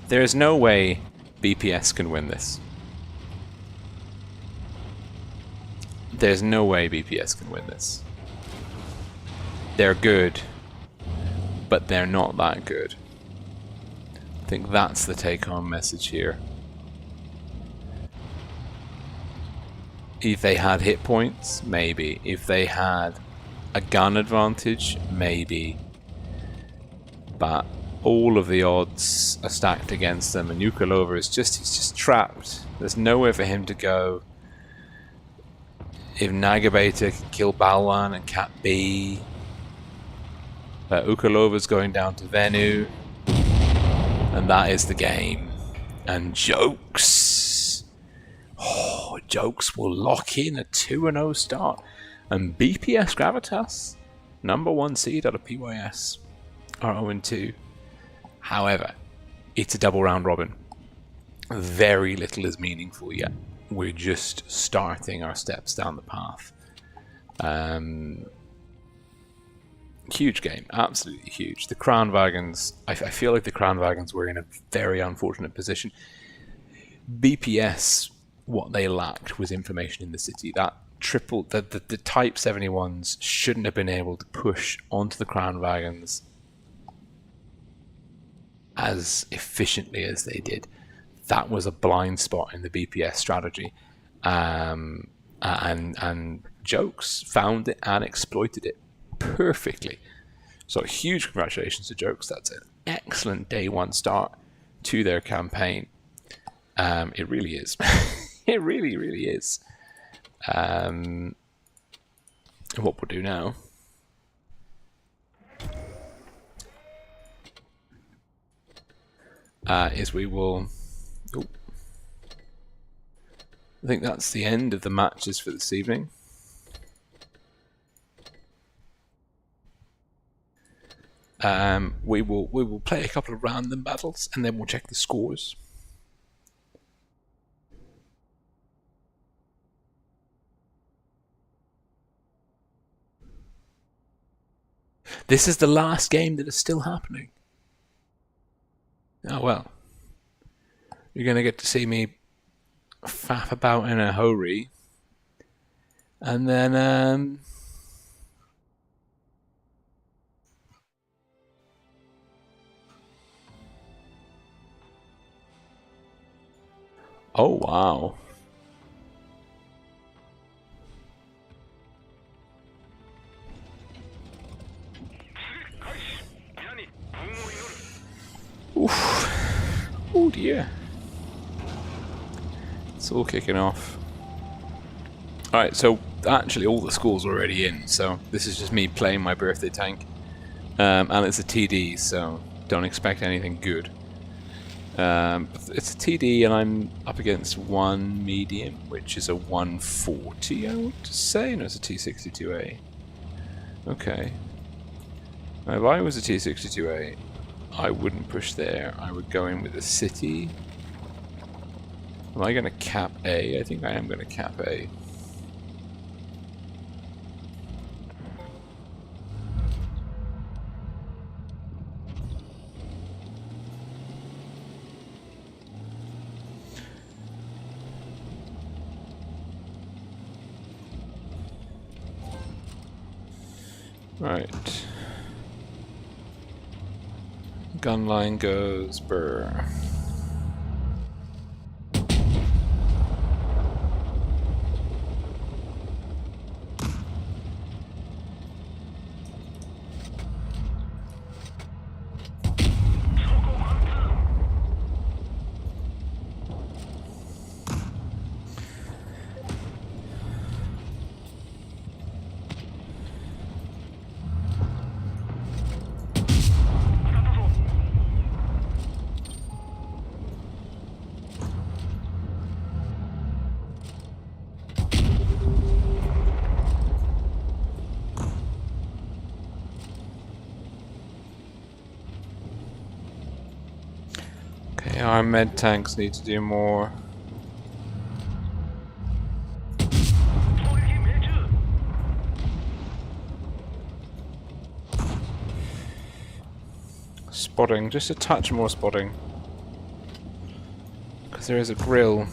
There's no way BPS can win this. There's no way BPS can win this. They're good, but they're not that good. I think that's the take-home message here. If they had hit points, maybe. If they had a gun advantage, maybe. But all of the odds are stacked against them, and Ukulova is he's just trapped. There's nowhere for him to go. If Nagabeta can kill Balwan and Cat B, Ukulova's going down to Venu, and that is the game. And Jokes, Jokes will lock in a 2-0 start, and BPS Gravitas, number 1 seed out of PYS, are 0-2. However, it's a double round robin. Very little is meaningful yet. We're just starting our steps down the path. Huge game, absolutely huge. The Crown Wagons, I feel like the Crown Wagons were in a very unfortunate position. BPS, what they lacked was information in the city. That triple, the Type 71s shouldn't have been able to push onto the Crown Wagons as efficiently as they did. That was a blind spot in the BPS strategy, and Jokes found it and exploited it perfectly. So huge congratulations to Jokes. That's an excellent day one start to their campaign. It really is. It really, really is. And what we'll do now is we will... Oh, I think that's the end of the matches for this evening. We will play a couple of random battles and then we'll check the scores. This is the last game that is still happening. Oh well. You're going to get to see me faff about in a hurry. And then... Oh, wow. Oof. Oh dear. It's all kicking off. Alright, so actually all the scores are already in, so this is just me playing my birthday tank. And it's a TD, so don't expect anything good. It's a TD and I'm up against one medium, which is a 140, I want to say. No, it's a T62A. Okay. Now, if I was a T62A, I wouldn't push there. I would go in with a city. Am I going to cap A? I think I am going to cap A. Right. Gun line goes burr. Our med tanks need to do more. Spotting, just a touch more spotting. Because there is a grill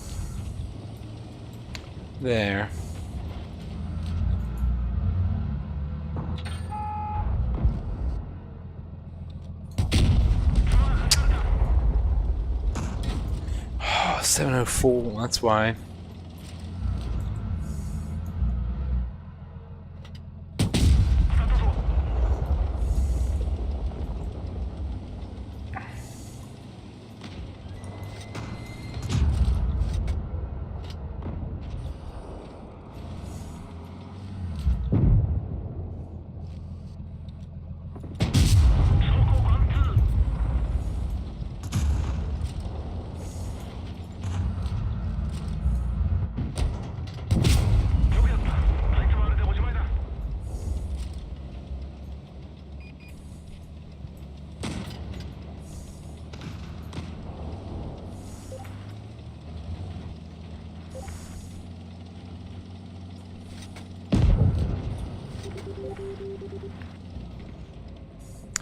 there. Oh, 704, that's why.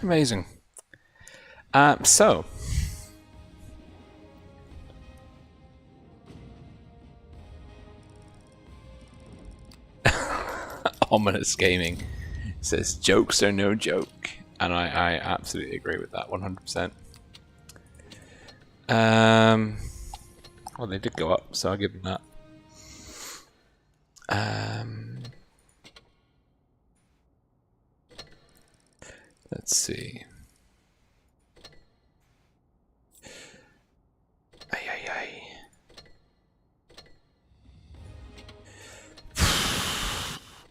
Amazing. So, Ominous Gaming says jokes are no joke, and I absolutely agree with that 100%. Well, they did go up, so I'll give them that. Let's see.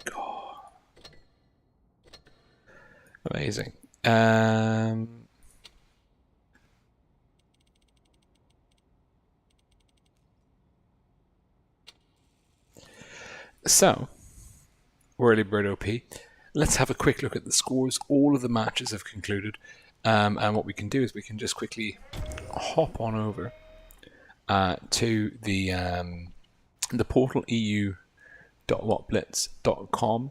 God. Amazing. So, Whirly Bird OP. Let's have a quick look at the scores. All of the matches have concluded. And what we can do is we can just quickly hop on over to the portal eu.wotblitz.com.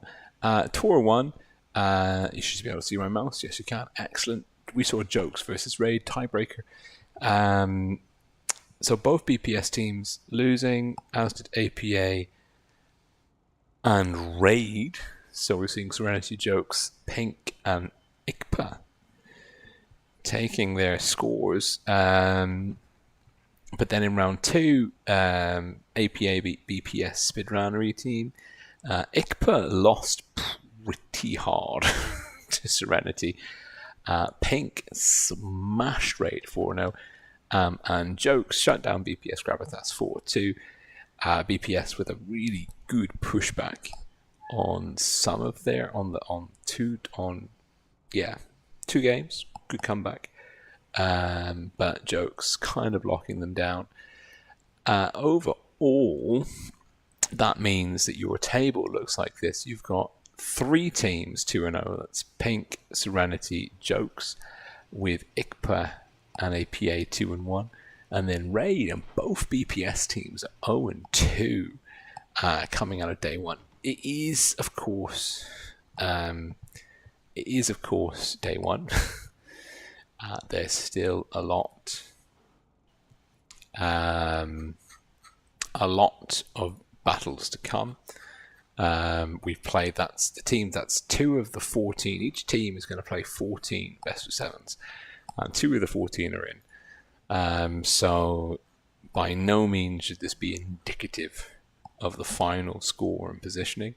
Tour 1. You should be able to see my mouse. Yes, you can. Excellent. We saw Jokes versus Raid, tiebreaker. So both BPS teams losing, as did APA and Raid. So we're seeing Serenity, Jokes, Pink, and ICPA taking their scores. But then in round 2, APA beat BPS Speedrunnery team. ICPA lost pretty hard to Serenity. Pink smashed Raid 4-0. And Jokes shut down BPS Gravitas 4-2. BPS with a really good pushback on some of their two games, good comeback, but Jokes kind of locking them down. Overall, that means that your table looks like this. You've got 3 teams 2-0. That's Pink, Serenity, Jokes, with ICPA and APA 2-1, and then Raid and both BPS teams are 0-2 coming out of day 1. It is, of course, day 1. There's still a lot of battles to come. We've played, that's the team, that's 2 of the 14. Each team is going to play 14 best of 7s, and 2 of the 14 are in. So by no means should this be indicative of the final score and positioning.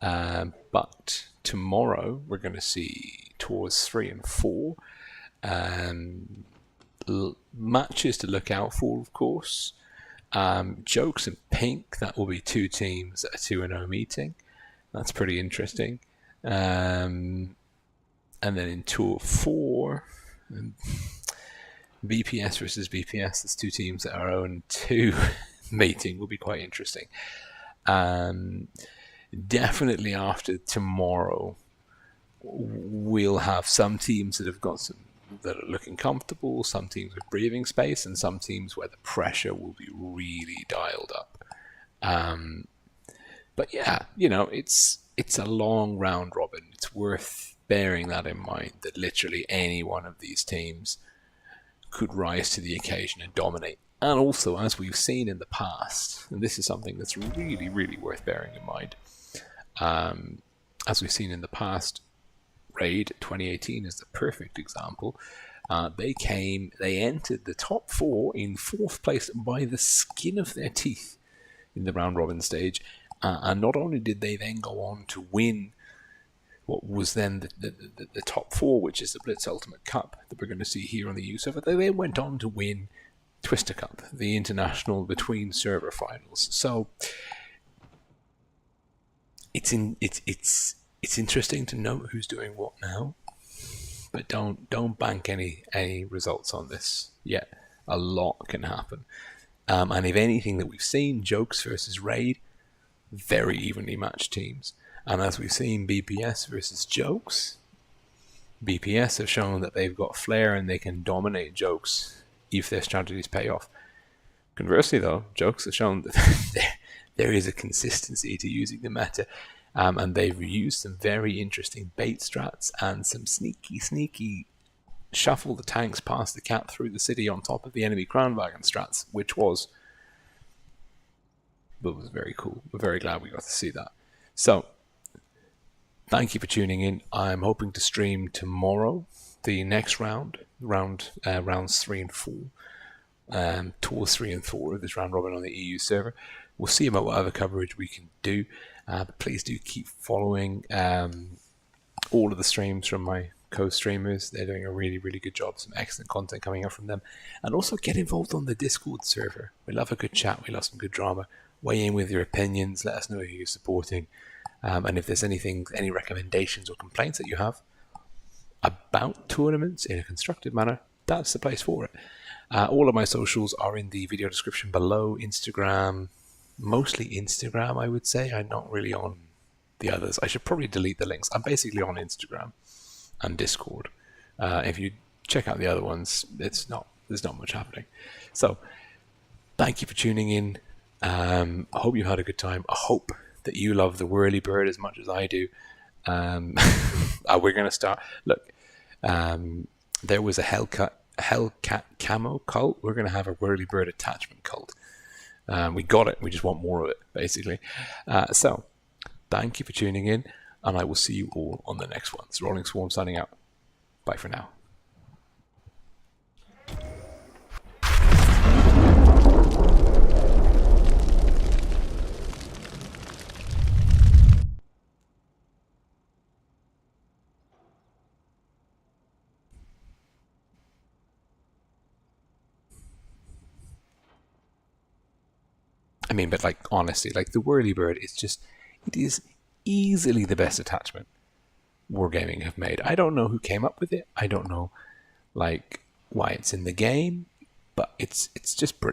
But tomorrow we're going to see tours 3 and 4. Matches to look out for, of course. Jokes and Pink, that will be 2 teams at a 2-0 meeting. That's pretty interesting. And then in tour 4, BPS versus BPS, there's 2 teams that are 0-2 meeting, will be quite interesting. Definitely after tomorrow, we'll have some teams that have got some that are looking comfortable, some teams with breathing space, and some teams where the pressure will be really dialed up. But yeah, it's a long round robin. It's worth bearing that in mind, that literally any one of these teams could rise to the occasion and dominate. And also, as we've seen in the past, and this is something that's really, really worth bearing in mind, as we've seen in the past, Raid 2018 is the perfect example. They entered the top 4 in 4th place by the skin of their teeth in the round robin stage. And not only did they then go on to win what was then the top 4, which is the Blitz Ultimate Cup that we're going to see here on the EU server, they then went on to win Twister Cup, the international between server finals. So it's interesting to note who's doing what now, but don't bank any results on this yet. A lot can happen, and if anything that we've seen, Jokes versus Raid, very evenly matched teams. And as we've seen BPS versus Jokes, BPS have shown that they've got flair and they can dominate Jokes if their strategies pay off. Conversely though, Jokes have shown that there is a consistency to using the meta, and they've used some very interesting bait strats and some sneaky shuffle the tanks past the cat through the city on top of the enemy crown wagon strats, which was very cool. We're very glad we got to see that. So thank you for tuning in. I'm hoping to stream tomorrow the next rounds 3 and 4, tours 3 and 4 of this round robin on the EU server. We'll see about what other coverage we can do, but please do keep following all of the streams from my co-streamers. They're doing a really good job. Some excellent content coming up from them. And also get involved on the Discord server. We love a good chat. We love some good drama. Weigh in with your opinions. Let us know who you're supporting. And if there's any recommendations or complaints that you have about tournaments in a constructive manner, that's the place for it. All of my socials are in the video description below. Instagram, mostly Instagram, I would say. I'm not really on the others. I should probably delete the links. I'm basically on Instagram and Discord. If you check out the other ones, there's not much happening. So thank you for tuning in. I hope you had a good time. I hope that you love the whirly bird as much as I do. We're going to start. Look, there was a Hellcat camo cult. We're going to have a whirly bird attachment cult. We got it. We just want more of it, basically. So thank you for tuning in, and I will see you all on the next one. It's Rolling Swarm signing out. Bye for now. I mean, but like, honestly, like the whirlybird is it is easily the best attachment Wargaming have made. I don't know who came up with it. I don't know, like, why it's in the game, but it's just brilliant.